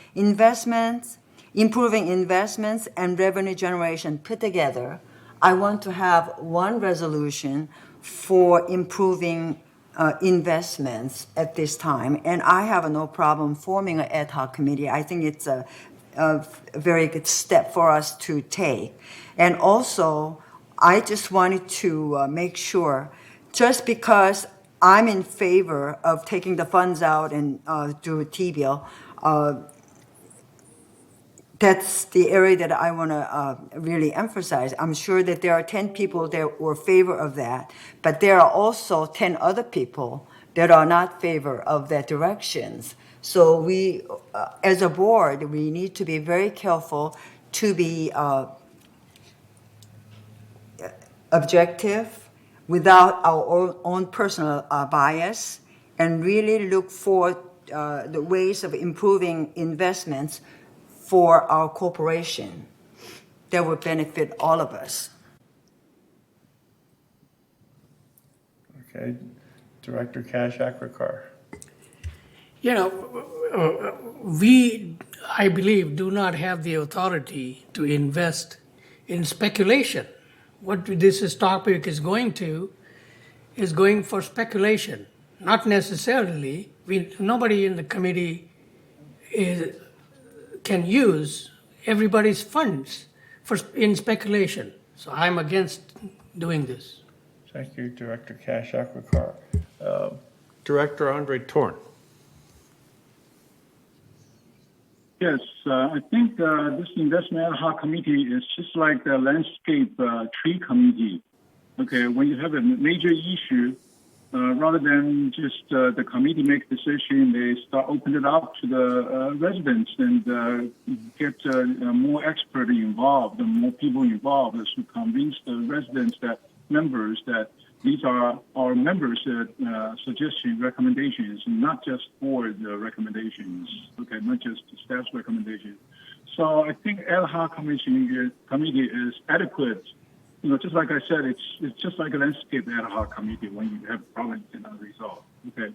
improving investments and revenue generation put together, I want to have one resolution for improving investments at this time. And I have no problem forming an ad hoc committee. I think it's a very good step for us to take. And also, I just wanted to make sure, just because I'm in favor of taking the funds out and do a T-bill, that's the area that I want to really emphasize. I'm sure that there are 10 people that were in favor of that, but there are also 10 other people that are not in favor of that directions. So we, as a board, we need to be very careful to be objective without our own personal bias, and really look for the ways of improving investments for our corporation that would benefit all of us. Okay, Director Cash-Akrakar. We, I believe, do not have the authority to invest in speculation. what this topic is going to, is going for speculation, not necessarily. Nobody in the committee can use everybody's funds in speculation. So I'm against doing this. Thank you, Director Cash Akwakar. Director Andre Torn. Yes, I think this investment ad hoc committee is just like the landscape tree committee. Okay, when you have a major issue, rather than just the committee make decision, they start opening it up to the residents and get more expert involved and more people involved to convince the residents that members that these are our members' suggestion recommendations, not just board recommendations. Okay, not just staff's recommendations. So I think ad hoc committee is adequate. You know, just like I said, it's just like a landscape ad hoc committee when you have problems cannot resolve. Okay.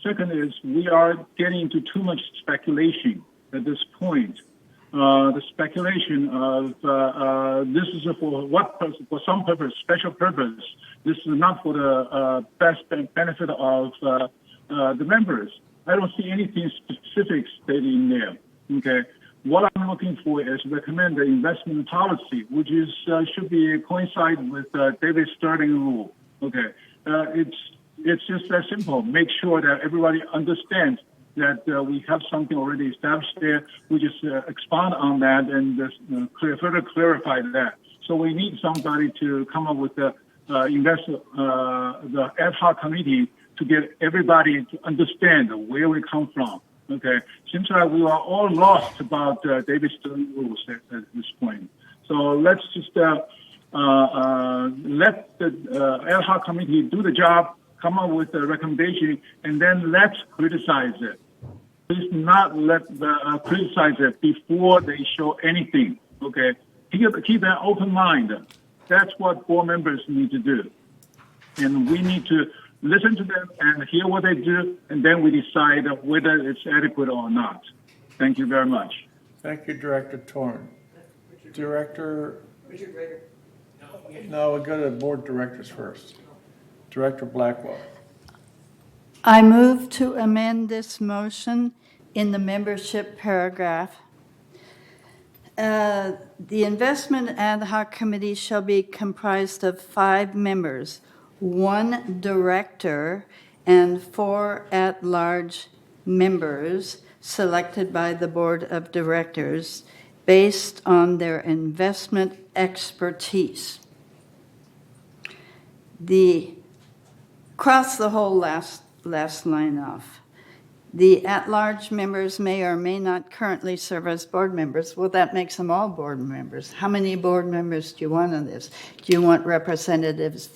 Second is we are getting into too much speculation at this point. The speculation of this is for what purpose, for some purpose, special purpose. This is not for the best benefit of the members. I don't see anything specific stated in there. Okay. What I'm looking for is recommend the investment policy, which is should be coincide with David's starting rule. Okay, it's just that simple. Make sure that everybody understands that we have something already established there. We just expand on that and further clarify that. So we need somebody to come up with the ad hoc committee to get everybody to understand where we come from. Okay, seems like we are all lost about David's rules at this point. So let's just let the ad hoc committee do the job, come up with a recommendation, and then let's criticize it. Please not let criticize it before they show anything. Okay, keep an open mind. That's what board members need to do, and we need to listen to them and hear what they do, and then we decide whether it's adequate or not. Thank you very much. Thank you, Director Torn. Director. Richard Rader. No, we'll go to board directors first. Director Blackwell. I move to amend this motion in the membership paragraph. The investment ad hoc committee shall be comprised of 5 members, 1 director, and 4 at-large members selected by the board of directors based on their investment expertise. Cross the whole last line off. The at-large members may or may not currently serve as board members. Well, that makes them all board members. How many board members do you want on this? Do you want representatives?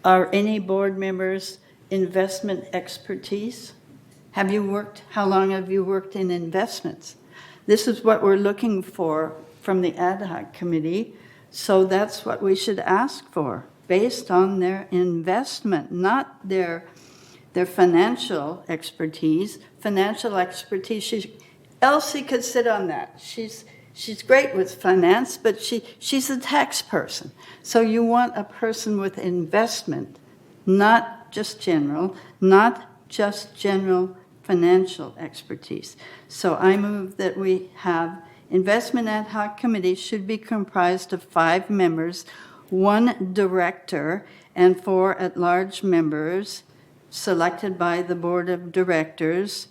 Are any board members investment expertise? How long have you worked in investments? This is what we're looking for from the ad hoc committee. So that's what we should ask for, based on their investment, not their financial expertise. Financial expertise, Elsie could sit on that. She's great with finance, but she's a tax person. So you want a person with investment, not just general financial expertise. So I move that we have investment ad hoc committee should be comprised of 5 members, 1 director, and 4 at-large members selected by the board of directors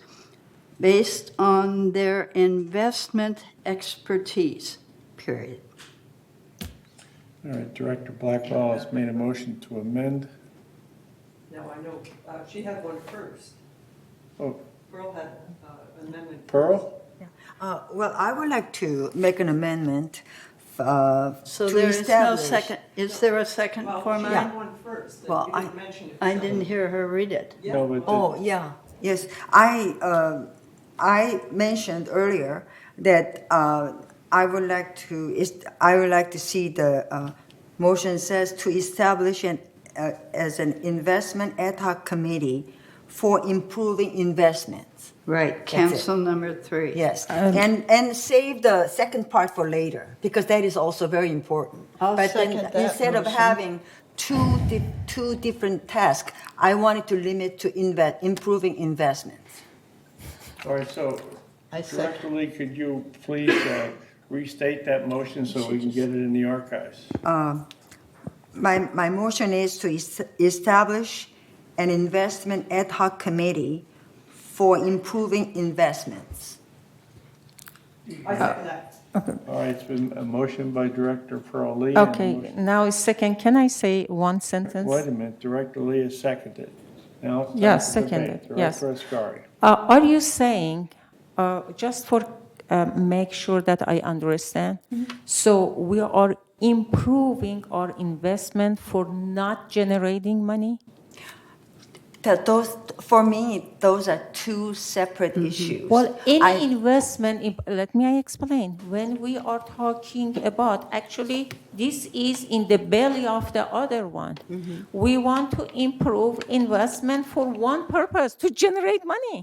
based on their investment expertise, period. All right, Director Blackwell has made a motion to amend. No, I know, she had one first. Oh. Pearl had an amendment. Pearl? Yeah. Well, I would like to make an amendment So there is no second. Is there a second for mine? She had one first. Well, I didn't hear her read it. Yeah. No, yeah. Yes. I mentioned earlier that I would like to see the motion says to establish as an investment ad hoc committee for improving investments Right, cancel number 3. Yes, and save the second part for later, because that is also very important. I'll But then second that instead of motion. having two different tasks, I wanted to limit to improving investments. All right, so I Director Lee, could you please restate that motion so we can get it in the archives? My motion is to establish an investment ad hoc committee for improving investments. I second that. All right, it's been a motion by Director Pearl Lee. and a Okay, motion- now a second, can I say one sentence? Wait a minute, Director Lee has seconded. Now it's time Yeah, for seconded, debate. yes. Director Ascari. Are you saying, just for make sure that I understand, so we are improving our investment for not generating money? For me, those are two separate issues. Well, any investment, let me explain. When we are talking about, actually, this is in the belly of the other one. We want to improve investment for one purpose, to generate money.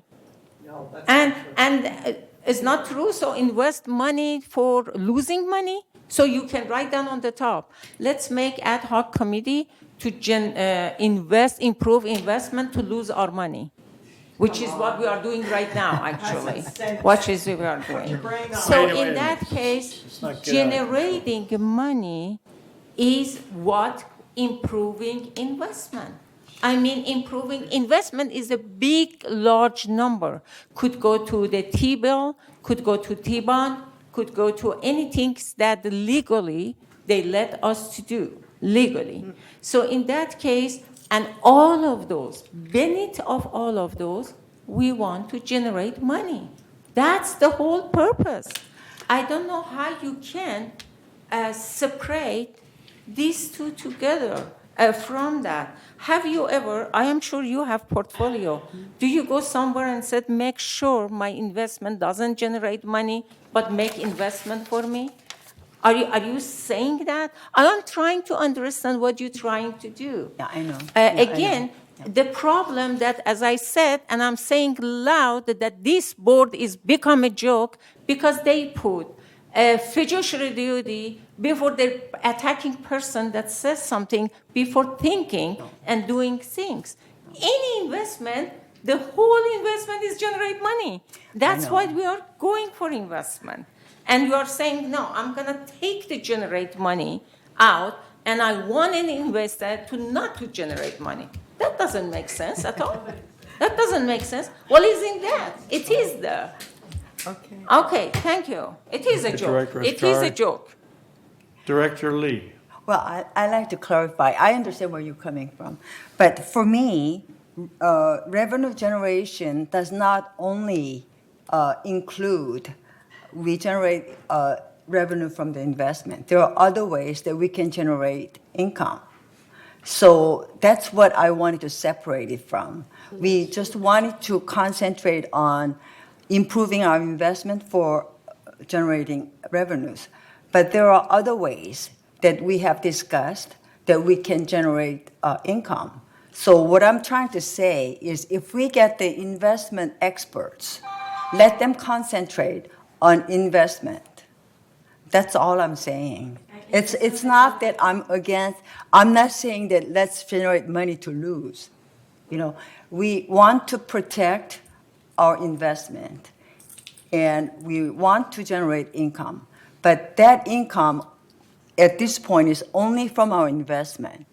No, that's And not true. it's not true. So invest money for losing money. So you can write down on the top. Let's make ad hoc committee to improve investment to lose our money, which is what we are doing right now. Actually, what is we are doing. So Wait a in minute. that case, Let's not get out of generating money is what improving investment. I mean, improving investment is a big, large number. Could go to the T-bill, could go to T-bond, could go to anything that legally they let us to do, legally. So in that case, and all of those, beneath of all of those, we want to generate money. That's the whole purpose. I don't know how you can separate these two together from that. Have you ever, I am sure you have portfolio, do you go somewhere and said, make sure my investment doesn't generate money, but make investment for me? Are you saying that? I'm trying to understand what you're trying to do. Yeah, I know. Again, the problem that, as I said, and I'm saying loud, that this board is become a joke because they put a fiduciary duty before the attacking person that says something, before thinking and doing things. Any investment, the whole investment is generate money. That's why we are going for investment. And you are saying, no, I'm going to take the generate money out, and I want an investor to not to generate money. That doesn't make sense at all. That doesn't make sense. Well, isn't that? It is there. Okay. Okay, thank you. It is a joke. Director It is a Ascari. joke. Director Lee. Well, I like to clarify. I understand where you're coming from. But for me, revenue generation does not only include we generate revenue from the investment. There are other ways that we can generate income. So that's what I wanted to separate it from. We just wanted to concentrate on improving our investment for generating revenues. But there are other ways that we have discussed that we can generate income. So what I'm trying to say is if we get the investment experts, let them concentrate on investment. That's all I'm saying. It's not that I'm against, I'm not saying that let's generate money to lose. You know, we want to protect our investment and we want to generate income. But that income at this point is only from our investment.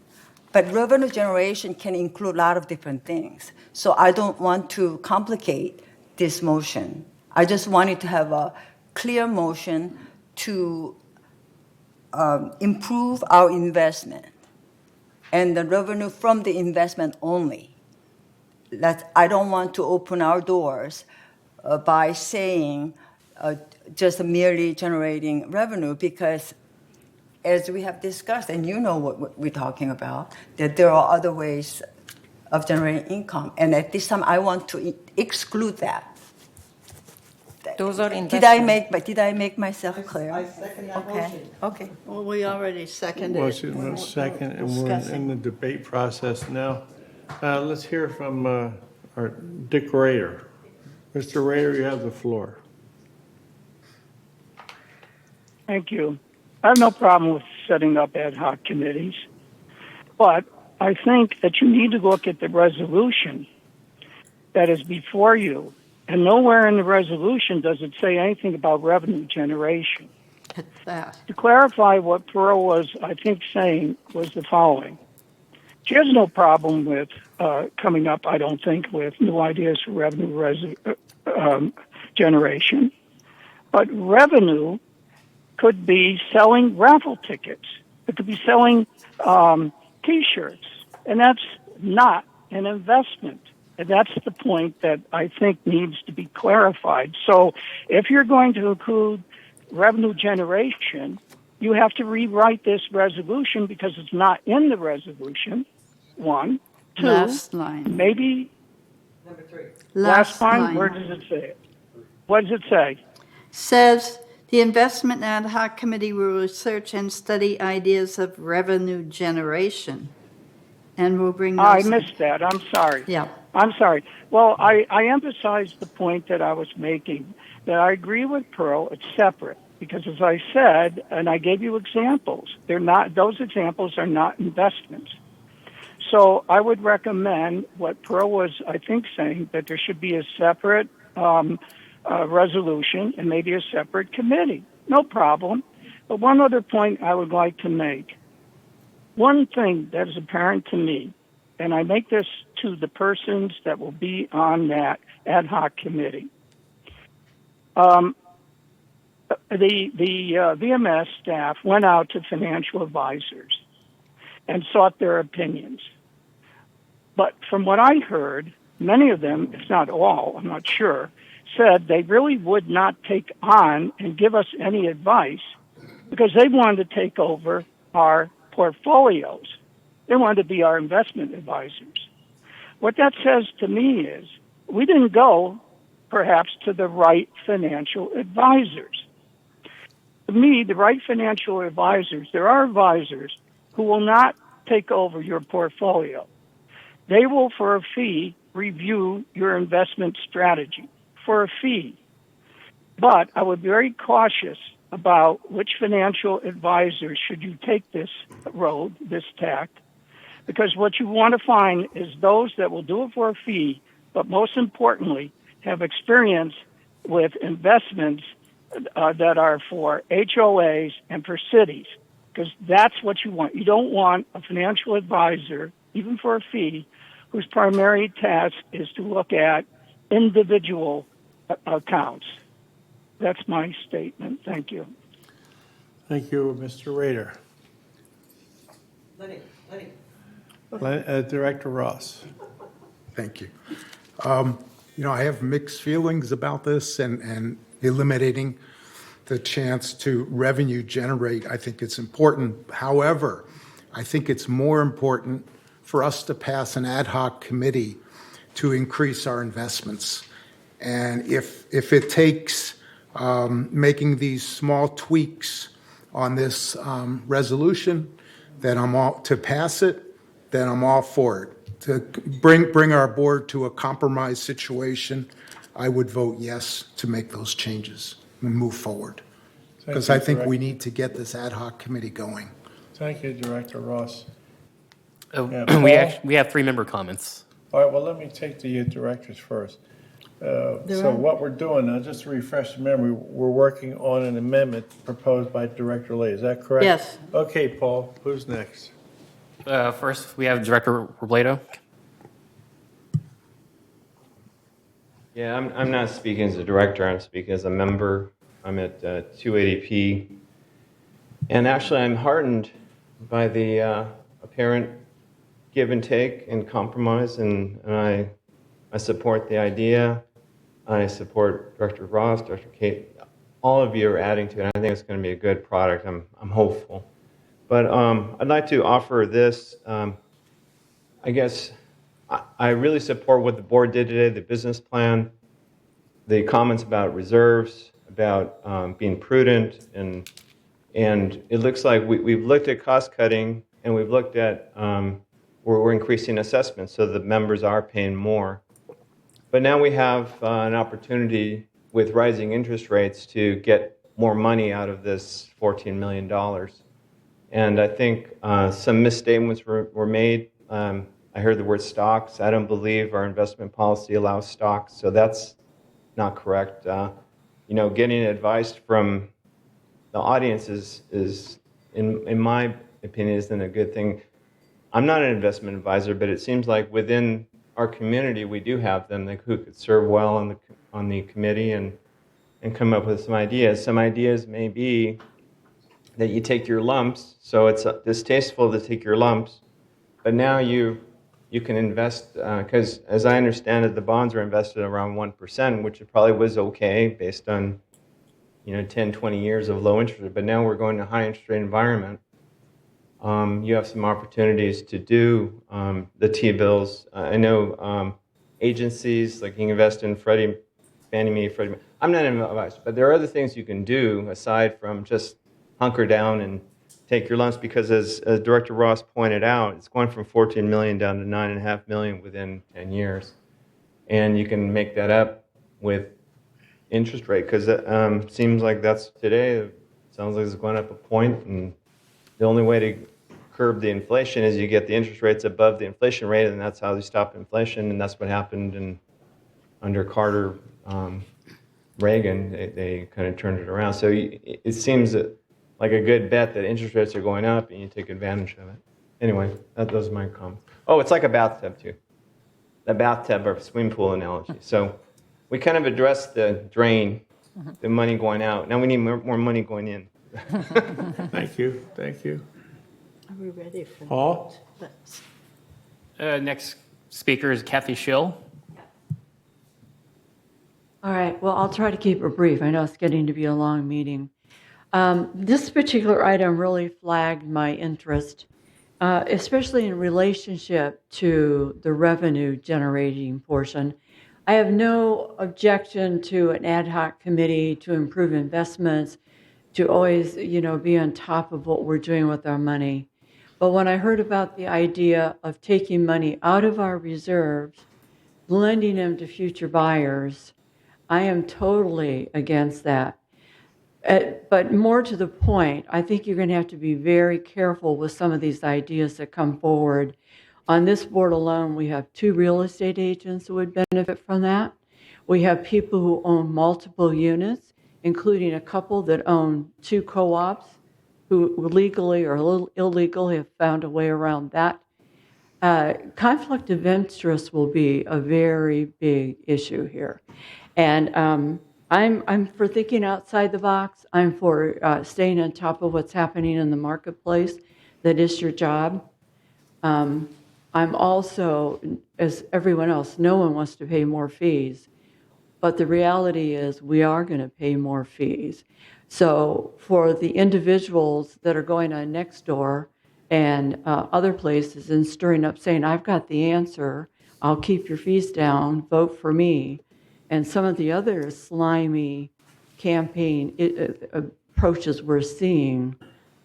But revenue generation can include a lot of different things. So I don't want to complicate this motion. I just wanted to have a clear motion to improve our investment and the revenue from the investment only. I don't want to open our doors by saying just merely generating revenue because as we have discussed, and you know what we're talking about, that there are other ways of generating income. And at this time, I want to exclude that. Those are Did I make myself clear? I second that motion. Okay. Well, we already seconded it. Motion was second, and we're in the debate process now. Let's hear from our Dick Rader. Mr. Rader, you have the floor. Thank you. I have no problem with setting up ad hoc committees, but I think that you need to look at the resolution that is before you, and nowhere in the resolution does it say anything about revenue generation. To clarify what Pearl was, I think, saying was the following. She has no problem with coming up, I don't think, with new ideas for revenue generation, but revenue could be selling raffle tickets. It could be selling T-shirts, and that's not an investment. And that's the point that I think needs to be clarified. So if you're going to include revenue generation, you have to rewrite this resolution because it's not in the resolution, one. Two, Last line. maybe, Number 3. last line, where does it say it? What does it say? Says the Investment Ad Hoc Committee will research and study ideas of revenue generation. And we'll bring those. I missed that. I'm sorry. Yeah. I'm sorry. Well, I emphasized the point that I was making, that I agree with Pearl, it's separate. Because as I said, and I gave you examples, those examples are not investments. So I would recommend what Pearl was, I think, saying, that there should be a separate resolution and maybe a separate committee. No problem. But one other point I would like to make. One thing that is apparent to me, and I make this to the persons that will be on that ad hoc committee. The VMS staff went out to financial advisors and sought their opinions. But from what I heard, many of them, if not all, I'm not sure, said they really would not take on and give us any advice because they wanted to take over our portfolios. They wanted to be our investment advisors. What that says to me is we didn't go, perhaps, to the right financial advisors. To me, the right financial advisors, there are advisors who will not take over your portfolio. They will, for a fee, review your investment strategy for a fee. But I would be very cautious about which financial advisor should you take this road, this tact, because what you want to find is those that will do it for a fee, but most importantly, have experience with investments that are for HOAs and for cities, because that's what you want. You don't want a financial advisor, even for a fee, whose primary task is to look at individual accounts. That's my statement. Thank you. Thank you, Mr. Rader. Director Ross. Thank you. I have mixed feelings about this and eliminating the chance to revenue generate. I think it's important. However, I think it's more important for us to pass an ad hoc committee to increase our investments. And if it takes making these small tweaks on this resolution, then to pass it, then I'm all for it. To bring our board to a compromise situation, I would vote yes to make those changes and move forward. Because I think we need to get this ad hoc committee going. Thank you, Director Ross. We have 3-member comments. All right, well, let me take the directors first. So what we're doing, just to refresh the memory, we're working on an amendment proposed by Director Lay. Is that correct? Yes. Okay, Paul, who's next? First, we have Director Robledo. Yeah, I'm not speaking as a director. I'm speaking as a member. I'm at 280p. And actually, I'm heartened by the apparent give and take and compromise, and I support the idea. I support Director Ross, Director Kate. All of you are adding to it. I think it's going to be a good product. I'm hopeful. But I'd like to offer this. I guess I really support what the board did today, the business plan, the comments about reserves, about being prudent, and it looks like we've looked at cost cutting, and we've looked at we're increasing assessments, so the members are paying more. But now we have an opportunity with rising interest rates to get more money out of this $14 million. And I think some misstatements were made. I heard the word stocks. I don't believe our investment policy allows stocks, so that's not correct. Getting advice from the audience is in my opinion, isn't a good thing. I'm not an investment advisor, but it seems like within our community we do have them who could serve well on the committee and come up with some ideas. Some ideas may be that you take your lumps, so it's distasteful to take your lumps, but now you can invest, because as I understand it, the bonds are invested around 1%, which it probably was okay based on 10, 20 years of low interest rate, but now we're going to a high interest rate environment. You have some opportunities to do the T-bills. I know agencies, like you can invest in Fannie Mae, Freddie Mac. I'm not an advisor, but there are other things you can do aside from just hunker down and take your lumps, because as Director Ross pointed out, it's going from 14 million down to 9.5 million within 10 years. And you can make that up with interest rate, because it seems like that's today, it sounds like it's going up a point, and the only way to curb the inflation is you get the interest rates above the inflation rate, and that's how you stop inflation, and that's what happened under Carter, Reagan. They kind of turned it around. So it seems like a good bet that interest rates are going up, and you take advantage of it. Anyway, those are my comments. Oh, it's like a bathtub, too. A bathtub or swimming pool analogy. So we kind of addressed the drain, the money going out. Now we need more money going in. Thank you. Thank you. Are we ready for Paul? Next speaker is Kathy Schill. All right, well, I'll try to keep it brief. I know it's getting to be a long meeting. This particular item really flagged my interest, especially in relationship to the revenue generating portion. I have no objection to an ad hoc committee to improve investments, to always, be on top of what we're doing with our money. But when I heard about the idea of taking money out of our reserves, lending them to future buyers, I am totally against that. But more to the point, I think you're going to have to be very careful with some of these ideas that come forward. On this board alone, we have 2 real estate agents who would benefit from that. We have people who own multiple units, including a couple that own 2 co-ops who legally or illegal have found a way around that. Conflict of interest will be a very big issue here. And I'm for thinking outside the box. I'm for staying on top of what's happening in the marketplace. That is your job. I'm also, as everyone else, no one wants to pay more fees. But the reality is we are going to pay more fees. So for the individuals that are going on Nextdoor and other places and stirring up saying, I've got the answer, I'll keep your fees down, vote for me, and some of the other slimy campaign approaches we're seeing,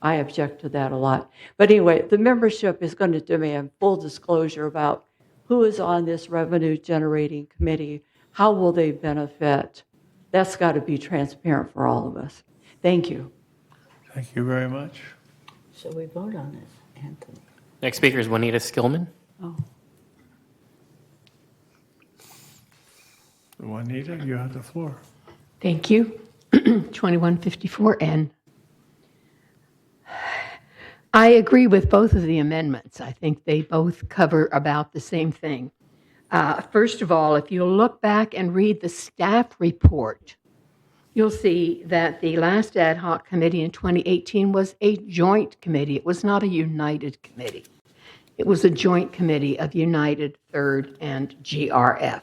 I object to that a lot. But anyway, the membership is going to demand full disclosure about who is on this revenue generating committee, how will they benefit. That's got to be transparent for all of us. Thank you. Thank you very much. Shall we vote on it, Anthony? Next speaker is Juanita Skillman. Oh. Juanita, you have the floor. Thank you. 2154N. I agree with both of the amendments. I think they both cover about the same thing. First of all, if you look back and read the staff report, you'll see that the last ad hoc committee in 2018 was a joint committee. It was not a united committee. It was a joint committee of United, Third, and GRF.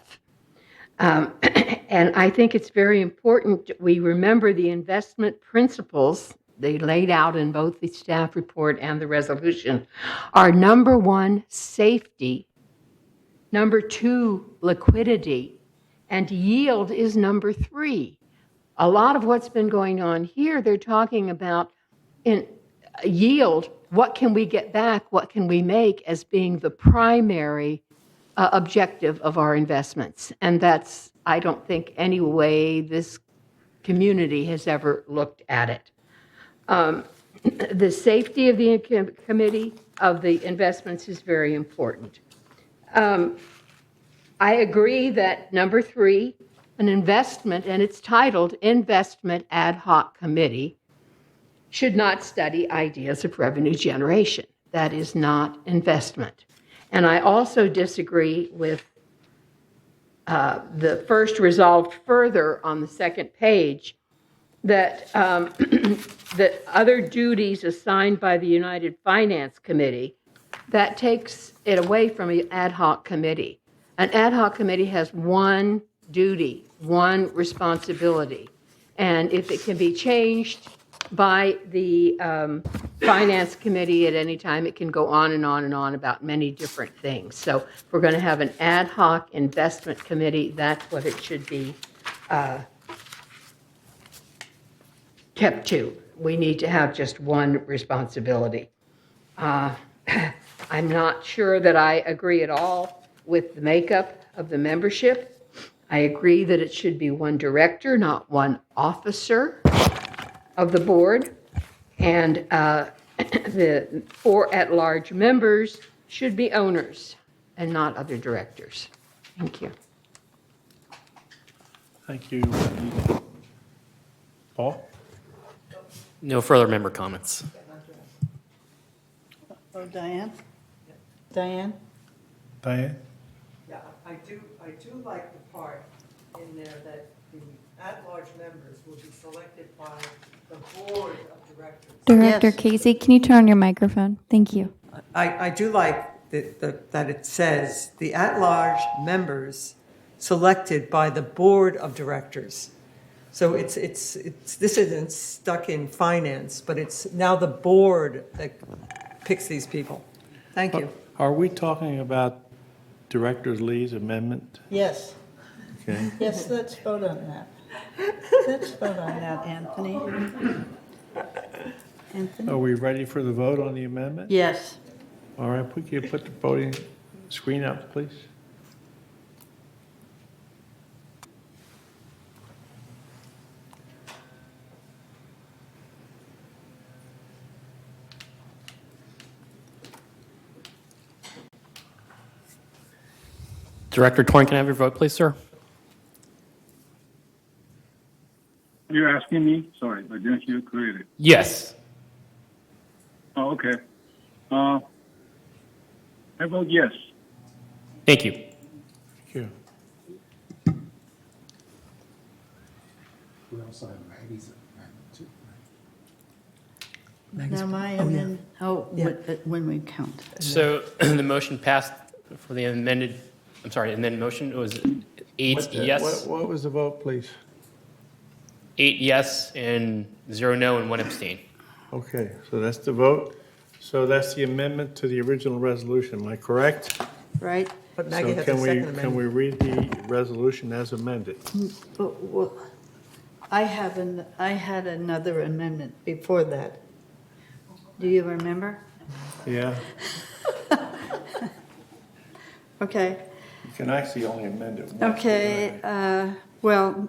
And I think it's very important we remember the investment principles they laid out in both the staff report and the resolution are number 1, safety, number 2, liquidity, and yield is number 3. A lot of what's been going on here, they're talking about in yield, what can we get back, what can we make as being the primary objective of our investments. And that's, I don't think, any way this community has ever looked at it. The safety of the committee of the investments is very important. I agree that number 3, an investment, and it's titled Investment Ad Hoc Committee, should not study ideas of revenue generation. That is not investment. And I also disagree with the first resolved further on the second page that that other duties assigned by the United Finance Committee, that takes it away from an ad hoc committee. An ad hoc committee has one duty, one responsibility. And if it can be changed by the Finance Committee at any time, it can go on and on and on about many different things. So if we're going to have an ad hoc investment committee, that's what it should be kept to. We need to have just one responsibility. I'm not sure that I agree at all with the makeup of the membership. I agree that it should be one director, not one officer of the board. And the 4 at-large members should be owners and not other directors. Thank you. Thank you. Paul? No further member comments. Oh, Diane? Diane? Diane? Yeah, I do like the part in there that the at-large members will be selected by the board of directors. Director Yes. Casey, can you turn on your microphone? Thank you. I do like that it says the at-large members selected by the board of directors. So it's this isn't stuck in finance, but it's now the board that picks these people. Thank you. Are we talking about Director Lee's amendment? Yes. Okay. Yes, let's vote on that. Let's vote on that, Anthony. Anthony? Are we ready for the vote on the amendment? Yes. All right, could you put the voting screen up, please? Director Torn, can I have your vote, please, sir? You're asking me? Sorry, I didn't hear clearly. Yes. Oh, okay. I vote yes. Thank you. Thank you. We also have Maggie's amendment too. Now my Oh, yeah. amendment, when we count. So the motion passed for the amended, I'm sorry, amended motion was 8 yes, What was the vote, please? 8 yes, and 0 no, and 1 abstain. Okay, so that's the vote. So that's the amendment to the original resolution, am I correct? Right? But Maggie So has a second can we amendment. read the resolution as amended? Well, I had another amendment before that. Do you remember? Yeah, Okay. you can actually only amend it once. Okay, well,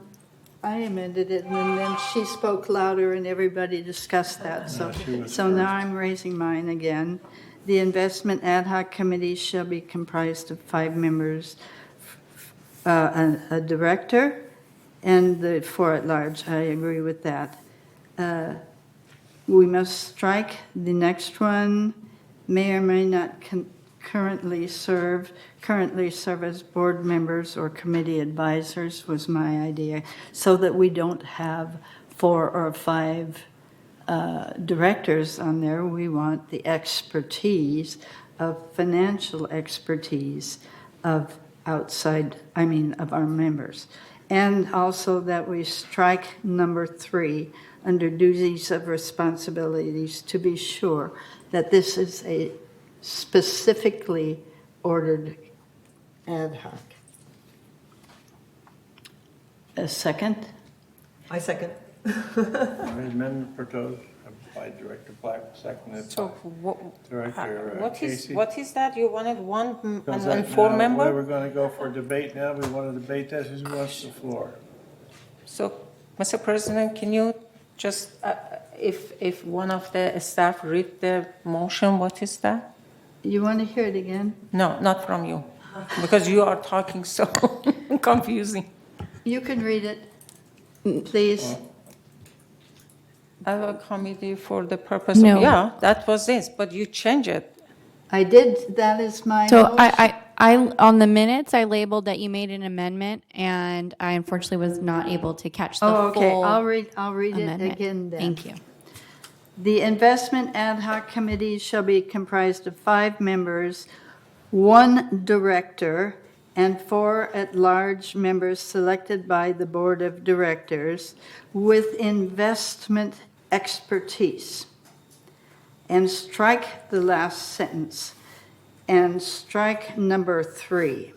I amended it, and then she spoke louder, and everybody discussed that, so now I'm raising mine again. The Investment Ad Hoc Committee shall be comprised of 5 members, a director, and the 4 at large. I agree with that. We must strike the next one, may or may not currently serve as board members or committee advisors was my idea, so that we don't have 4 or 5 directors on there. We want the expertise of financial expertise of of our members. And also that we strike number 3 under duties of responsibilities to be sure that this is a specifically ordered ad hoc. A second? I second. All right, amendment proposed. by Director Black, seconded So by Director Casey. what is that? You wanted one Goes and that four now, member? We're going to go for debate now. We want to debate that. Who wants the floor? So, Mr. President, can you just, if one of the staff read the motion, what is that? You want to hear it again? No, not from you, because you are talking so confusing. You can read it, please. I have a committee for the purpose No. of, yeah, that was this, but you change it. I did, that is my So motion. I on the minutes, I labeled that you made an amendment, and I unfortunately was not able to catch the Oh, okay, full I'll read it amendment. again then. Thank you. The Investment Ad Hoc Committee shall be comprised of 5 members, 1 director, and 4 at-large members selected by the Board of Directors with investment expertise. And strike the last sentence, and strike number 3.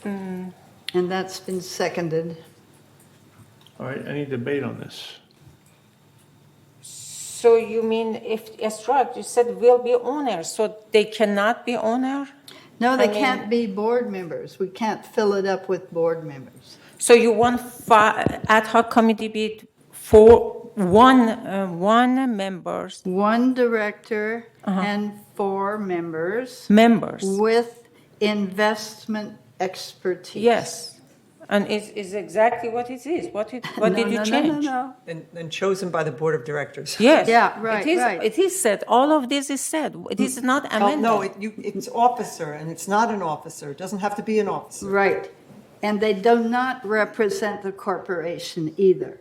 And that's been seconded. All right, any debate on this? So you mean if it's right, you said will be owners, so they cannot be owner? No, they I mean- can't be board members. We can't fill it up with board members. So you want ad hoc committee be for one members? 1 director and 4 members. Members. With investment expertise. Yes. And is exactly what it is. What did you change? No. And chosen by the Board of Directors. Yes. Yeah, right, It is, right. It is said. All of this is said. It is not amended. No, it's officer, and it's not an officer. It doesn't have to be an officer. Right. And they do not represent the corporation either.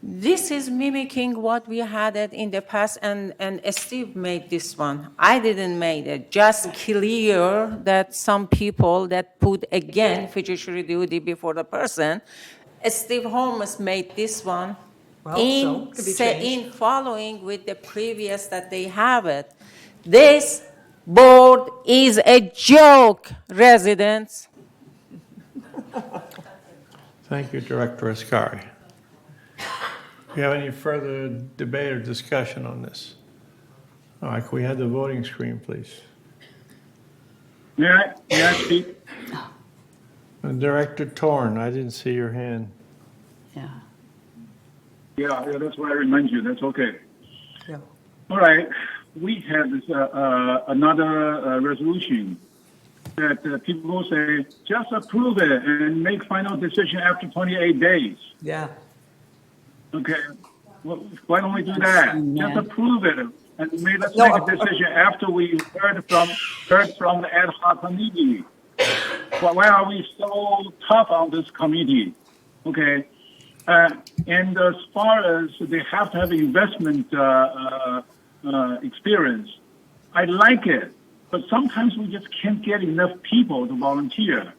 This is mimicking what we had it in the past, and Steve made this one. I didn't make it. Just clear that some people that put again fiduciary duty before the person. Steve Holmes made this one Well, could be changed. in following with the previous that they have it. This board is a joke, residents. Thank you, Director Ascari. Do you have any further debate or discussion on this? All right, can we have the voting screen, please? May I speak? Director Torn, I didn't see your hand. Yeah. Yeah, that's why I remind you. That's okay. Yeah. All right. We have this another resolution that people say just approve it and make final decision after 28 days. Yeah. Okay. Well, why don't we do that? Just approve it and let's No, make a decision after we heard from the ad hoc committee. Why are we so tough on this committee? Okay. And as far as they have to have investment experience, I like it, but sometimes we just can't get enough people to volunteer.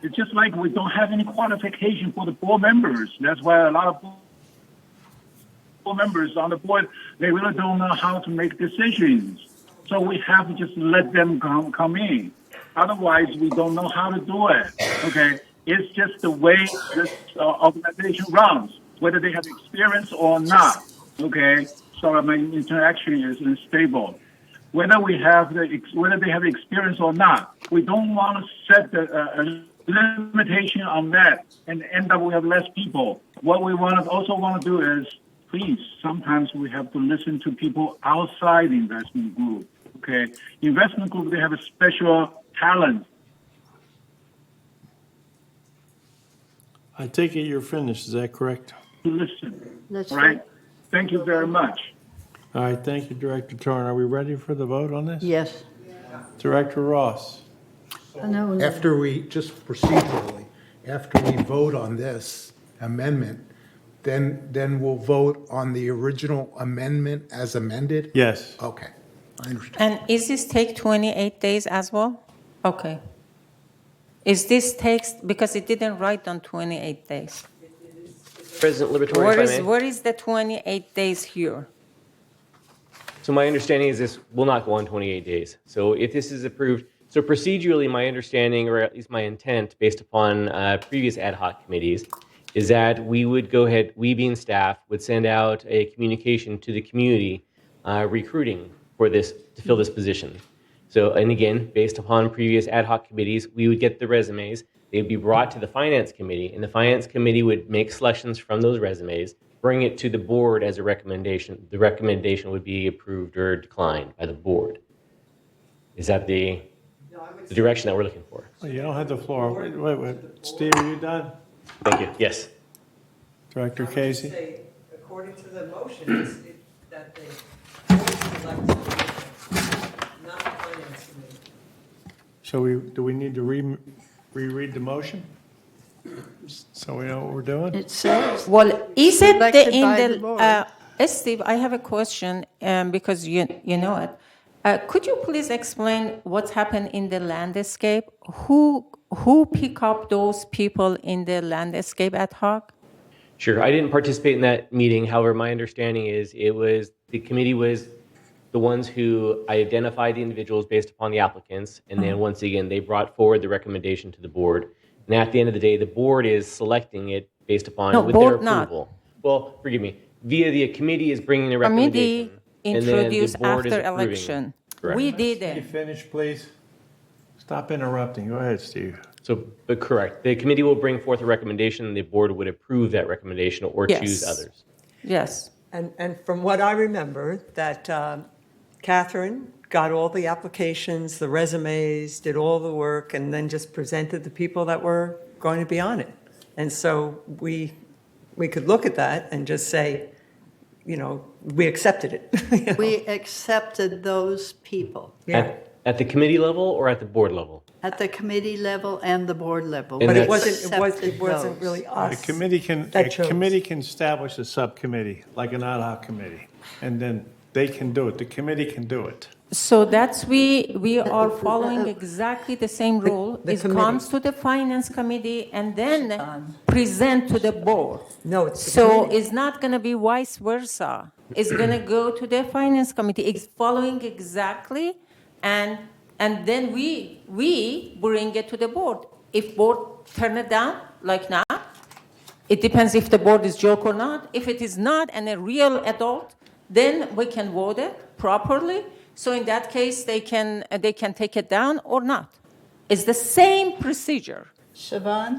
It's just like we don't have any qualification for the board members. That's why a lot of board members on the board, they really don't know how to make decisions. So we have to just let them come in. Otherwise, we don't know how to do it. Okay. It's just the way this organization runs, whether they have experience or not. Okay, so my interaction is unstable. Whether they have experience or not, we don't want to set a limitation on that and end up we have less people. What we also want to do is, please, sometimes we have to listen to people outside the investment group. Okay, investment group, they have a special talent. I take it you're finished, is that correct? Listen, That's all right? Thank you very much. All right, thank you, Director Torn. Are we ready for the vote on this? Yes. Director Ross? No. After we, just procedurally, after we vote on this amendment, then we'll vote on the original amendment as amended? Yes. Okay, I understand. And is this take 28 days as well? Okay. Is this takes, because it didn't write on 28 days. President Liberatore, if I may. Where is the 28 days here? So my understanding is this will not go on 28 days. So if this is approved, so procedurally, my understanding, or at least my intent, based upon previous ad hoc committees, is that we would go ahead, we being staff, would send out a communication to the community recruiting for this, to fill this position. So, and again, based upon previous ad hoc committees, we would get the resumes. They'd be brought to the finance committee, and the finance committee would make selections from those resumes, bring it to the board as a recommendation. The recommendation would be approved or declined by the board. Is that the direction that we're looking for? Well, you don't have the floor. Wait. Steve, are you done? Thank you. Yes. Director Casey? Say, according to the motion, that they select not the finance committee. So do we need to reread the motion? So we know what we're doing? It says. Well, is it selected in by the, board. Steve, I have a question because you know it. Could you please explain what's happened in the landscape? Who pick up those people in the landscape ad hoc? Sure. I didn't participate in that meeting. However, my understanding is the committee was the ones who identified the individuals based upon the applicants, and then once again, they brought forward the recommendation to the board. And at the end of the day, the board is selecting it based upon with their board not. approval. Well, forgive me. Via the committee is bringing the recommendation. Committee and then the introduced board is after approving. election. Correct. We did Can you it. finish, please? Stop interrupting. Go ahead, Steve. So, but correct. The committee will bring forth a recommendation, and the board would approve that recommendation or Yes. choose others. Yes. And from what I remember, that Catherine got all the applications, the resumes, did all the work, and then just presented the people that were going to be on it. And so we could look at that and just say, we accepted it. We accepted those people Yeah. At the committee level or at the board level? at the committee level and the board level. And But We it that's- wasn't accepted really those. us. A committee can establish a subcommittee, like an ad hoc committee, and then they can do it. The committee can do it. So that's we are following exactly the same rule. the It committee. comes to the finance committee and then present to the board. No, it's the So committee. it's not going to be vice versa. It's going to go to the finance committee. It's following exactly, and then we bring it to the board. If board turn it down, like now, it depends if the board is joke or not. If it is not and a real adult, then we can vote it properly. So in that case, they can take it down or not. It's the same procedure. Siobhan?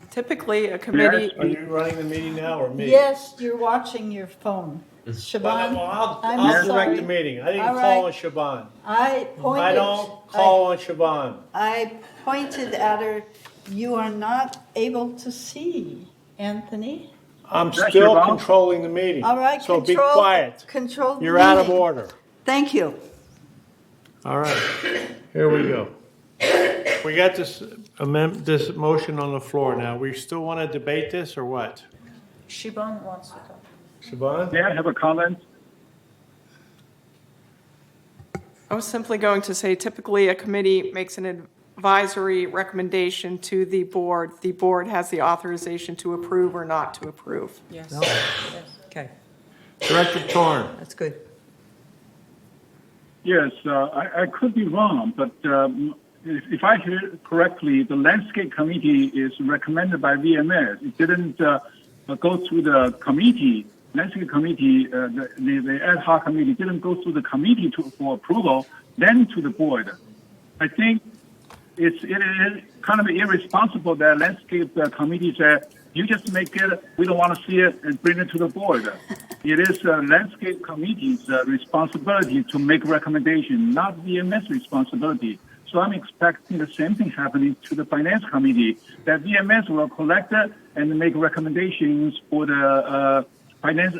Typically, a committee, Are you running the meeting now or me? Yes, you're watching your phone. Siobhan? Well, I'm I'll direct sorry. the meeting. I didn't All call right. on Siobhan. I pointed. I don't call on Siobhan. I pointed at her. You are not able to see, Anthony. I'm That's still Siobhan. controlling the meeting. All right, So be control- quiet. control the You're out of meeting. order. Thank you. All right, here we go. We got this motion on the floor now. We still want to debate this or what? Shiban wants to talk. Siobhan? May I have a comment? I was simply going to say, typically, a committee makes an advisory recommendation to the board. The board has the authorization to approve or not to approve. Yes. Okay, Director Torn? that's good. Yes, I could be wrong, but if I hear correctly, the landscape committee is recommended by VMS. It didn't go through the committee. Landscape committee, the ad hoc committee didn't go through the committee for approval, then to the board. I think it is kind of irresponsible that landscape committee said, you just make it, we don't want to see it, and bring it to the board. It is landscape committee's responsibility to make recommendation, not VMS responsibility. So I'm expecting the same thing happening to the finance committee, that VMS will collect it and make recommendations for the finance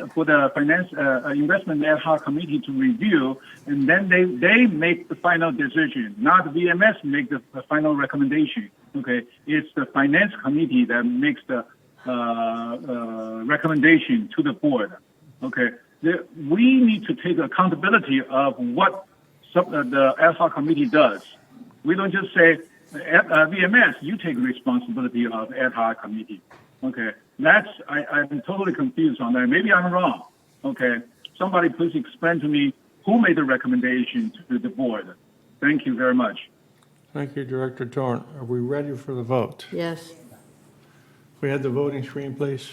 investment ad hoc committee to review, and then they make the final decision, not VMS make the final recommendation. Okay, it's the finance committee that makes the recommendation to the board. Okay, we need to take accountability of what the ad hoc committee does. We don't just say, VMS, you take responsibility of ad hoc committee. Okay, I'm totally confused on that. Maybe I'm wrong. Okay, somebody please explain to me who made the recommendation to the board. Thank you very much. Thank you, Director Torn. Are we ready for the vote? Yes. We had the voting screen, please.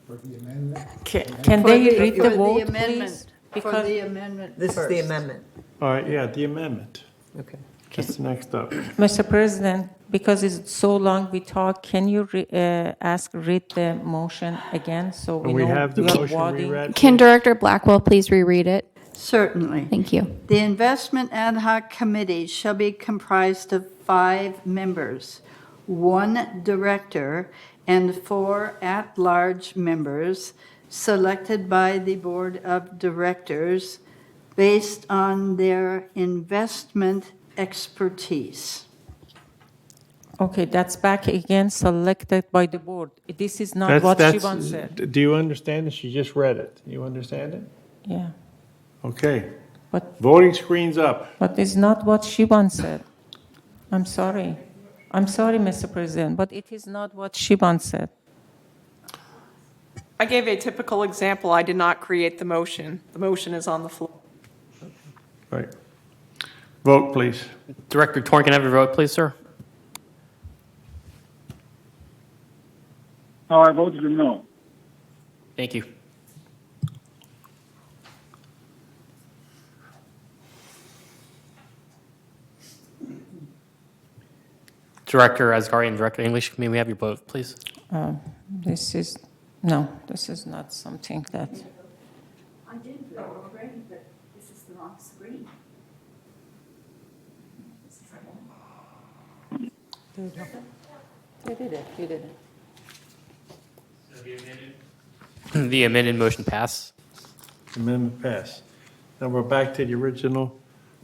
For the amendment? Can For they the- read for the the vote, amendment- please? For Because the amendment This is the first. amendment. All right, yeah, the amendment. Okay. That's the next up. Mr. President, because it's so long we talk, can you read the motion again so we And we know have the you are motion wording? reread. Can Director Blackwell please reread it? Certainly. Thank you. The Investment Ad Hoc Committee shall be comprised of 5 members, 1 director, and 4 at-large members selected by the Board of Directors based on their investment expertise. Okay, that's back again, selected by the board. This is not That's- what that's- Shivan said. Do you understand it? She just read it. You understand it? Yeah, Okay. But- Voting screen's up. but it's not what Shivan said. I'm sorry. I'm sorry, Mr. President, but it is not what Shivan said. I gave a typical example. I did not create the motion. The motion is on the floor. Right. Vote, please. Director Torn, can I have your vote, please, sir? I voted no. Thank you. Director Asghari and Director English, may we have your vote, please? This is not something that. I did vote already, but this is the wrong screen. They did it, you did it. The amended motion passed. Amendment passed. Now we're back to the original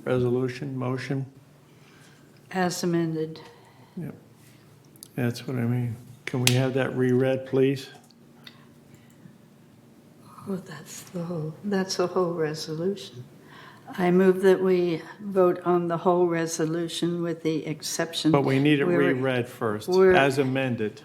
resolution, motion. As amended. Yep. That's what I mean. Can we have that reread, please? Well, that's the whole resolution. I move that we vote on the whole resolution with the exception. But we need it We're- reread first, we're- as amended.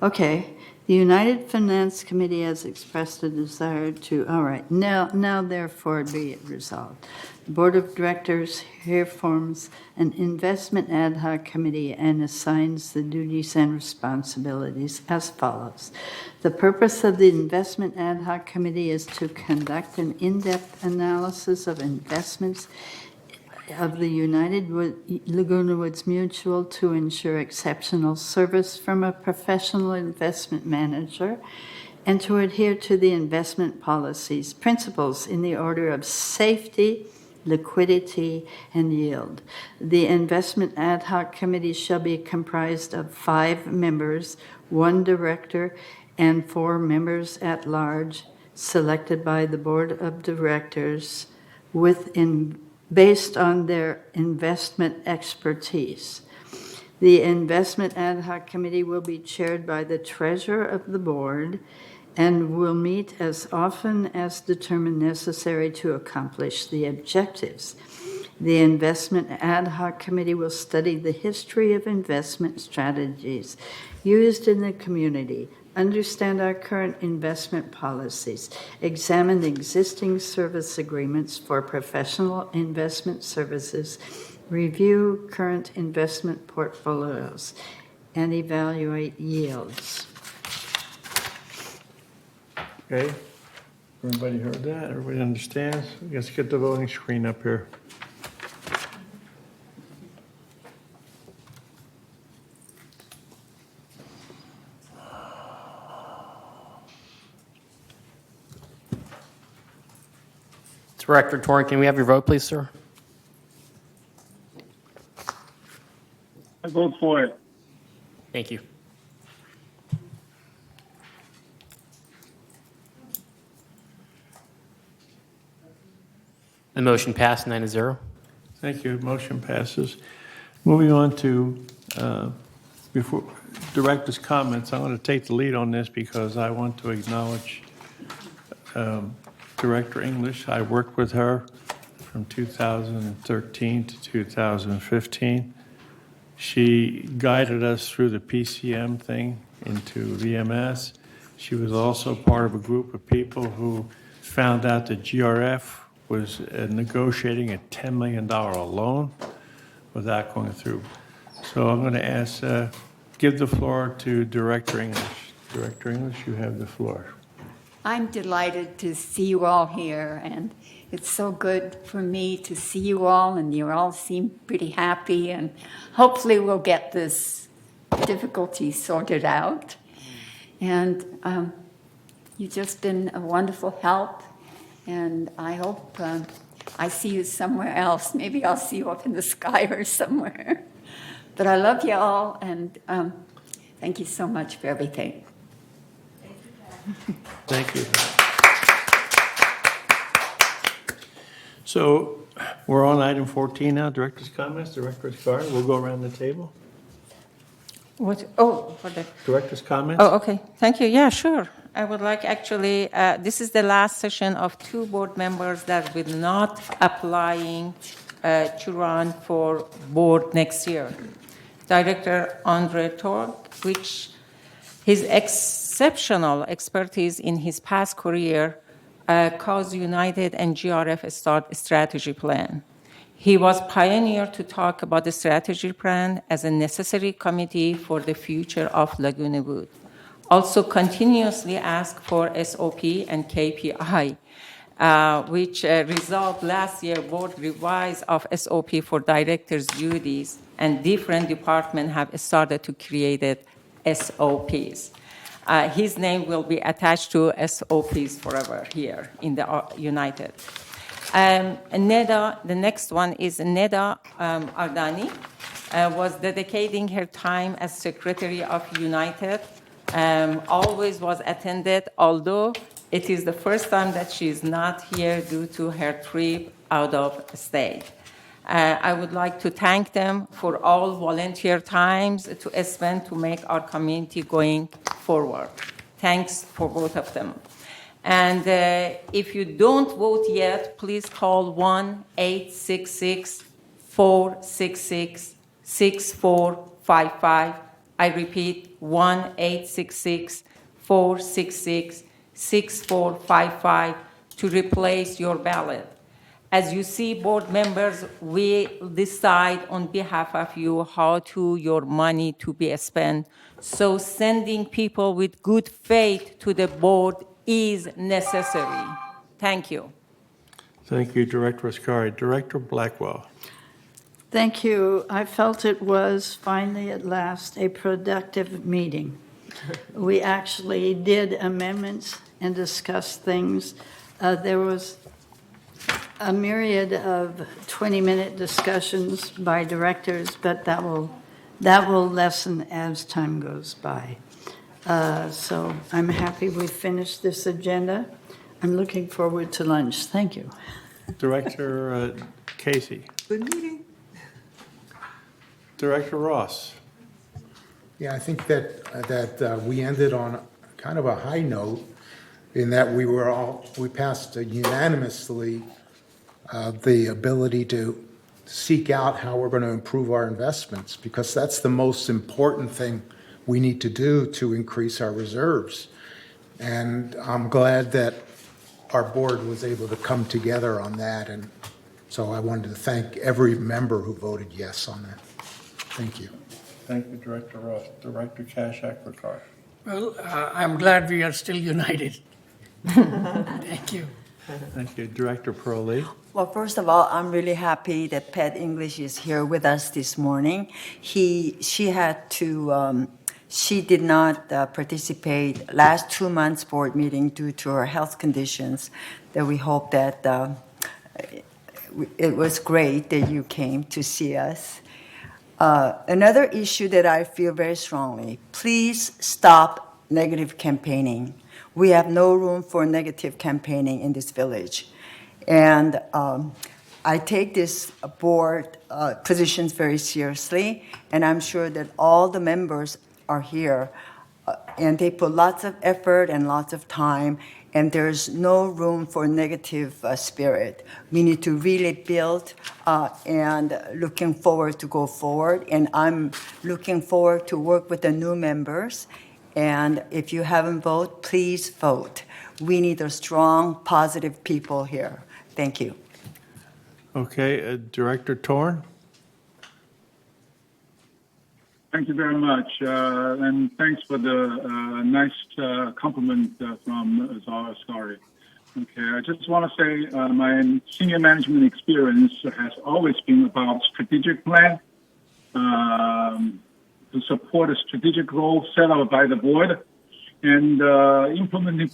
Okay, the United Finance Committee has expressed a desire to, all right, now therefore be it resolved. The Board of Directors here forms an investment ad hoc committee and assigns the duties and responsibilities as follows. The purpose of the investment ad hoc committee is to conduct an in-depth analysis of investments of the Laguna Woods Mutual to ensure exceptional service from a professional investment manager and to adhere to the investment policies, principles in the order of safety, liquidity, and yield. The investment ad hoc committee shall be comprised of 5 members, 1 director, and 4 members at large, selected by the Board of Directors based on their investment expertise. The investment ad hoc committee will be chaired by the treasurer of the board and will meet as often as determined necessary to accomplish the objectives. The investment ad hoc committee will study the history of investment strategies used in the community, understand our current investment policies, examine existing service agreements for professional investment services, review current investment portfolios, and evaluate yields. Okay? Everybody heard that? Everybody understands? Let's get the voting screen up here. Director Torn, can we have your vote, please, sir? I vote for it. Thank you. The motion passed 9-0. Thank you. Motion passes. Moving on to, before director's comments, I'm going to take the lead on this because I want to acknowledge Director English. I worked with her from 2013 to 2015. She guided us through the PCM thing into VMS. She was also part of a group of people who found out that GRF was negotiating a $10 million loan without going through. So I'm going to ask give the floor to Director English. Director English, you have the floor. I'm delighted to see you all here, and it's so good for me to see you all, and you all seem pretty happy, and hopefully we'll get this difficulty sorted out. And you've just been a wonderful help, and I hope I see you somewhere else. Maybe I'll see you up in the sky or somewhere. But I love you all, and thank you so much for everything. Thank you. So we're on item 14 now, director's comments, director's card. We'll go around the table. What? Oh, for the. Director's comments. Oh, okay. Thank you. Yeah, sure. I would like actually, this is the last session of 2 board members that will not applying to run for board next year. Director Andre Torg, which his exceptional expertise in his past career caused United and GRF start strategy plan. He was pioneer to talk about the strategy plan as a necessary committee for the future of Laguna Woods. Also continuously ask for SOP and KPI, which result last year board revise of SOP for directors' duties, and different departments have started to create SOPs. His name will be attached to SOPs forever here in the United. Neda, the next one is Neda Ardani, was dedicating her time as Secretary of United. Always was attended, although it is the first time that she is not here due to her trip out of state. I would like to thank them for all volunteer times to spend to make our community going forward. Thanks for both of them. And if you don't vote yet, please call 1-866-466-6455. I repeat, 1-866-466-6455 to replace your ballot. As you see, board members, we decide on behalf of you how your money to be spent. So sending people with good faith to the board is necessary. Thank you. Thank you, Director Ascari. Director Blackwell. Thank you. I felt it was finally at last a productive meeting. We actually did amendments and discussed things. There was a myriad of 20-minute discussions by directors, but that will lessen as time goes by. So I'm happy we finished this agenda. I'm looking forward to lunch. Thank you. Director Casey. Good meeting. Director Ross. Yeah, I think that we ended on kind of a high note in that we passed unanimously the ability to seek out how we're going to improve our investments, because that's the most important thing we need to do to increase our reserves. And I'm glad that our board was able to come together on that. And so I wanted to thank every member who voted yes on that. Thank you. Thank you, Director Ross. Director Kashak-Ricard. Well, I'm glad we are still united. Thank you. Thank you. Director Pearl-Lee. Well, first of all, I'm really happy that Pat English is here with us this morning. She did not participate last 2 months board meeting due to her health conditions. That we hope that it was great that you came to see us. Another issue that I feel very strongly: please stop negative campaigning. We have no room for negative campaigning in this village. And I take this board positions very seriously, and I'm sure that all the members are here, and they put lots of effort and lots of time, and there's no room for negative spirit. We need to really build and looking forward to go forward, and I'm looking forward to work with the new members. And if you haven't voted, please vote. We need a strong, positive people here. Thank you. Okay, Director Torn. Thank you very much, and thanks for the nice compliment from our story. Okay, I just want to say my senior management experience has always been about strategic plan to support a strategic goal set out by the board and implementing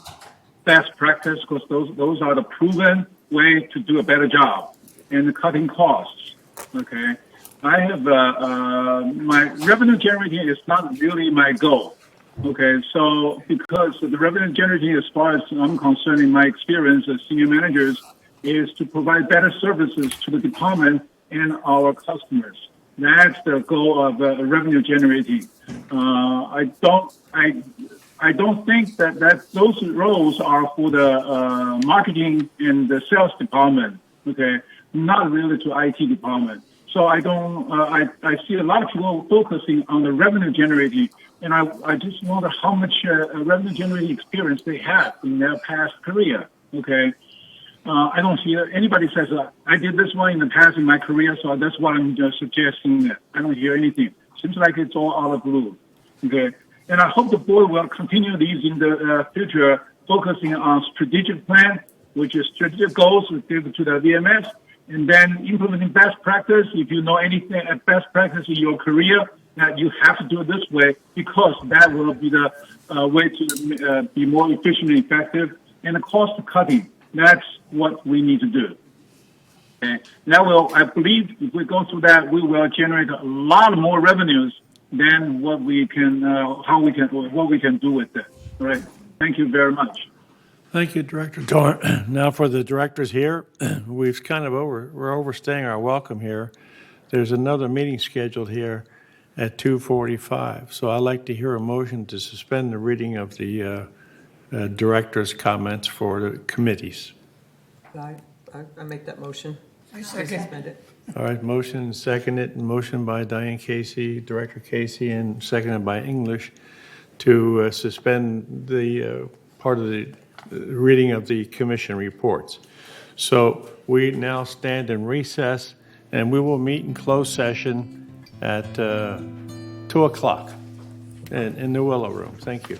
best practice because those are the proven way to do a better job and cutting costs. Okay. I have my revenue generating is not really my goal. Okay, so because the revenue generating, as far as I'm concerned, in my experience as senior managers, is to provide better services to the department and our customers. That's the goal of revenue generating. I don't think that those roles are for the marketing and the sales department. Okay, not really to IT department. So I don't. I see a lot of people focusing on the revenue generating, and I just wonder how much revenue generating experience they have in their past career. Okay, I don't see anybody says I did this one in the past in my career, so that's why I'm just suggesting that. I don't hear anything. Seems like it's all out of blue. Okay, and I hope the board will continue these in the future, focusing on strategic plan, which is strategic goals given to the VMS. And then implementing best practice. If you know anything at best practice in your career, that you have to do it this way because that will be the way to be more efficient and effective. And the cost cutting, that's what we need to do. Okay. That will, I believe, if we go through that, we will generate a lot more revenues than what we can, what we can do with it. All right. Thank you very much. Thank you, Director Torn. Now for the directors here, we're overstaying our welcome here. There's another meeting scheduled here at 2:45. So I'd like to hear a motion to suspend the reading of the director's comments for the committees. I make that motion. I second. Suspend it. All right, motion seconded, motion by Diane Casey, Director Casey, and seconded by English to suspend the part of the reading of the commission reports. So we now stand in recess, and we will meet in closed session at 2 o'clock in the Willow Room. Thank you.